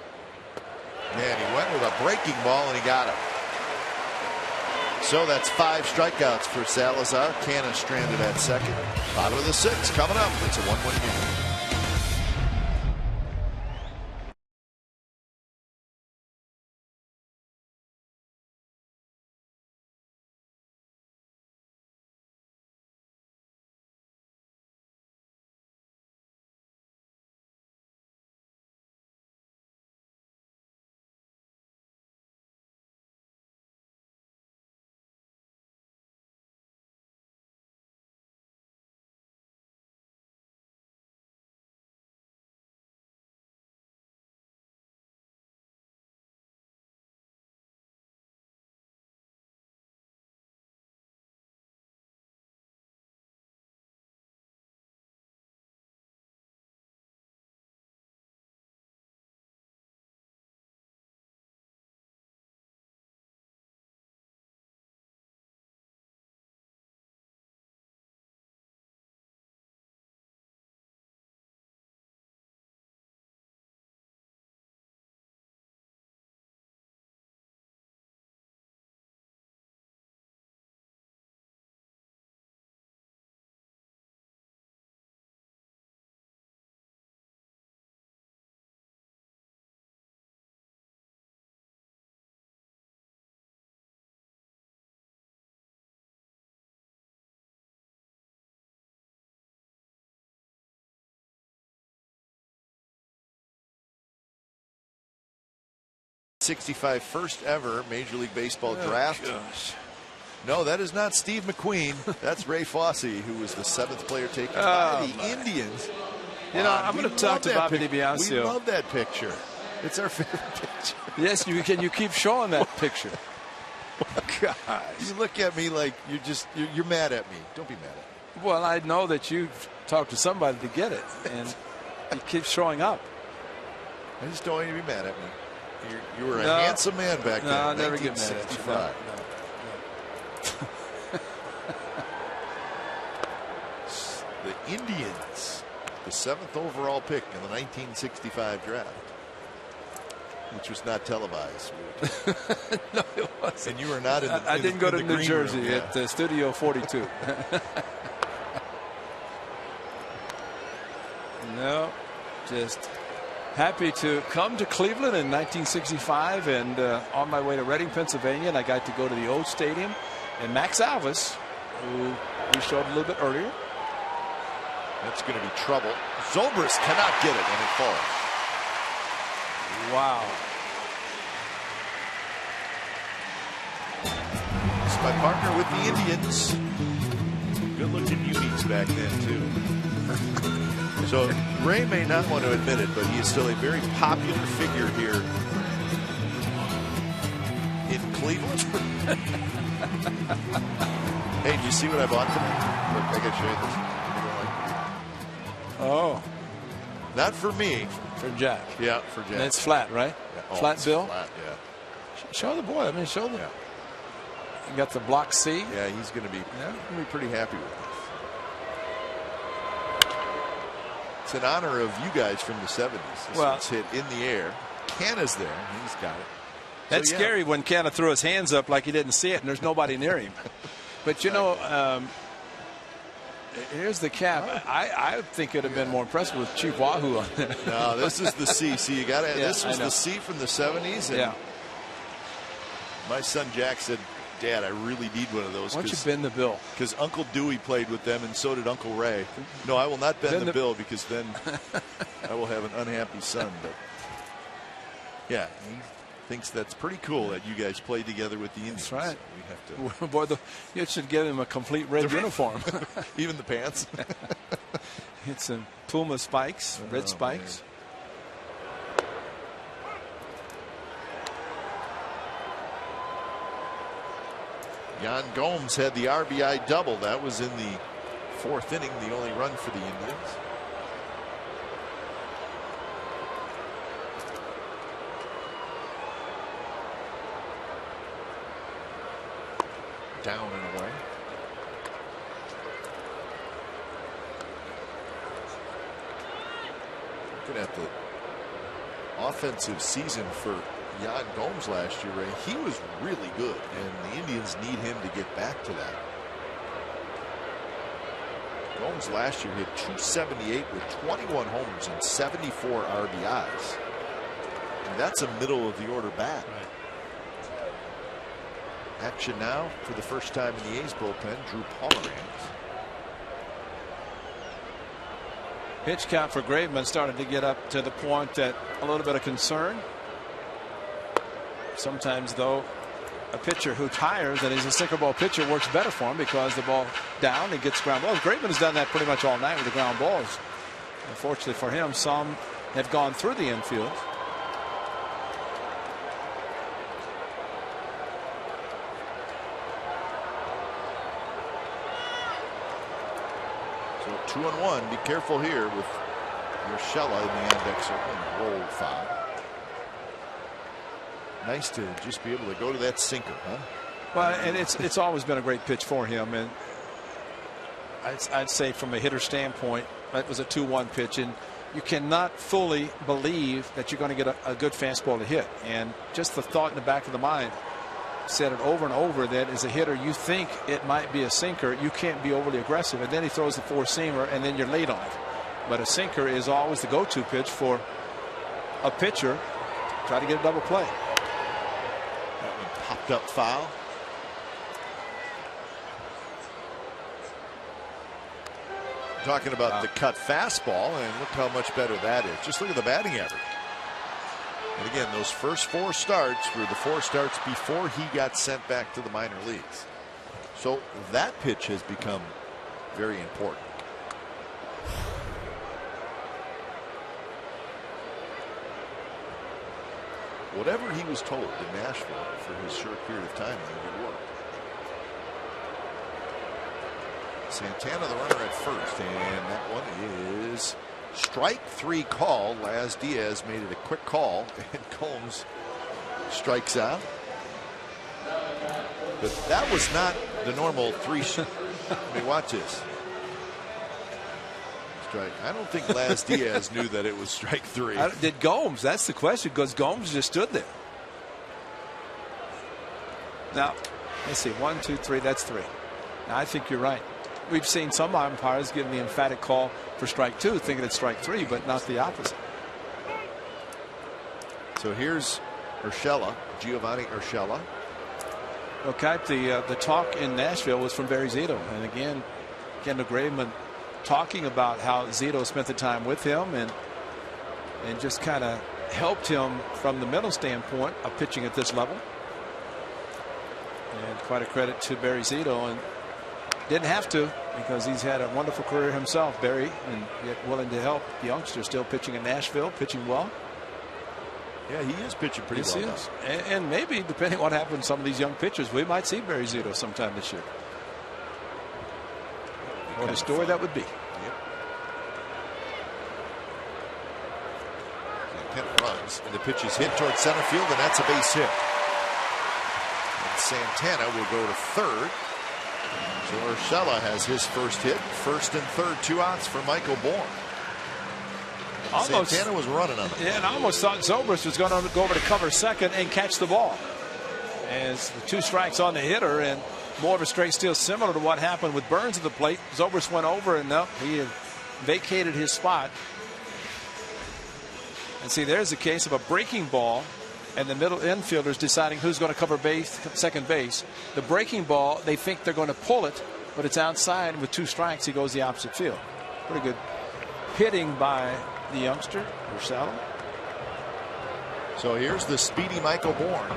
And he went with a breaking ball and he got him. So that's 5 strikeouts for Salazar. Canna stranded at second. Bottom of the 6th coming up. It's a 1-1 game. '65 first ever Major League Baseball draft. Gosh. No, that is not Steve McQueen. That's Ray Fosse, who was the 7th player taken by the Indians. You know, I'm going to talk to Bobby DiBiasio. We love that picture. It's our favorite picture. Yes, you can. You keep showing that picture. Gosh. You look at me like you're mad at me. Don't be mad at me. Well, I know that you've talked to somebody to get it, and it keeps showing up. I just don't want you to be mad at me. You were a handsome man back then. No, I'll never get mad at you. No. The Indians, the 7th overall pick in the 1965 draft, which was not televised. No, it wasn't. And you were not in the I didn't go to New Jersey room, at Studio 42. No, just happy to come to Cleveland in 1965, and on my way to Reading, Pennsylvania, and I got to go to the old stadium. And Max Alvis, who we showed a little bit earlier. That's going to be trouble. Zobrist cannot get it, and it falls. Wow. It's my partner with the Indians. Good-looking unis back then, too. So Ray may not want to admit it, but he is still a very popular figure here in Cleveland. Hey, did you see what I bought today? Look, I got to show you this. Oh. Not for me. For Jack. Yeah, for Jack. And it's flat, right? Yeah. Oh, flat bill? Flat, yeah. Show the boy. I mean, show them. Yeah. got the block C. Yeah, he's going to be pretty happy with this. It's in honor of you guys from the 70s. This one's hit in the air. Canna's there. He's got it. That's scary when Canna threw his hands up like he didn't see it and there's nobody near him. But you know, here's the cap. I think it would have been more impressive with Chief Wahoo on there. No, this is the C. See, you got it. This was the C from the 70s. And my son Jack said, Dad, I really need one of those. Why don't you bend the bill? Because Uncle Dewey played with them, and so did Uncle Ray. No, I will not bend the bill, because then I will have an unhappy son. But yeah, he thinks that's pretty cool that you guys played together with the Indians. That's right. We have to. Boy, you should give him a complete red uniform. Even the pants. It's some Puma spikes, red spikes. Man. Yan Gomes had the RBI double. That was in the 4th inning, the only run for the Indians. Down and away. Looking at the offensive season for Yan Gomes last year, Ray, he was really good, and the Indians need him to get back to that. Gomes last year hit .278 with 21 homers and 74 RBIs. And that's a middle of the order bat. Right. Action now for the first time in the A's bullpen, Drew Pomeranz. Pitch count for Graveman started to get up to the point that a little bit of concern. Sometimes, though, a pitcher who tires and is a sinker ball pitcher works better for him because the ball down and gets ground balls. Graveman has done that pretty much all night with the ground balls. Unfortunately for him, some have gone through the infield. So 2-1. Be careful here with Urshela in the index circle and roll 5. Nice to just be able to go to that sinker, huh? Well, and it's always been a great pitch for him, and I'd say from a hitter standpoint, that was a 2-1 pitch, and you cannot fully believe that you're going to get a good fastball to hit. And just the thought in the back of the mind, said it over and over, that as a hitter you think it might be a sinker, you can't be overly aggressive, and then he throws the 4-seamer and then you're late on it. But a sinker is always the go-to pitch for a pitcher. Try to get a double play. That one popped up foul. Talking about the cut fastball, and look how much better that is. Just look at the batting average. And again, those first 4 starts were the 4 starts before he got sent back to the minor leagues. So that pitch has become very important. Whatever he was told in Nashville for his short period of time, it worked. Santana the runner at first, and that one is strike 3 call. Laz Diaz made it a quick call, and Combs strikes out. But that was not the normal 3. I mean, watch this. Strike. I don't think Laz Diaz knew that it was strike 3. Did Gomes? That's the question, because Gomes just stood there. Now, let's see. 1, 2, 3. That's 3. Now, I think you're right. We've seen some umpires giving the emphatic call for strike 2, thinking it's strike 3, but not the opposite. So here's Urshela, Giovanni Urshela. Okay, the talk in Nashville was from Barry Zito, and again, Kendall Graveman talking about how Zito spent the time with him and just kind of helped him from the mental standpoint of pitching at this level. And quite a credit to Barry Zito, and didn't have to, because he's had a wonderful career himself, Barry, and yet willing to help youngsters still pitching in Nashville, pitching well. Yeah, he is pitching pretty well. Yes, he is. And maybe, depending on what happens to some of these young pitchers, we might see Barry Zito sometime this year. What a story that would be. Yep. And Pennant runs, and the pitch is hit towards center field, and that's a base hit. And Santana will go to third. So Urshela has his first hit. First and third, 2 outs for Michael Bourne. Santana was running on him. Yeah, and I almost thought Zobrist was going to go over to cover second and catch the ball. As the 2 strikes on the hitter and more of a straight steal, similar to what happened with Burns at the plate. Zobrist went over and no, he had vacated his spot. And see, there's a case of a breaking ball and the middle infielders deciding who's going to cover second base. The breaking ball, they think they're going to pull it, but it's outside. With 2 strikes, he goes the opposite field. Pretty good hitting by the youngster, Urshela. So here's the speedy Michael Bourne.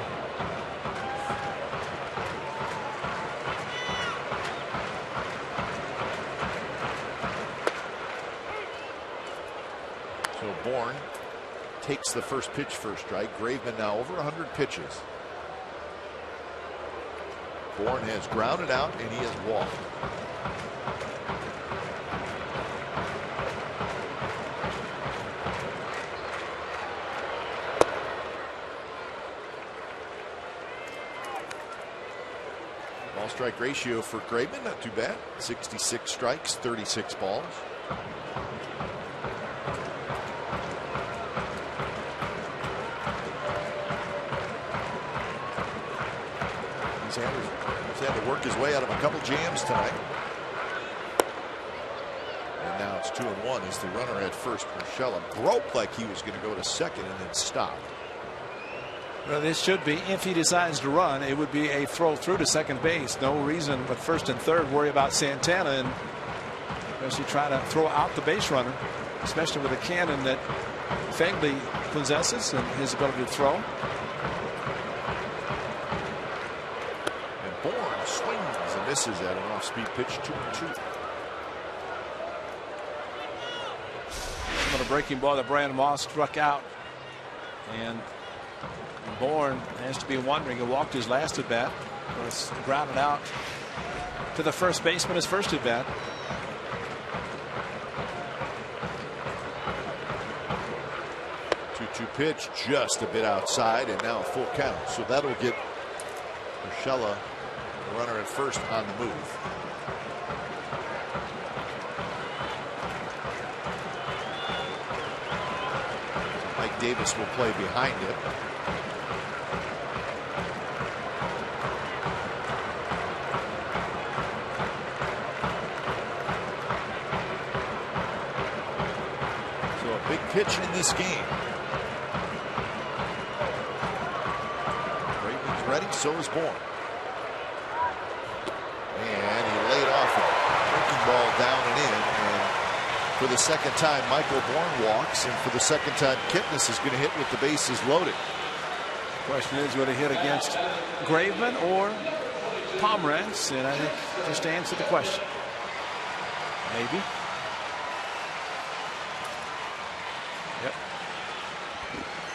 So Bourne takes the first pitch for a strike. Graveman now over 100 pitches. Bourne has grounded out and he has walked. Ball strike ratio for Graveman, not too bad. 66 strikes, 36 balls. He's had to work his way out of a couple jams tonight. And now it's 2-1 as the runner at first. Urshela broke like he was going to go to second and then stopped. Well, this should be, if he decides to run, it would be a throw through to second base. No reason but first and third worry about Santana, and especially try to throw out the base runner, especially with a cannon that Fagley possesses and his ability to throw. And Bourne swings and misses at an off-speed pitch, 2-2. On a breaking ball that Brandon Moss struck out, and Bourne has to be wondering. He walked his last at bat, was grounded out to the first baseman his first at bat. Two pitch just a bit outside and now a full count. So that'll get Urshela, the runner at first, on the move. Mike Davis will play behind him. So a big pitch in this game. Graveman's ready, so is Bourne. And he laid off a breaking ball down and in. And for the second time, Michael Bourne walks, and for the second time, Kipnis is going to hit with the bases loaded. Question is, will he hit against Graveman or Pomeranz? And I think just to answer the question, maybe. Yep.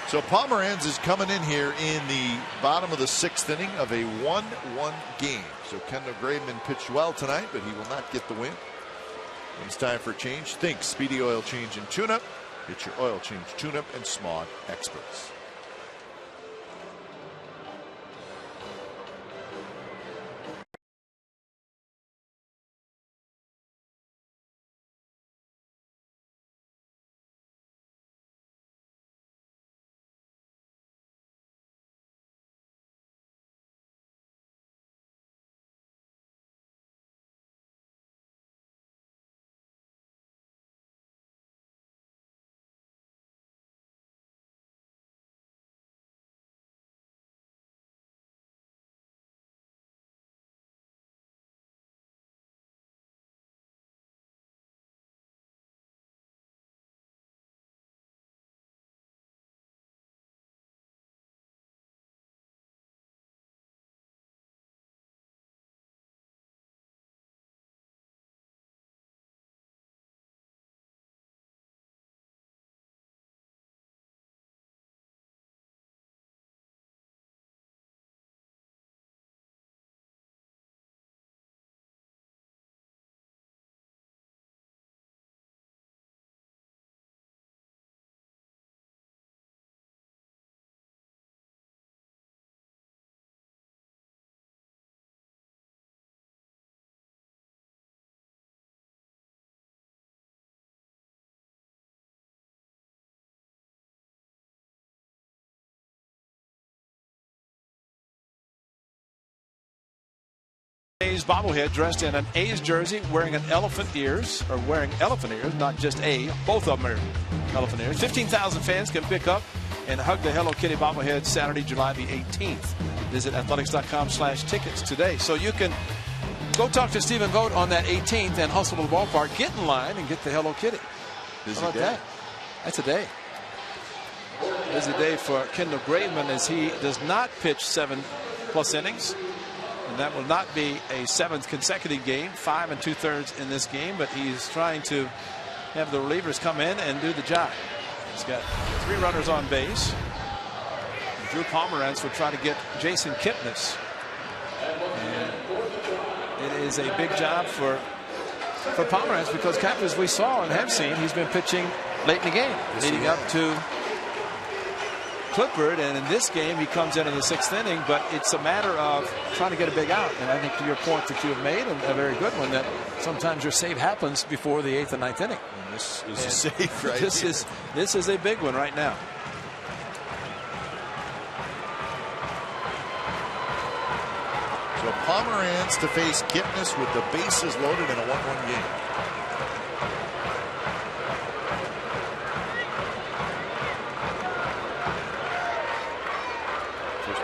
So Pomeranz is coming in here in the bottom of the 6th inning of a 1-1 game. So Kendall Graveman pitched well tonight, but he will not get the win. It's time for a change. Think Speedy Oil Change and Tune-Up. Get your oil change, tune-up, and smog experts. bobblehead dressed in an A's jersey, wearing elephant ears, not just A. Both of them are elephant ears. 15,000 fans can pick up and hug the Hello Kitty bobblehead Saturday, July the 18th. Visit athletics.com/tickets today. So you can go talk to Stephen Vogt on that 18th and hustle to the ballpark, get in line, and get the Hello Kitty. Busy How about day. that? That's a day. Busy day for Kendall Graveman as he does not pitch 7+ innings. And that will not be a 7th consecutive game, 5 2/3 in this game, but he's trying to have the relievers come in and do the job. He's got 3 runners on base. Drew Pomeranz will try to get Jason Kipnis. And it is a big job for Pomeranz because, as we saw and have seen, he's been pitching late in the game, leading up to Clippard, and in this game he comes in the 6th inning, but it's a matter of trying to get a big out. And I think to your point that you have made, a very good one, that sometimes your save happens before the 8th and 9th inning. And this is a save right This is a big one right now. So Pomeranz to face Kipnis with the bases loaded in a 1-1 game.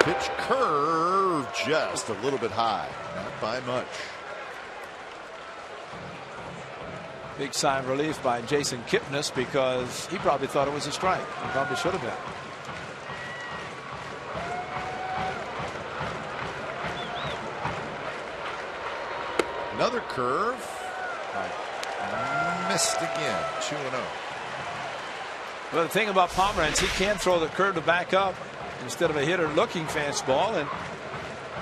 Pitch curve just a little bit high, not by much. Big sigh of relief by Jason Kipnis because he probably thought it was a strike. It probably should have been. Another curve. Missed again. 2-0. Well, the thing about Pomeranz, he can throw the curve to back up instead of a hitter looking fastball, and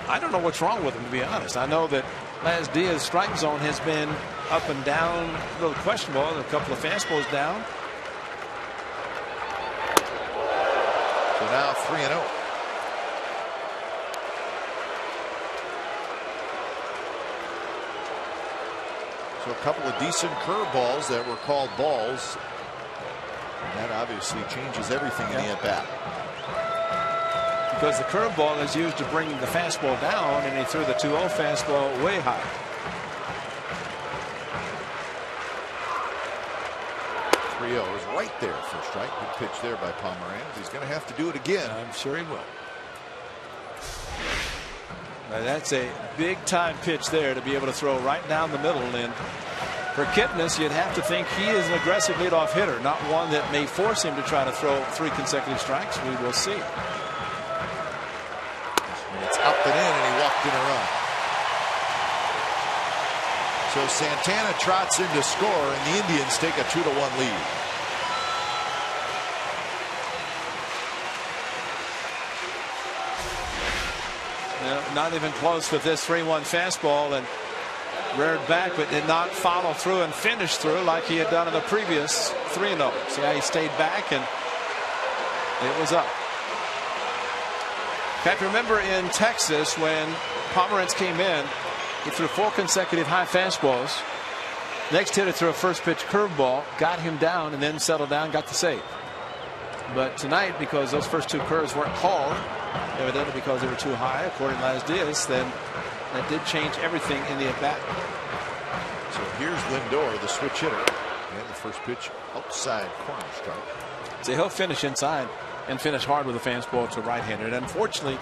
I don't know what's wrong with him, to be honest. I know that Laz Diaz's strike zone has been up and down, a little questionable, a couple of fastballs down. So now 3-0. So a couple of decent curveballs that were called balls, and that obviously changes everything in the at-bat. Because the curveball is used to bring the fastball down, and he threw the 2-0 fastball way high. Is right there for a strike. Good pitch there by Pomeranz. He's going to have to do it again. I'm sure he will. Now that's a big time pitch there to be able to throw right down the middle. And for Kipnis, you'd have to think he is an aggressive leadoff hitter, not one that may force him to try to throw 3 consecutive strikes. We will see. It's up and in, and he walked in a run. So Santana trots in to score, and the Indians take a 2-1 lead. Not even close with this 3-1 fastball, and reared back, but did not follow through and finish through like he had done in the previous 3-0. See how he stayed back, and it was up. In fact, remember in Texas when Pomeranz came in, he threw 4 consecutive high fastballs. Next hitter threw a first pitch curveball, got him down, and then settled down, got the save. But tonight, because those first 2 curves weren't called, evidently because they were too high, according to Laz Diaz, then that did change everything in the at-bat. So here's Lindor, the switch hitter, and the first pitch outside corner strike. So he'll finish inside and finish hard with a fastball to right-hander. And unfortunately,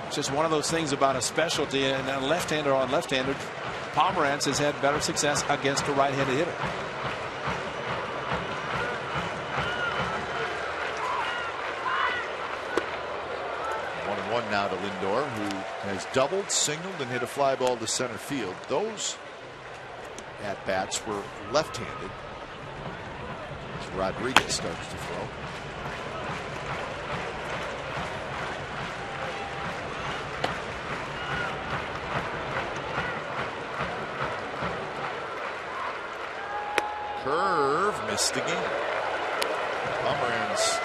it's just one of those things about a specialty, and a left-hander on left-hander. Pomeranz has had better success against a right-handed hitter. 1-1 now to Lindor, who has doubled, singled, and hit a fly ball to center field. Those at-bats were left-handed as Rodriguez starts to throw. Curve, missed again. Pomeranz.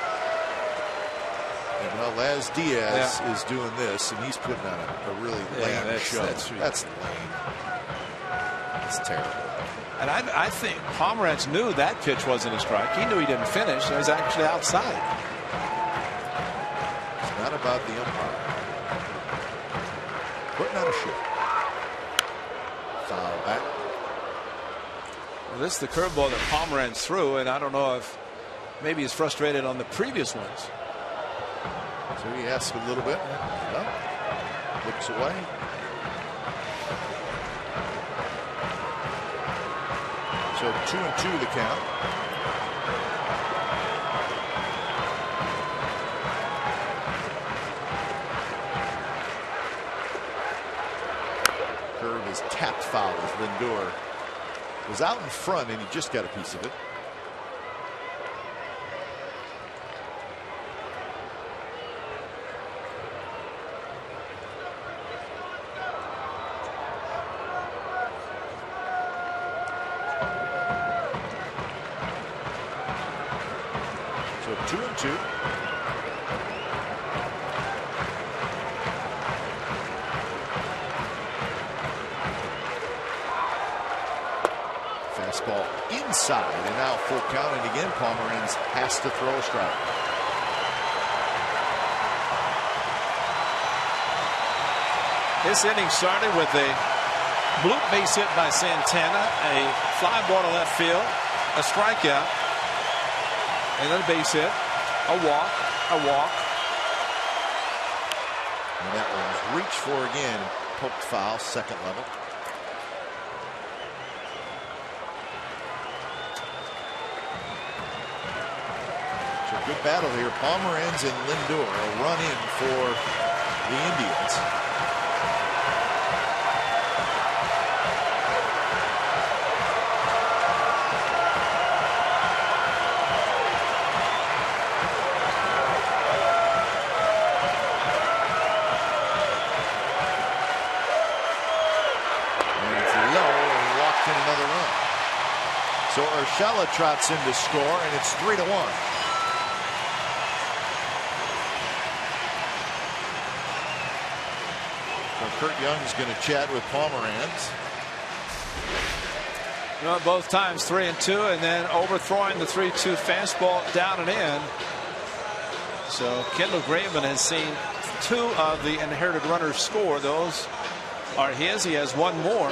And well, Laz Diaz is doing this, and he's putting on a really lame show. That's lame. That's terrible. And I think Pomeranz knew that pitch wasn't a strike. He knew he didn't finish. It was actually outside. It's not about the umpire. Putting on a show. foul back. Well, this is the curveball that Pomeranz threw, and I don't know if maybe he's frustrated on the previous ones. So he asks a little bit. No. Looks away. So 2-2 the count. Curve is tapped foul as Lindor was out in front and he just got a piece of it. So 2-2. Fastball inside and now full count, and again Pomeranz has to throw a strike. This inning started with a bloop base hit by Santana, a fly ball to left field, a strikeout, and then a base hit, a walk, And that one's reached for again, poked foul, second level. Good battle here. Pomeranz and Lindor a run in for the Indians. And it's low and walked in another run. So Urshela trots in to score, and it's 3-1. Kurt Young's going to chat with Pomeranz. You know, both times 3-2, and then overthrowing the 3-2 fastball down and in. So Kendall Graveman has seen 2 of the inherited runners score. Those are his. He has 1 more.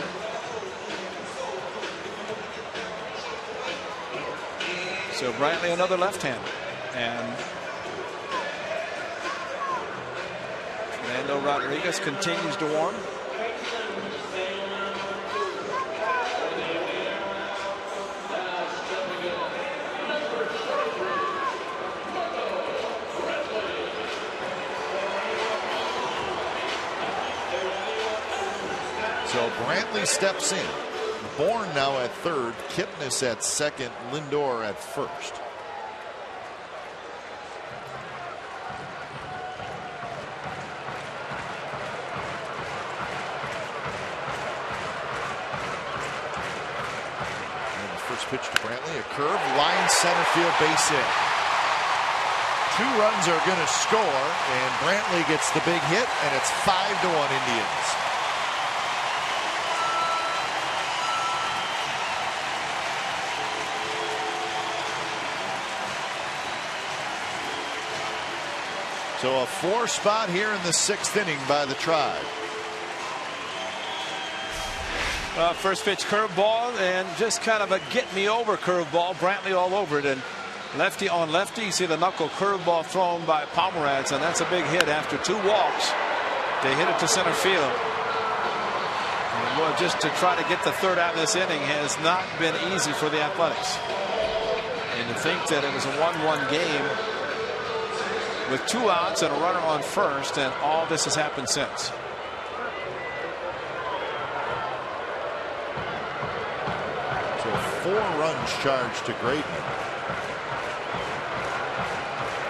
So Brantley another left-hander, and Fernando Rodriguez continues to warm. So Brantley steps in. Bourne now at third, Kipnis at second, Lindor at first. Pitch to Brantley, a curve, line center field, base hit. 2 runs are going to score, and Brantley gets the big hit, and it's 5-1 Indians. So a 4 spot here in the 6th inning by the Tribe. First pitch curveball, and just kind of a get me over curveball. Brantley all over it, and lefty on lefty. You see the knuckle curveball thrown by Pomeranz, and that's a big hit after 2 walks. They hit it to center field. And well, just to try to get the 3rd out of this inning has not been easy for the Athletics. And to think that it was a 1-1 game with 2 outs and a runner on first, and all this has happened since. So 4 runs charged to Graveman.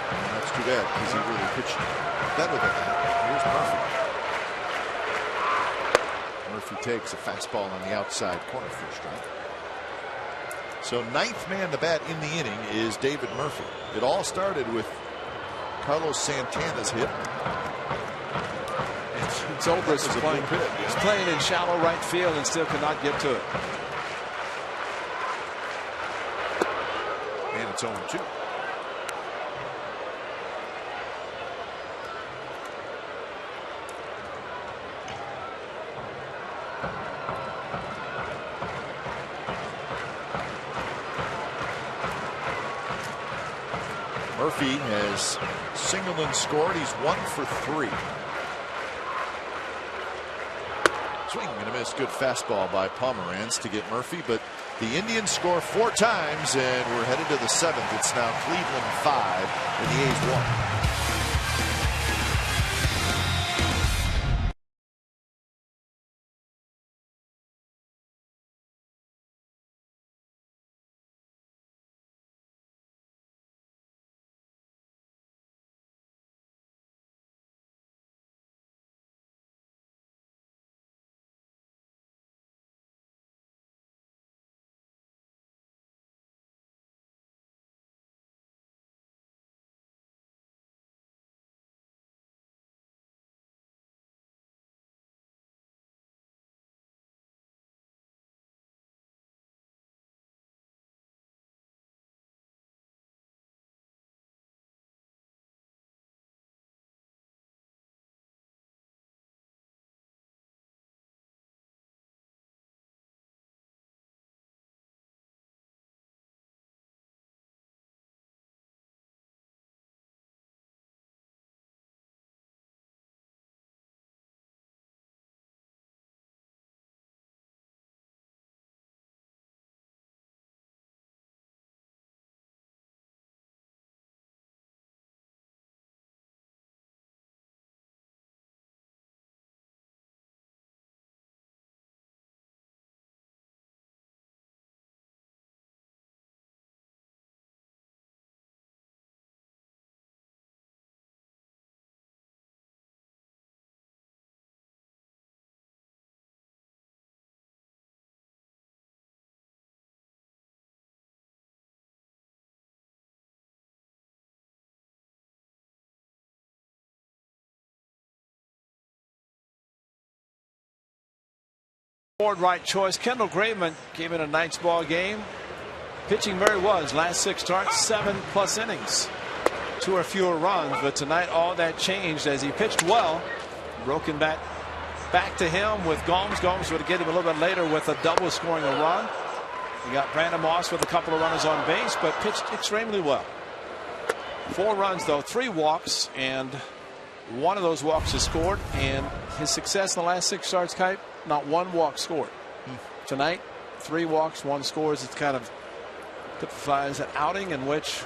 And that's too bad because he really pitched better than that. Here's Murphy. Murphy takes a fastball on the outside corner for a strike. So 9th man to bat in the inning is David Murphy. It all started with Carlos Santana's hit. It's over. He's playing in shallow right field and still cannot get to it. And it's 0-2. Murphy has singled and scored. He's 1 for 3. Swing and a miss. Good fastball by Pomeranz to get Murphy, but the Indians score 4 times, and we're headed to the 7th. It's now Cleveland 5 and the A's 1. Right choice. Kendall Graveman came in a night's ball game. Pitching very was. Last 6 starts, 7+ innings. 2 or fewer runs. But tonight all that changed as he pitched well. Broken back to him with Gomes. Gomes would get him a little bit later with a double scoring a run. He got Brandon Moss with a couple of runners on base, but pitched extremely well. 4 runs though, 3 walks, and 1 of those walks is scored. And his success in the last 6 starts, Kite, not 1 walk scored. Tonight, 3 walks, 1 scores. It kind of typifies an outing in which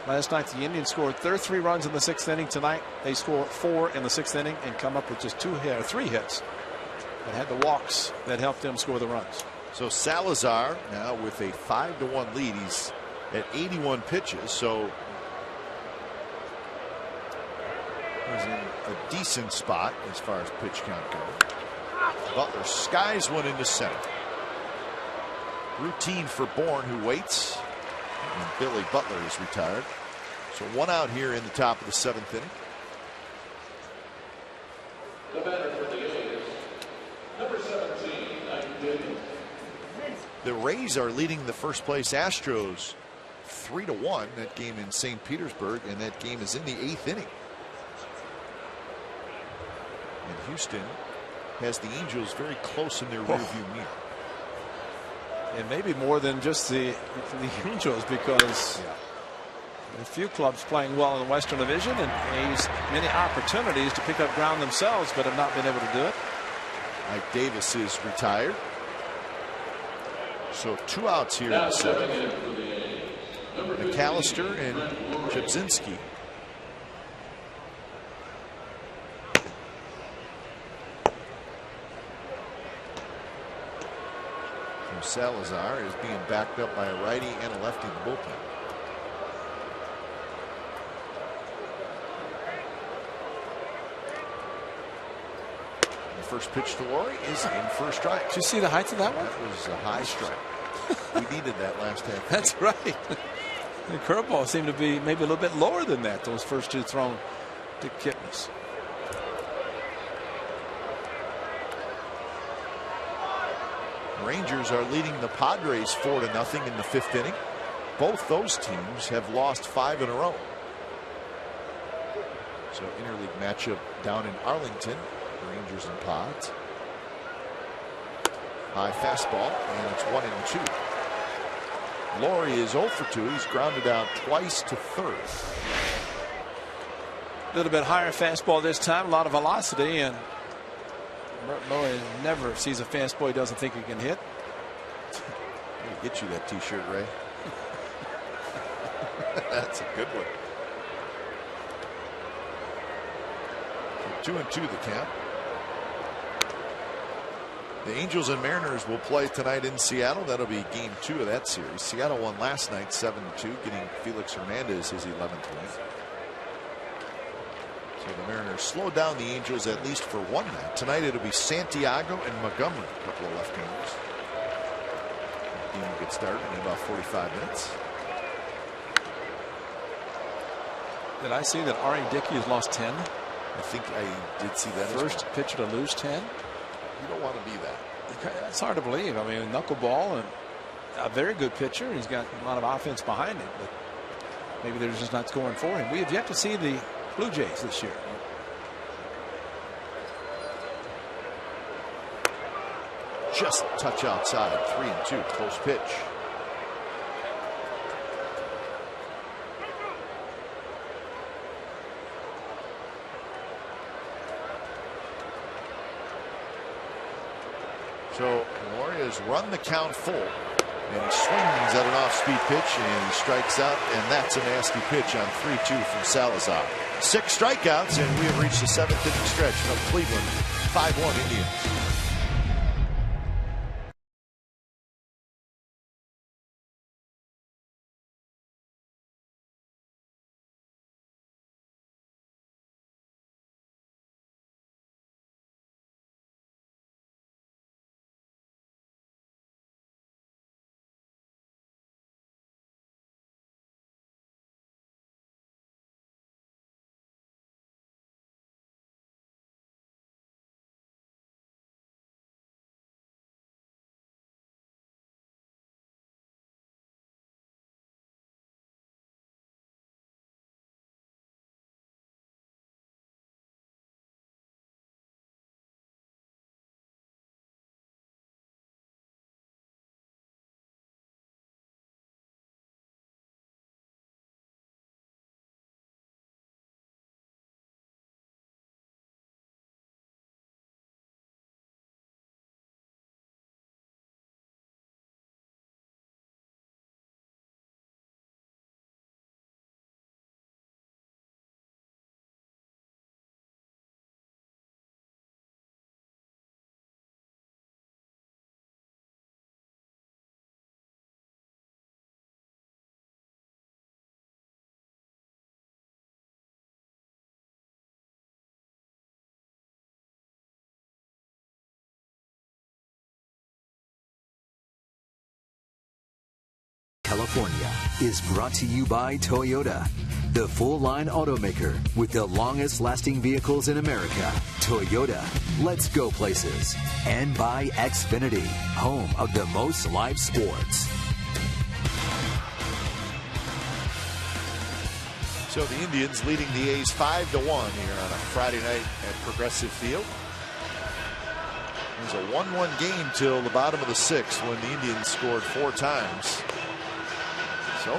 last night the Indians scored 3 runs in the 6th inning. Tonight they score 4 in the 6th inning and come up with just 3 hits that had the walks that helped them score the runs. So Salazar now with a 5-1 lead. He's at 81 pitches, so he's in a decent spot as far as pitch count goes. Butler skies one into center. Routine for Bourne, who waits. And Billy Butler is retired. So 1 out here in the top of the 7th inning. The batter for the A's, number 17, the Rays are leading the first place Astros 3-1. That game in St. Petersburg, and that game is in the 8th inning. And Houston has the Angels very close in their rearview mirror. And maybe more than just the Angels, because a few clubs playing well in the Western Division and A's many opportunities to pick up ground themselves, but have not been able to do it. Mike Davis is retired. So 2 outs here in the 7th. McAllister and Jabzinski. Salazar is being backed up by a righty and a lefty in the bullpen. The first pitch to Lori is in for a strike. Did you see the height of that one? That was a high strike. We needed that last half. That's right. The curveball seemed to be maybe a little bit lower than that. Those first 2 thrown to Kipnis. Rangers are leading the Padres 4-0 in the 5th inning. Both those teams have lost 5 in a row. So interleague matchup down in Arlington. Rangers and Pods. High fastball, and it's 1-2. Laurie is 0 for 2. He's grounded out twice to third. A little bit higher fastball this time, a lot of velocity, and Laurie never sees a fastball he doesn't think he can hit. I'll get you that t-shirt, Ray. That's a good one. 2-2 the count. The Angels and Mariners will play tonight in Seattle. That'll be game 2 of that series. Seattle won last night 7-2, getting Felix Hernandez his 11th win. So the Mariners slowed down the Angels at least for one night. Tonight it'll be Santiago and Montgomery, a couple of left-handers. The game will get started in about 45 minutes. Did I see that R.A. Dickey has lost 10? I think I did see that. First pitcher to lose 10. You don't want to be that. That's hard to believe. I mean, knuckleball and a very good pitcher. He's got a lot of offense behind him, but maybe they're just not scoring for him. We have yet to see the Blue Jays this year. Just touch outside. 3-2. Close pitch. So Warriors run the count full, and he swings at an off-speed pitch, and he strikes out, and that's a nasty pitch on 3-2 from Salazar. 6 strikeouts, and we have reached the 7th inning stretch from Cleveland. 5-1 Indians. California is brought to you by Toyota, the full-line automaker with the longest-lasting vehicles in America. Toyota, let's go places. And by Xfinity, home of the most live sports. So the Indians leading the A's 5-1 here on a Friday night at Progressive Field. It was a 1-1 game till the bottom of the 6th when the Indians scored 4 times. So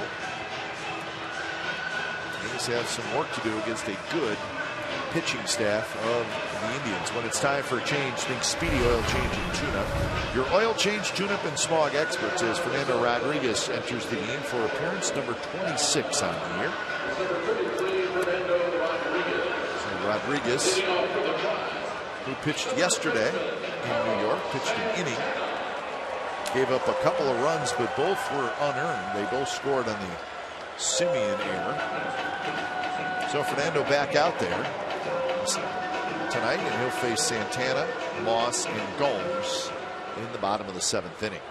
the A's have some work to do against a good pitching staff of the Indians. When it's time for a change, think Speedy Oil Change and Tune-Up. Your oil change, tune-up, and smog experts as Fernando Rodriguez enters the game for appearance number 26 on the year. So Rodriguez, who pitched yesterday in New York, pitched an inning. Gave up a couple of runs, but both were unearned. They both scored on the Simeon error. So Fernando back out there tonight, and he'll face Santana, Moss, and Gomes in the bottom of the 7th inning.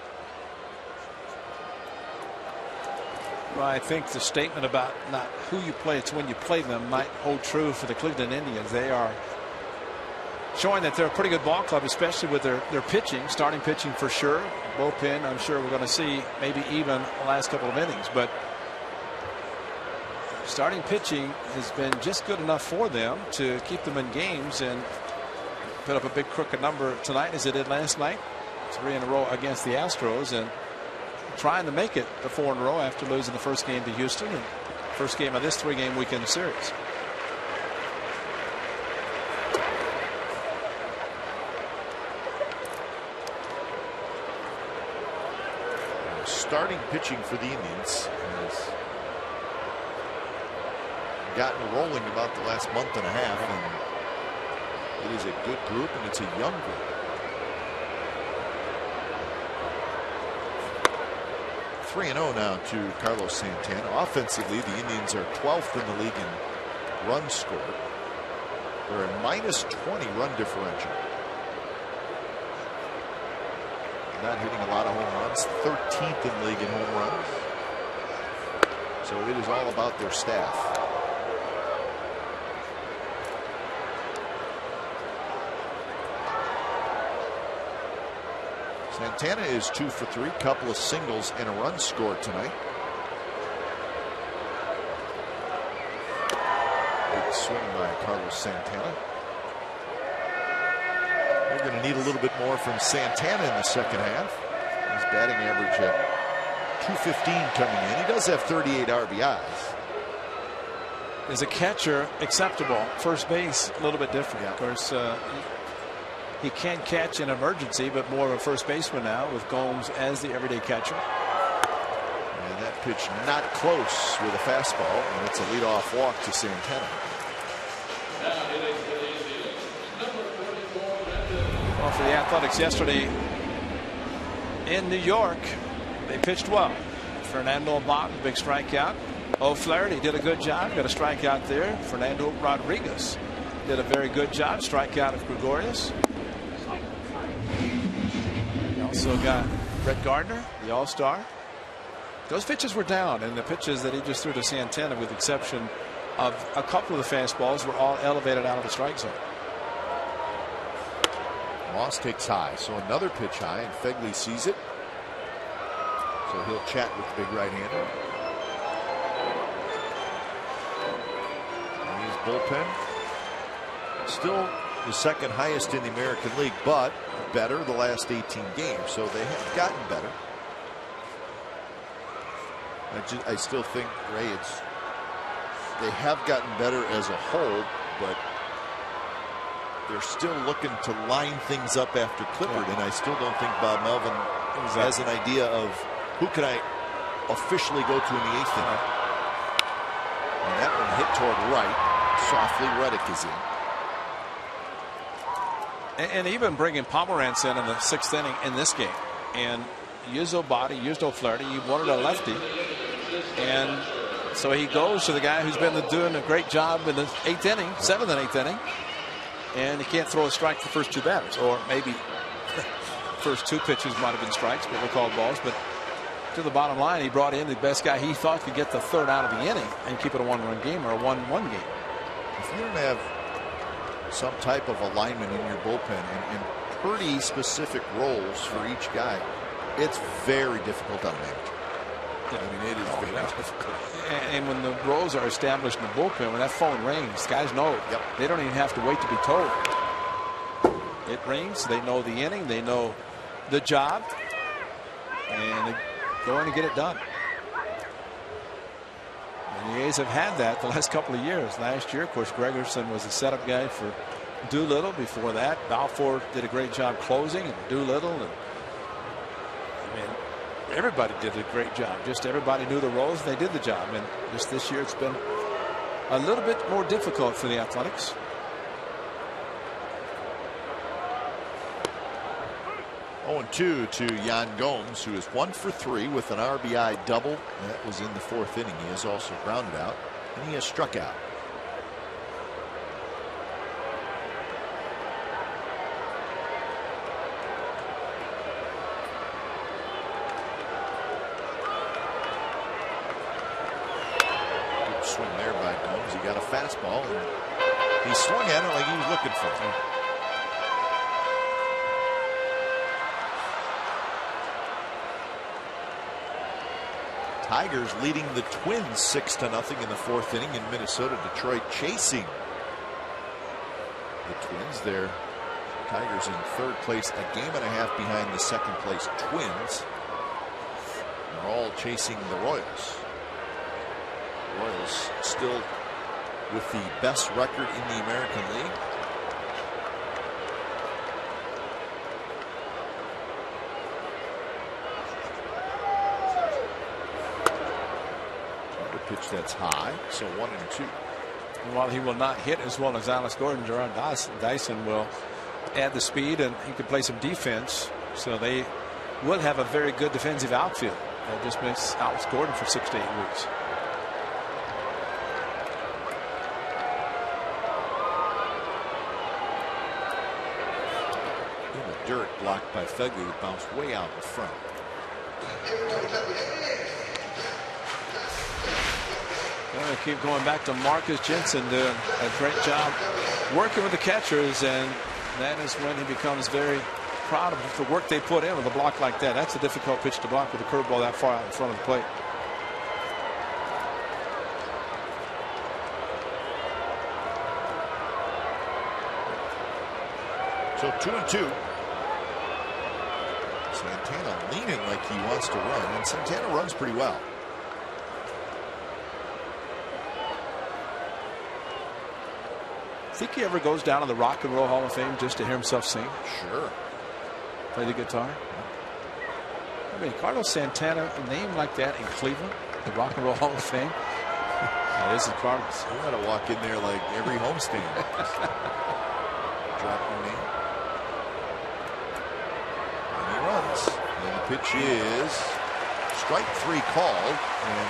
Well, I think the statement about not who you play, it's when you play them, might hold true for the Cleveland Indians. They are showing that they're a pretty good ball club, especially with their pitching, starting pitching for sure. Bullpen, I'm sure we're going to see maybe even the last couple of innings, but starting pitching has been just good enough for them to keep them in games and put up a big crooked number tonight as it did last night. 3 in a row against the Astros, and trying to make it to 4 in a row after losing the first game to Houston and first game of this 3-game weekend series. Starting pitching for the Indians has gotten rolling about the last month and a half, and it is a good group, and it's a young group. 3-0 now to Carlos Santana. Offensively, the Indians are 12th in the league in runs scored. They're a -20 run differential. Not hitting a lot of home runs. 13th in the league in home runs. So it is all about their staff. Santana is 2 for 3, couple of singles and a run scored tonight. Big swing by Carlos Santana. They're going to need a little bit more from Santana in the second half. His batting average at .215 coming in. He does have 38 RBIs. As a catcher, acceptable. First base, a little bit different. Yeah. Of course, he can catch in emergency, but more of a first baseman now with Gomes as the everyday catcher. And that pitch not close with a fastball, and it's a leadoff walk to Santana. Well, for the Athletics yesterday in New York, they pitched well. Fernando Abad, big strikeout. O'Flaherty did a good job, got a strikeout there. Fernando Rodriguez did a very good job, strikeout of Gregorius. You also got Brett Gardner, the All-Star. Those pitches were down, and the pitches that he just threw to Santana, with the exception of a couple of the fastballs, were all elevated out of the strike zone. Moss takes high, so another pitch high, and Fegley sees it. So he'll chat with the big right-hander. And his bullpen still the second highest in the American League, but better the last 18 games, so they have gotten better. I still think, Ray, they have gotten better as a whole, but they're still looking to line things up after Clippard, and I still don't think Bob Melvin has an idea of who can I officially go to in the 8th inning. And that one hit toward right. Softly, Reddick is in. And even bringing Pomerantz in the 6th inning in this game, and used O'Body, used O'Flaherty. He wanted a lefty, and so he goes to the guy who's been doing a great job in the 8th inning, 7th and 8th inning, and he can't throw a strike the first 2 batters, or maybe first 2 pitches might have been strikes, but were called balls. But to the bottom line, he brought in the best guy he thought could get the 3rd out of the inning and keep it a 1-run game or a 1-1 game. If you don't have some type of alignment in your bullpen and pretty specific roles for each guy, it's very difficult on a manager. I mean, it is very difficult. And when the roles are established in the bullpen, when that phone rings, guys know. Yep. They don't even have to wait to be told. It rings. They know the inning. They know the job. And they go in and get it done. And the A's have had that the last couple of years. Last year, of course, Gregerson was the setup guy for Doolittle. Before that, Balfour did a great job closing, and Doolittle. And I mean, everybody did a great job. Just everybody knew the roles. They did the job. And just this year, it's been a little bit more difficult for the Athletics. Oh, 2 to Yan Gomes, who is 1 for 3 with an RBI double. That was in the 4th inning. He has also grounded out, and he has struck out. Good swing there by Gomes. He got a fastball, and he swung at it like he was looking for it. Tigers leading the Twins 6-0 in the 4th inning in Minnesota. Detroit chasing the Twins. Their Tigers in 3rd place, a game and a half behind the 2nd place Twins. They're all chasing the Royals. Royals still with the best record in the American League. Pitch that's high, so 1-2. And while he will not hit as well as Alex Gordon, Gerard Dyson will add the speed, and he can play some defense. So they will have a very good defensive outfield. That just makes Alex Gordon for 6 to 8 weeks. In the dirt, blocked by Fegley, bounced way out in front. Well, they keep going back to Marcus Jensen doing a great job working with the catchers, and that is when he becomes very proud of the work they put in with a block like that. That's a difficult pitch to block with a curveball that far out in front of the plate. So 2-2. Santana leaning like he wants to run, and Santana runs pretty well. Think he ever goes down to the Rock and Roll Hall of Fame just to hear himself sing? Sure. Play the guitar. I mean, Carlos Santana, a name like that in Cleveland, the Rock and Roll Hall of Fame. This is Carlos. You got to walk in there like every homestand. Drop your name. And he runs. And the pitch is strike 3 called, and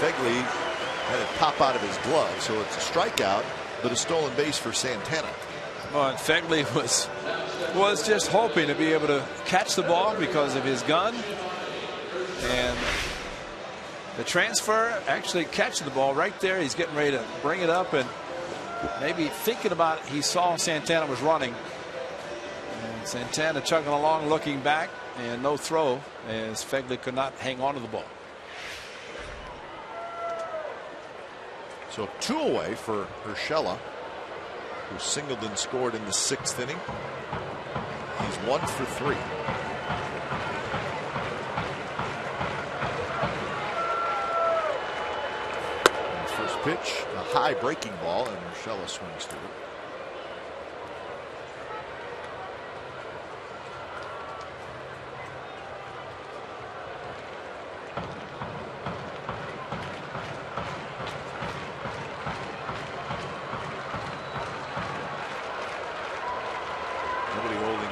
Fegley had it pop out of his glove, so it's a strikeout, but a stolen base for Santana. Well, and Fegley was just hoping to be able to catch the ball because of his gun, and the transfer, actually catching the ball right there. He's getting ready to bring it up, and maybe thinking about it, he saw Santana was running, and Santana chugging along, looking back, and no throw as Fegley could not hang on to the ball. So 2 away for Urshela, who singled and scored in the 6th inning. He's 1 for 3. And the first pitch, a high breaking ball, and Urshela swings to it.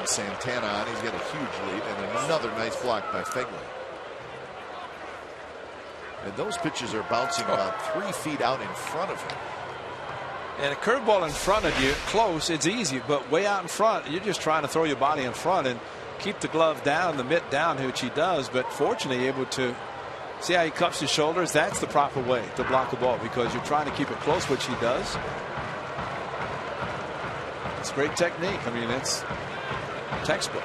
Santana on. He's got a huge lead, and another nice block by Fegley. And those pitches are bouncing about 3 feet out in front of him. And a curveball in front of you, close, it's easy, but way out in front, you're just trying to throw your body in front and keep the glove down, the mitt down, which he does, but fortunately able to see how he cups his shoulders. That's the proper way to block a ball, because you're trying to keep it close, which he does. It's great technique. I mean, it's textbook.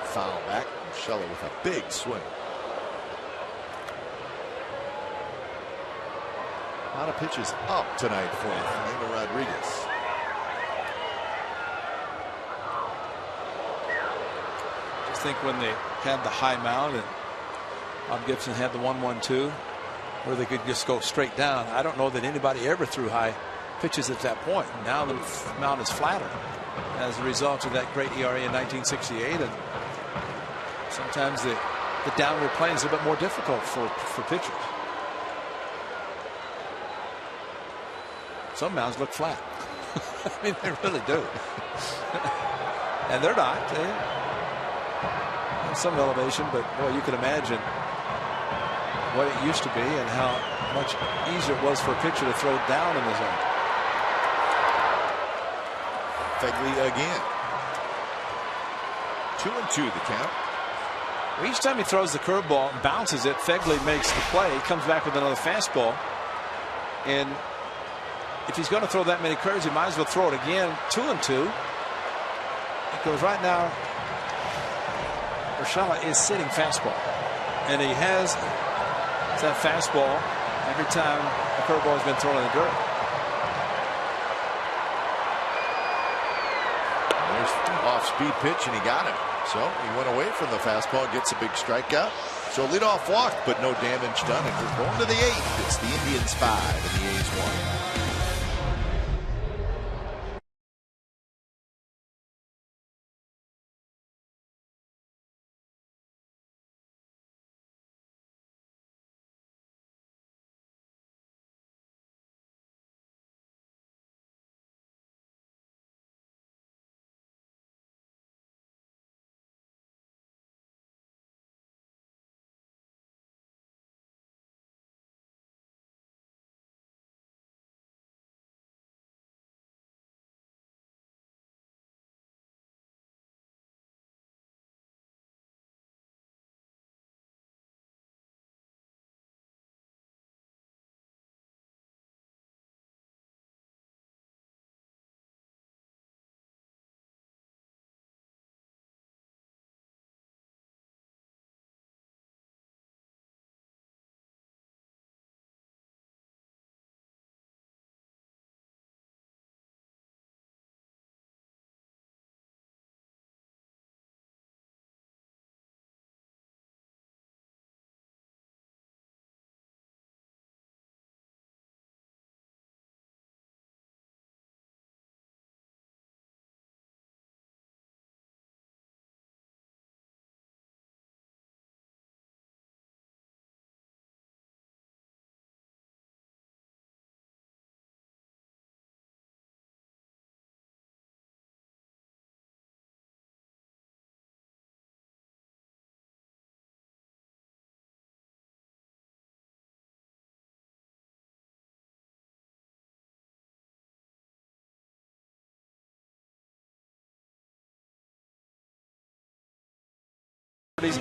Foul back. Urshela with a big swing. A lot of pitches up tonight for Fernando Rodriguez. Just think when they had the high mound and Bob Gibson had the 1-1-2 where they could just go straight down. I don't know that anybody ever threw high pitches at that point. Now the mound is flatter as a result of that great ERA in 1968, and sometimes the downward plane is a bit more difficult for pitchers. Some mounds look flat. I mean, they really do. And they're not. They have some elevation, but boy, you can imagine what it used to be and how much easier it was for a pitcher to throw down in the zone. Fegley again. 2-2 the count. Each time he throws the curveball and bounces it, Fegley makes the play. He comes back with another fastball. And if he's going to throw that many curves, he might as well throw it again. 2-2. Because right now, Urshela is sitting fastball. And he has that fastball every time the curveball has been thrown in the dirt. off-speed pitch, and he got him. So he went away from the fastball, gets a big strikeout. So leadoff walk, but no damage done, and we're going to the 8th. It's the Indians 5 and the A's 1.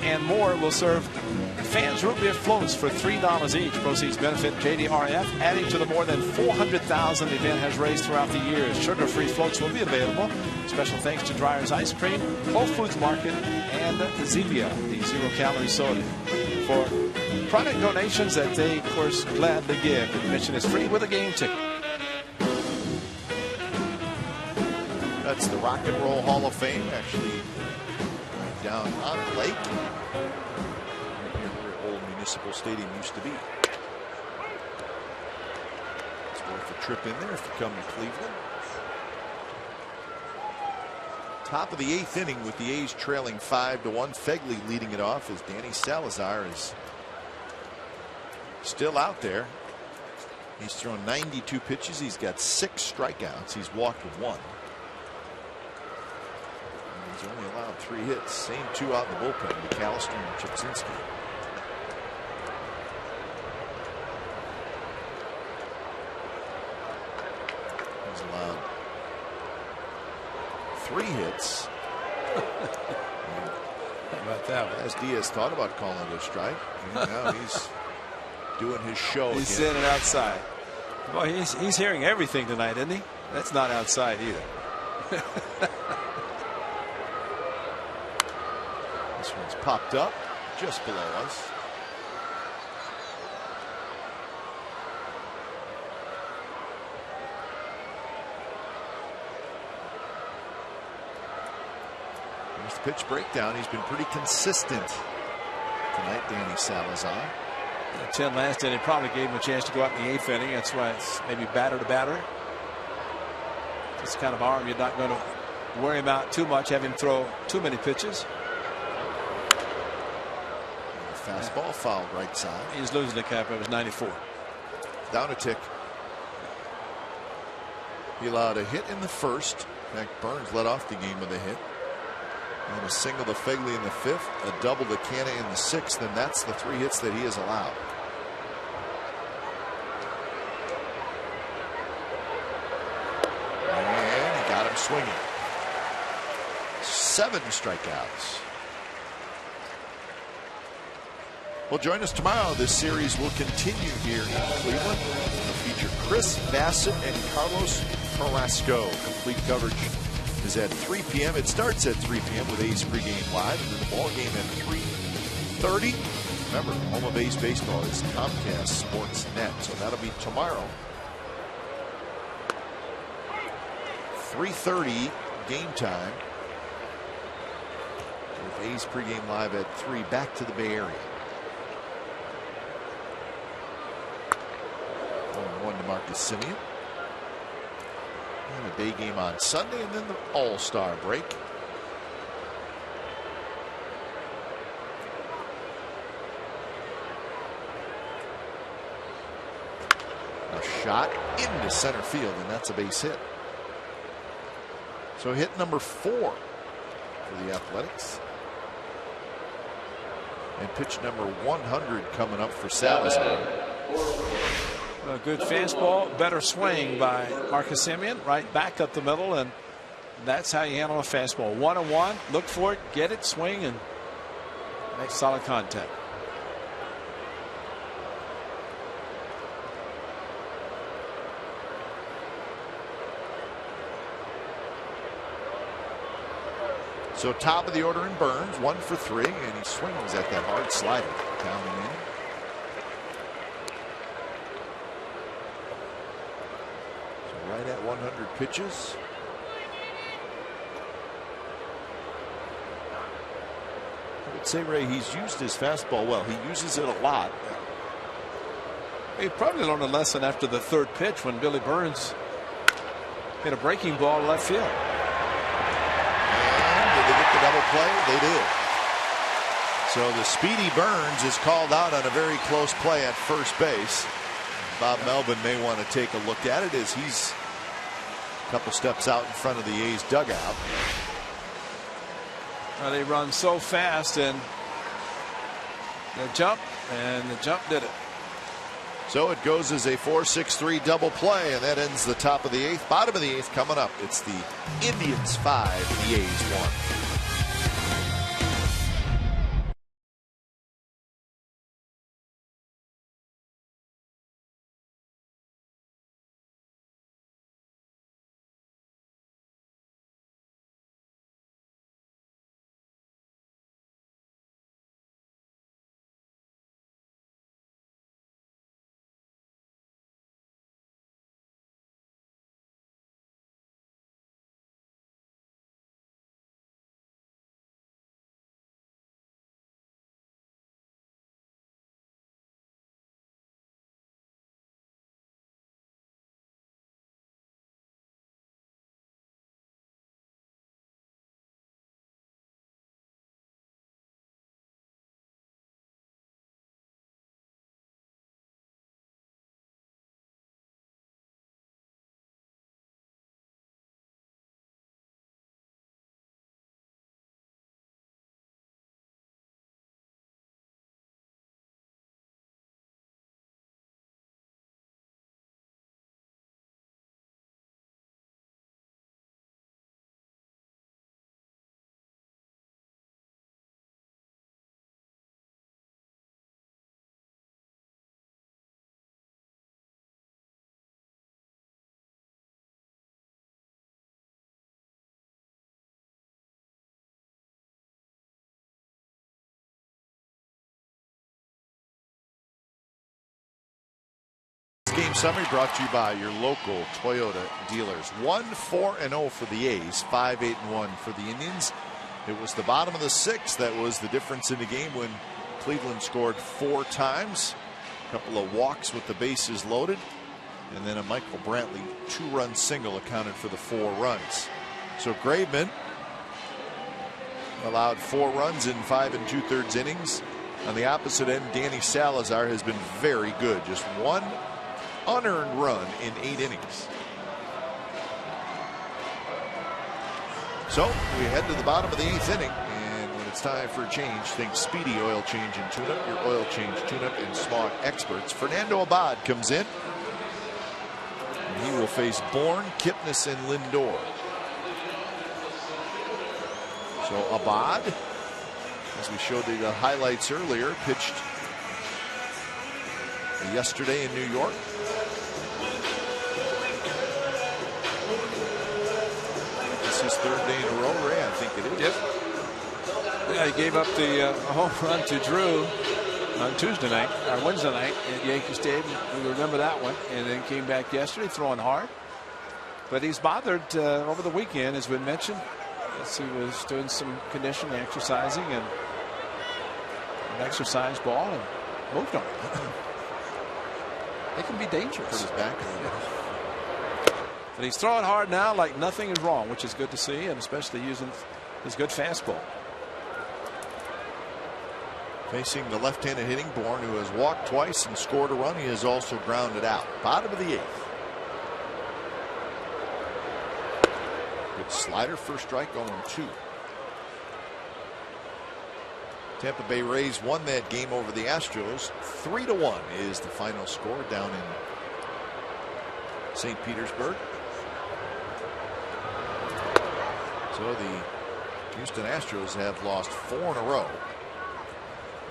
And more will serve fans root beer floats for $3 each. Proceeds benefit JDRF, adding to the more than $400,000 the event has raised throughout the years. Sugar-free floats will be available. Special thanks to Dreyer's Ice Cream, Whole Foods Market, and Zevia, the zero-calorie soda. For product donations that they, of course, gladly give. Admission is free with a game ticket. That's the Rock and Roll Hall of Fame, actually down on the lake, where old Municipal Stadium used to be. It's worth a trip in there if you come to Cleveland. Top of the 8th inning with the A's trailing 5-1. Phegley leading it off as Danny Salazar is still out there. He's thrown 92 pitches. He's got 6 strikeouts. He's walked with 1. He's only allowed 3 hits. Same 2 out in the bullpen, McAllister and Chipsinski. He's allowed 3 hits. How about that one? As Diaz thought about calling it a strike, now he's doing his show. He's sending it outside. Boy, he's hearing everything tonight, isn't he? That's not outside either. This one's popped up just below us. Here's the pitch breakdown. He's been pretty consistent tonight, Danny Salazar. 10 last inning probably gave him a chance to go out in the 8th inning. That's why it's maybe batter to batter. This kind of arm, you're not going to wear him out too much, have him throw too many pitches. Fastball fouled right side. He's losing the cap. It was 94. Down a tick. He allowed a hit in the first. In fact, Burns led off the game with a hit. And a single to Phegley in the 5th, a double to Canna in the 6th, and that's the 3 hits that he has allowed. And he got him swinging. 7 strikeouts. Well, join us tomorrow. This series will continue here in Cleveland. It'll feature Chris Bassett and Carlos Carrasco. Complete coverage is at 3 p.m. It starts at 3 p.m. with A's pregame live, and then the ball game at 3:30. Remember, home of A's baseball is Comcast Sports Net, so that'll be tomorrow. 3:30 game time. With A's pregame live at 3, back to the Bay Area. 1-1 to Marcus Semien. And a day game on Sunday, and then the All-Star break. A shot into center field, and that's a base hit. So hit number 4 for the Athletics. And pitch number 100 coming up for Salazar. A good fastball, better swing by Marcus Semien, right back up the middle, and that's how you handle a fastball. 1-1, look for it, get it, swing, and make solid contact. So top of the order in Burns, 1 for 3, and he swings at that hard slider, counting in. So right at 100 pitches. I would say, Ray, he's used his fastball well. He uses it a lot. He probably learned a lesson after the 3rd pitch when Billy Burns hit a breaking ball to left field. The double play, they did. So the speedy Burns is called out on a very close play at first base. Bob Melvin may want to take a look at it as he's a couple steps out in front of the A's dugout. Well, they run so fast, and the jump did it. So it goes as a 4-6-3 double play, and that ends the top of the 8th. Bottom of the 8th coming up. It's the Indians 5, the A's 1. Game summary brought to you by your local Toyota dealers. 1-4-0 for the A's, 5-8-1 for the Indians. It was the bottom of the 6th that was the difference in the game when Cleveland scored 4 times. A couple of walks with the bases loaded, and then a Michael Brantley 2-run single accounted for the 4 runs. So Graveman allowed 4 runs in 5 2/3 innings. On the opposite end, Danny Salazar has been very good. Just 1 unearned run in 8 innings. So we head to the bottom of the 8th inning, and when it's time for a change, think Speedy Oil Change and Tune-Up, your oil change, tune-up, and smog experts. Fernando Abad comes in, and he will face Bourne, Kipnis, and Lindor. So Abad, as we showed the highlights earlier, pitched yesterday in New York. This is 3rd day in a row, Ray. I think it is. Yep. Yeah, he gave up the home run to Drew on Tuesday night, or Wednesday night at Yankee Stadium. We remember that one. And then came back yesterday throwing hard. But he's bothered over the weekend, as we mentioned. He was doing some conditioning, exercising, and an exercise ball and moved on it. It can be dangerous. Put his back. But he's throwing hard now like nothing is wrong, which is good to see, and especially using his good fastball. Facing the left-handed hitting Bourne, who has walked twice and scored a run. He has also grounded out. Bottom of the 8th. Good slider, first strike, 0-2. Tampa Bay Rays won that game over the Astros. 3-1 is the final score down in St. Petersburg. So the Houston Astros have lost 4 in a row.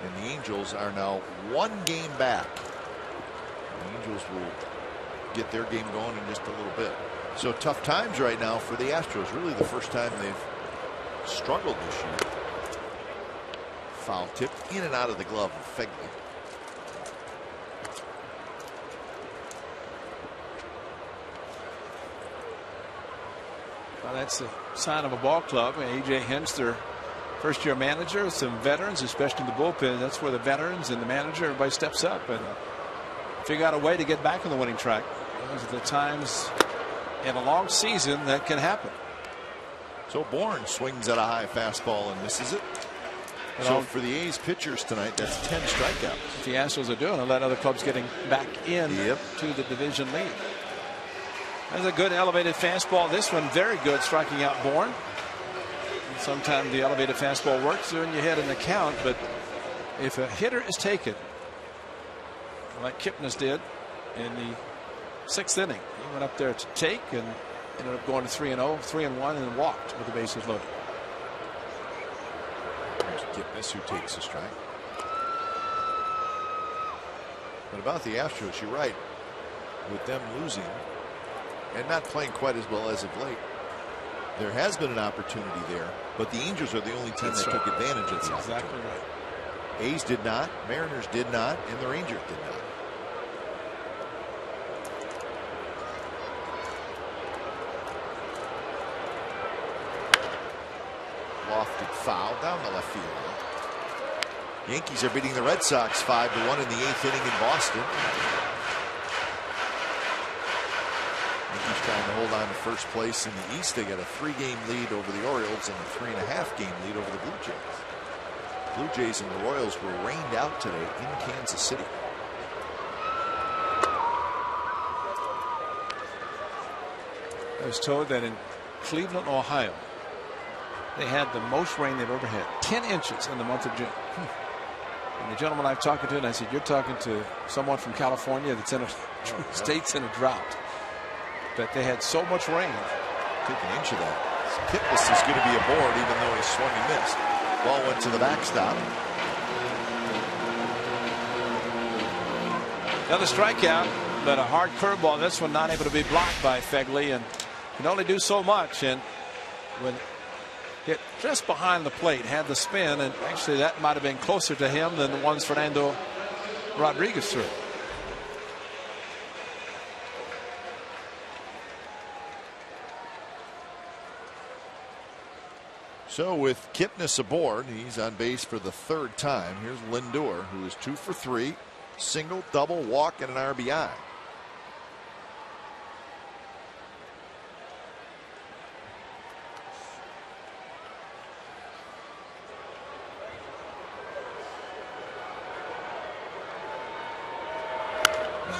And the Angels are now 1 game back. The Angels will get their game going in just a little bit. So tough times right now for the Astros. Really the first time they've struggled this year. Foul tip in and out of the glove of Fegley. Well, that's a sign of a ball club. A.J. Hinch, their first-year manager, some veterans, especially in the bullpen. That's where the veterans and the manager, everybody steps up and figure out a way to get back on the winning track. Those are the times in a long season that can happen. So Bourne swings at a high fastball and misses it. So for the A's pitchers tonight, that's 10 strikeouts. If the Astros are doing, and let other clubs getting back in to the division lead. That's a good elevated fastball. This one very good, striking out Bourne. Sometimes the elevated fastball works when you hit an account, but if a hitter is taken, like Kipnis did in the 6th inning, he went up there to take and ended up going to 3-0, 3-1, and walked with the bases loaded. There's Kipnis, who takes a strike. But about the Astros, you're right. With them losing and not playing quite as well as of late, there has been an opportunity there, but the Angels are the only team that took advantage of the opportunity. Exactly right. A's did not, Mariners did not, and the Rangers did not. Lofted foul down the left field line. Yankees are beating the Red Sox 5-1 in the 8th inning in Boston. Yankees trying to hold on to first place in the East. They got a 3-game lead over the Orioles and a 3.5-game lead over the Blue Jays. Blue Jays and the Royals were rained out today in Kansas City. I was told that in Cleveland, Ohio, they had the most rain they've ever had, 10 inches in the month of June. And the gentleman I've talked to, and I said, you're talking to someone from California that's in a state's in a drought. But they had so much rain. Take an inch of that. Kipnis is going to be aboard even though he swung and missed. Ball went to the backstop. Another strikeout, but a hard curveball. This one not able to be blocked by Fegley, and can only do so much. And when hit just behind the plate, had the spin, and actually that might have been closer to him than the ones Fernando Rodriguez threw. So with Kipnis aboard, he's on base for the 3rd time. Here's Lindor, who is 2 for 3, single, double, walk, and an RBI.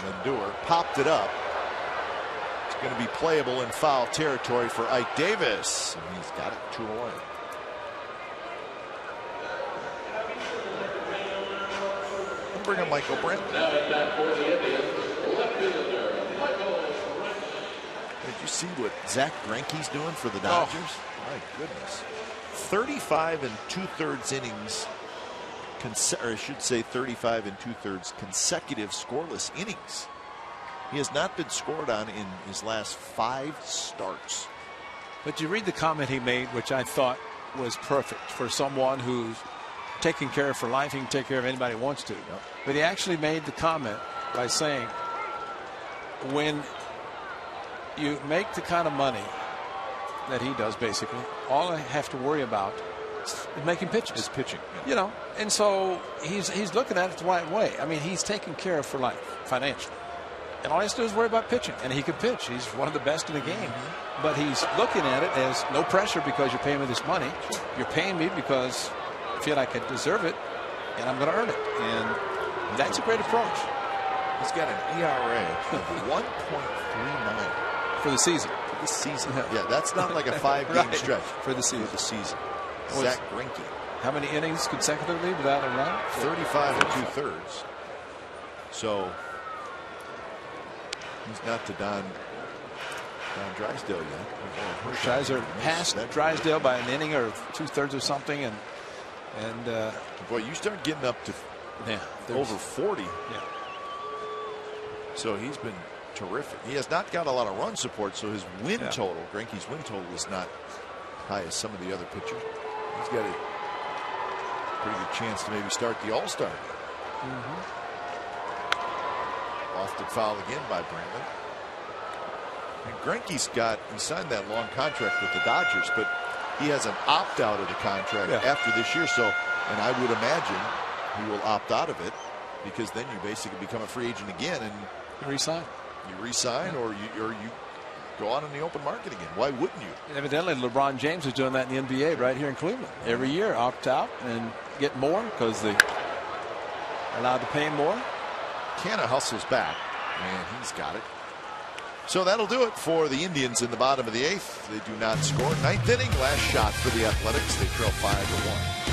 Lindor popped it up. It's going to be playable in foul territory for Ike Davis. And he's got it 2-1. Bring up Michael Brent. Did you see what Zach Greinke's doing for the Dodgers? Oh. My goodness. 35 2/3 innings, or I should say 35 2/3 consecutive scoreless innings. He has not been scored on in his last 5 starts. But you read the comment he made, which I thought was perfect for someone who's taking care of for life. He can take care of anybody he wants to. Yep. But he actually made the comment by saying, when you make the kind of money that he does, basically, all I have to worry about is making pitches. Is pitching. Yeah. You know, and so he's looking at it the right way. I mean, he's taken care of for life financially. And all he has to do is worry about pitching. And he can pitch. He's one of the best in the game. But he's looking at it as no pressure because you're paying me this money. You're paying me because I feel like I deserve it, and I'm going to earn it. And that's a great approach. He's got an ERA of 1.39 for the season. For the season. Yeah, that's not like a 5-game stretch. For the season. For the season. Zach Greinke. How many innings consecutively without a run? 35 2/3. So he's not to Don Drysdale yet. Hershiser passed Drysdale by an inning or 2/3 or something, and boy, you start getting up to over 40. Yeah. So he's been terrific. He has not got a lot of run support, so his win total, Greinke's win total, is not high as some of the other pitchers. He's got a pretty good chance to maybe start the All-Star. Lofted foul again by Brandon. And Greinke's he signed that long contract with the Dodgers, but he has an opt-out of the contract after this year. So, and I would imagine he will opt out of it, because then you basically become a free agent again and you resign. You resign, or you go out in the open market again. Why wouldn't you? And evidently, LeBron James is doing that in the NBA right here in Cleveland. Every year, opt out and get more because they are allowed to pay him more. Canna hustles back, and he's got it. So that'll do it for the Indians in the bottom of the 8th. They do not score. 9th inning, last shot for the Athletics. They trail 5-1.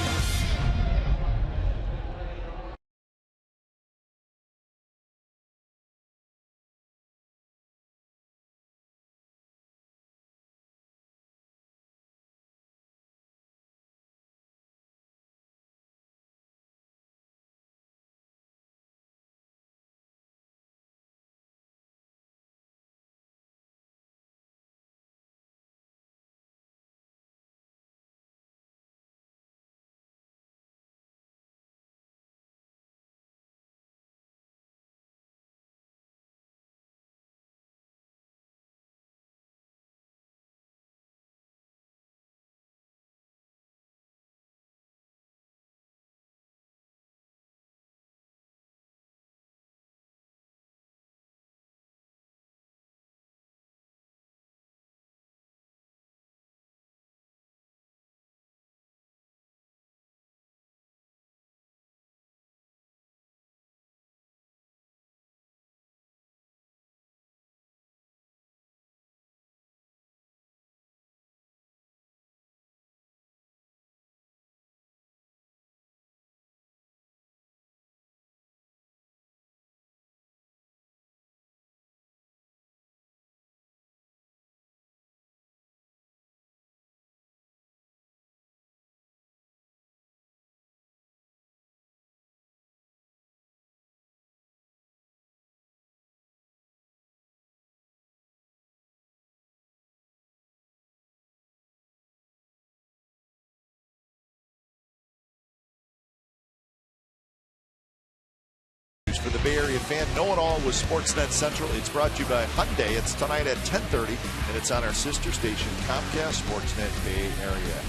For the Bay Area fan, know it all with Sportsnet Central. It's brought to you by Hyundai. It's tonight at 10:30, and it's on our sister station, Comcast Sportsnet Bay Area.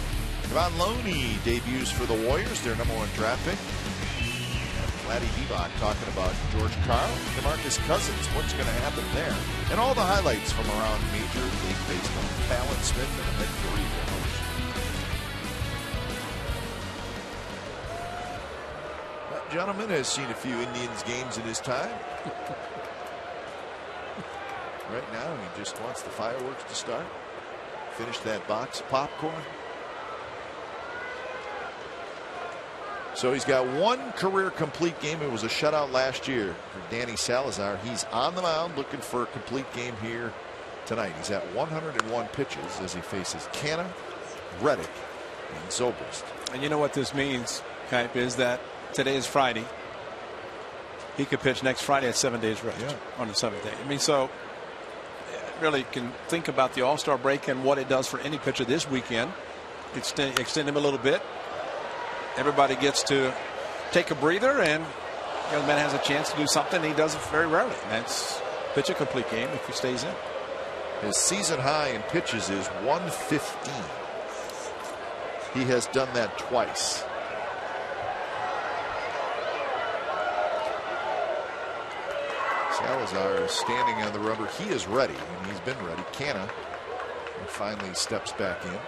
Kevon Looney debuts for the Warriors, their #1 draft pick. Vladdy Divac talking about George Karl, DeMarcus Cousins. What's going to happen there? And all the highlights from around Major League Baseball. Fallon Smith and Ahmed Fareed will host. Gentleman has seen a few Indians games in his time. Right now, he just wants the fireworks to start. Finish that box of popcorn. So he's got one career complete game. It was a shutout last year for Danny Salazar. He's on the mound looking for a complete game here tonight. He's at 101 pitches as he faces Canna, Reddick, and Zobrist. And you know what this means, Kipe, is that today is Friday. He could pitch next Friday at 7 days rest on the 7th day. I mean, so really can think about the All-Star break and what it does for any pitcher this weekend. Extend him a little bit. Everybody gets to take a breather, and the young man has a chance to do something he does it very rarely. And that's pitch a complete game if he stays in. His season high in pitches is 115. he has done that twice. Salazar is standing on the rubber. He is ready, and he's been ready. Canna finally steps back in.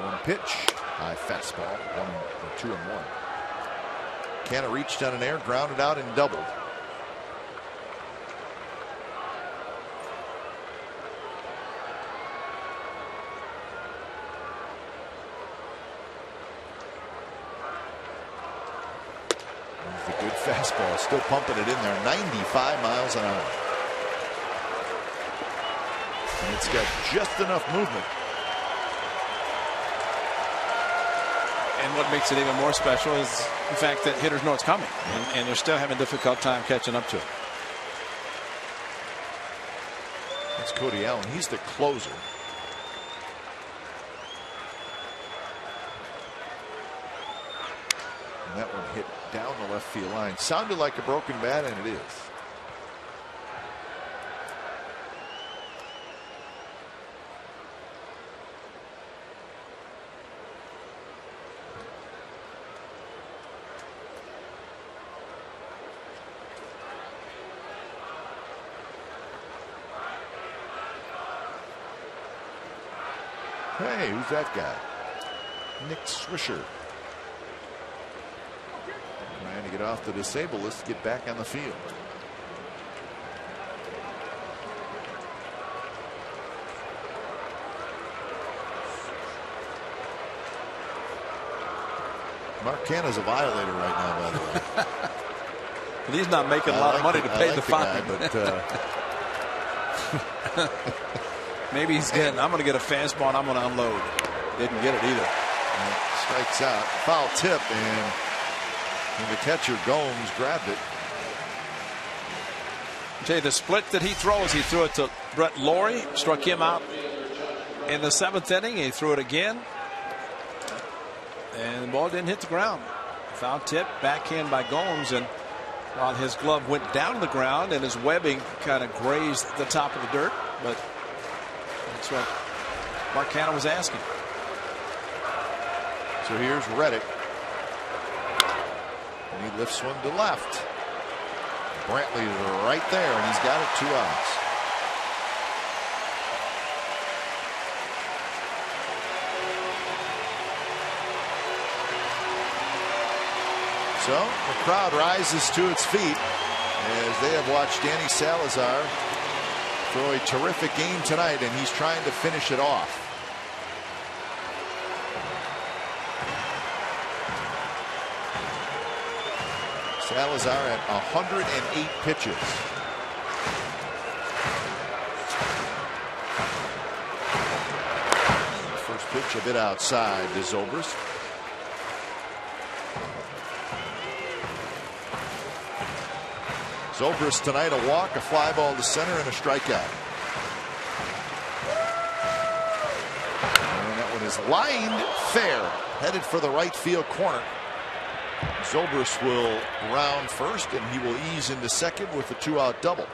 1-1 pitch. High fastball. 2-1. Canna reached on an air, grounded out, and doubled. The good fastball, still pumping it in there. 95 miles an hour. And it's got just enough movement. And what makes it even more special is the fact that hitters know it's coming, and they're still having a difficult time catching up to it. That's Cody Allen. He's the closer. And that one hit down the left field line. Sounded like a broken bat, and it is. Hey, who's that guy? Nick Swisher. Trying to get off the disabled list to get back on the field. Mark Canna's a violator right now, by the way. But he's not making a lot of money to pay the fine. But maybe he's getting, I'm going to get a fastball and I'm going to unload. Didn't get it either. Strikes out. Foul tip, and the catcher Gomes grabbed it. I'll tell you, the split that he throws, he threw it to Brett Laurie, struck him out in the 7th inning. He threw it again, and the ball didn't hit the ground. Foul tip, backhand by Gomes, and while his glove went down to the ground and his webbing kind of grazed the top of the dirt, but that's what Mark Canna was asking. So here's Reddick. And he lifts one to left. Brantley right there, and he's got it, 2 outs. So the crowd rises to its feet as they have watched Danny Salazar throw a terrific game tonight, and he's trying to finish it off. Salazar at 108 pitches. First pitch a bit outside to Zobrist. Zobrist tonight, a walk, a fly ball to center, and a strikeout. And that one is lined fair, headed for the right field corner. Zobrist will round first, and he will ease into second with a 2-out double.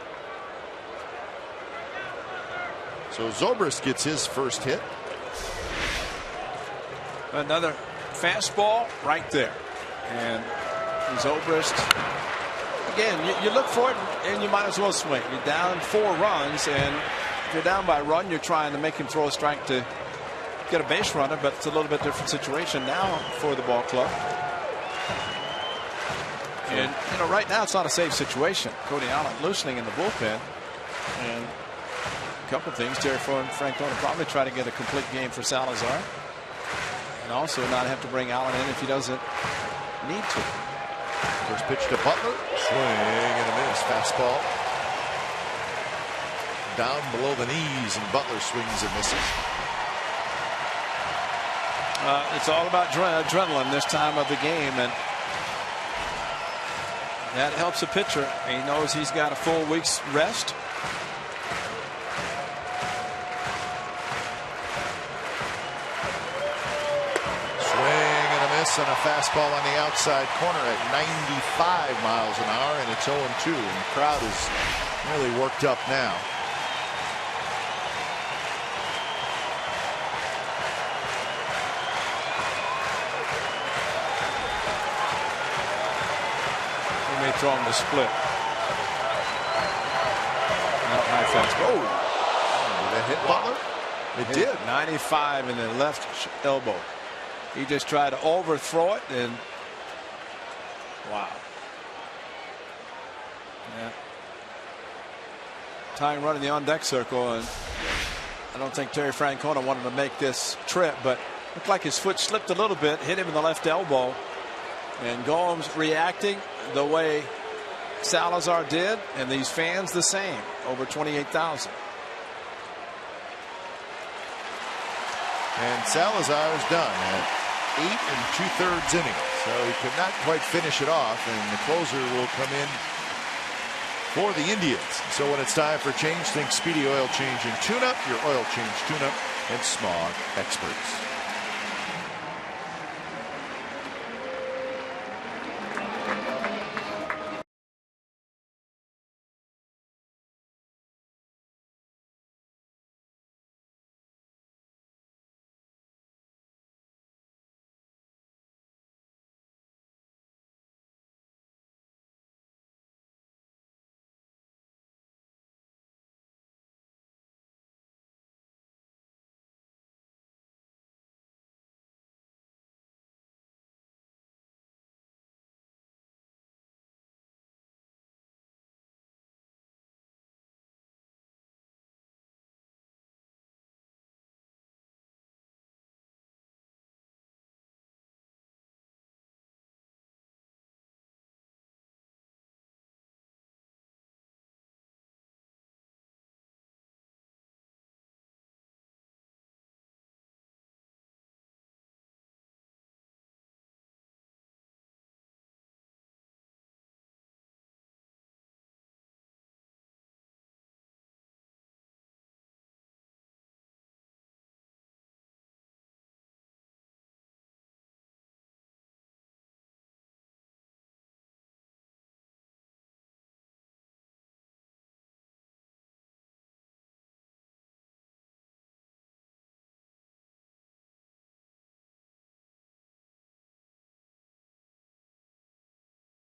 So Zobrist gets his first hit. Another fastball right there, and Zobrist. Again, you look for it, and you might as well swing. You're down 4 runs, and if you're down by a run, you're trying to make him throw a strike to get a base runner, but it's a little bit different situation now for the ball club. And, you know, right now it's not a safe situation. Cody Allen loosening in the bullpen. And a couple of things. Terry Francona probably try to get a complete game for Salazar. And also not have to bring Allen in if he doesn't need to. First pitch to Butler. Swing and a miss. Fastball. Down below the knees, and Butler swings and misses. It's all about adrenaline this time of the game, and that helps a pitcher. He knows he's got a full week's rest. Swing and a miss miss on a fastball on the outside corner at 95 miles an hour, and it's 0-2. And the crowd is really worked up now. He may throw him the split. Not high fastball. Oh, did that hit Butler? It did. 95 in the left elbow. He just tried to overthrow it, and wow. Yeah. Tying run in the on-deck circle, and I don't think Terry Francona wanted to make this trip, but looked like his foot slipped a little bit, hit him in the left elbow, and Gomes reacting the way Salazar did, and these fans the same. Over 28,000. And Salazar is done at 8 2/3 innings, so he could not quite finish it off, and the closer will come in for the Indians. So when it's time for change, think Speedy Oil Change and Tune-Up, your oil change, tune-up, and smog experts.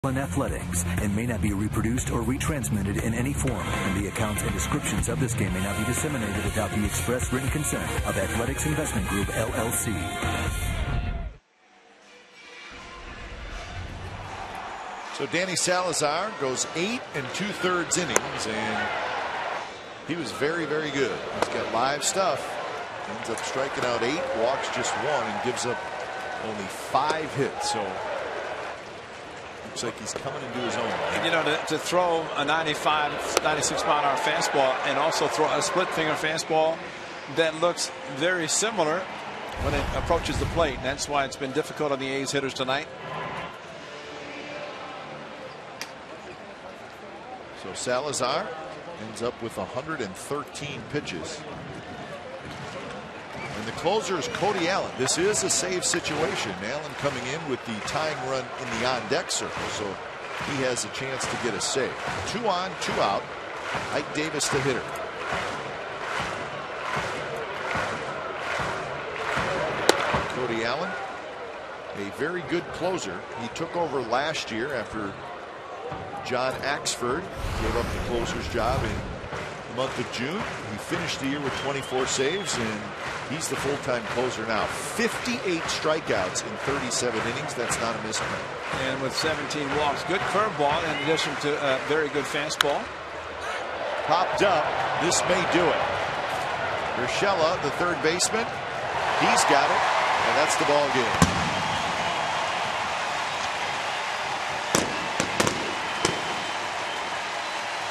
Athletics and may not be reproduced or retransmitted in any form, and the accounts and descriptions of this game may not be disseminated without the express written consent of Athletics Investment Group, LLC. So Danny Salazar goes 8 2/3 innings, and he was very, very good. He's got live stuff. Ends up striking out 8, walks just 1, and gives up only 5 hits. So looks like he's coming into his own. You know, to throw a 95, 96 mile an hour fastball and also throw a split finger fastball that looks very similar when it approaches the plate. And that's why it's been difficult on the A's hitters tonight. So Salazar ends up with 113 pitches. And the closer is Cody Allen. This is a save situation. Allen coming in with the tying run in the on-deck circle, so he has a chance to get a save. 2 on, 2 out. Ike Davis, the hitter. Cody Allen, a very good closer. He took over last year after John Axford gave up the closer's job in the month of June. He finished the year with 24 saves, and he's the full-time closer now. 58 strikeouts in 37 innings. That's not a misprint. And with 17 walks, good curveball in addition to a very good fastball. Popped up. This may do it. Urshela, the third baseman, he's got it, and that's the ball game.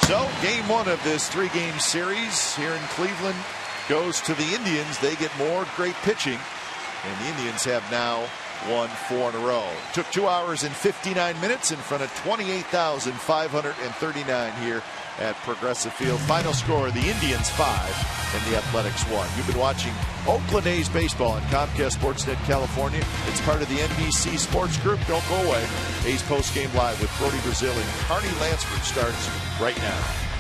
So game 1 of this 3-game series here in Cleveland goes to the Indians. They get more great pitching, and the Indians have now won 4 in a row. Took 2 hours and 59 minutes in front of 28,539 here at Progressive Field. Final score, the Indians 5 and the Athletics 1. You've been watching Oakland A's baseball on Comcast Sportsnet California. It's part of the NBC Sports Group. Don't go away. A's postgame live with Brody Brazil and Carney Lansford starts right now.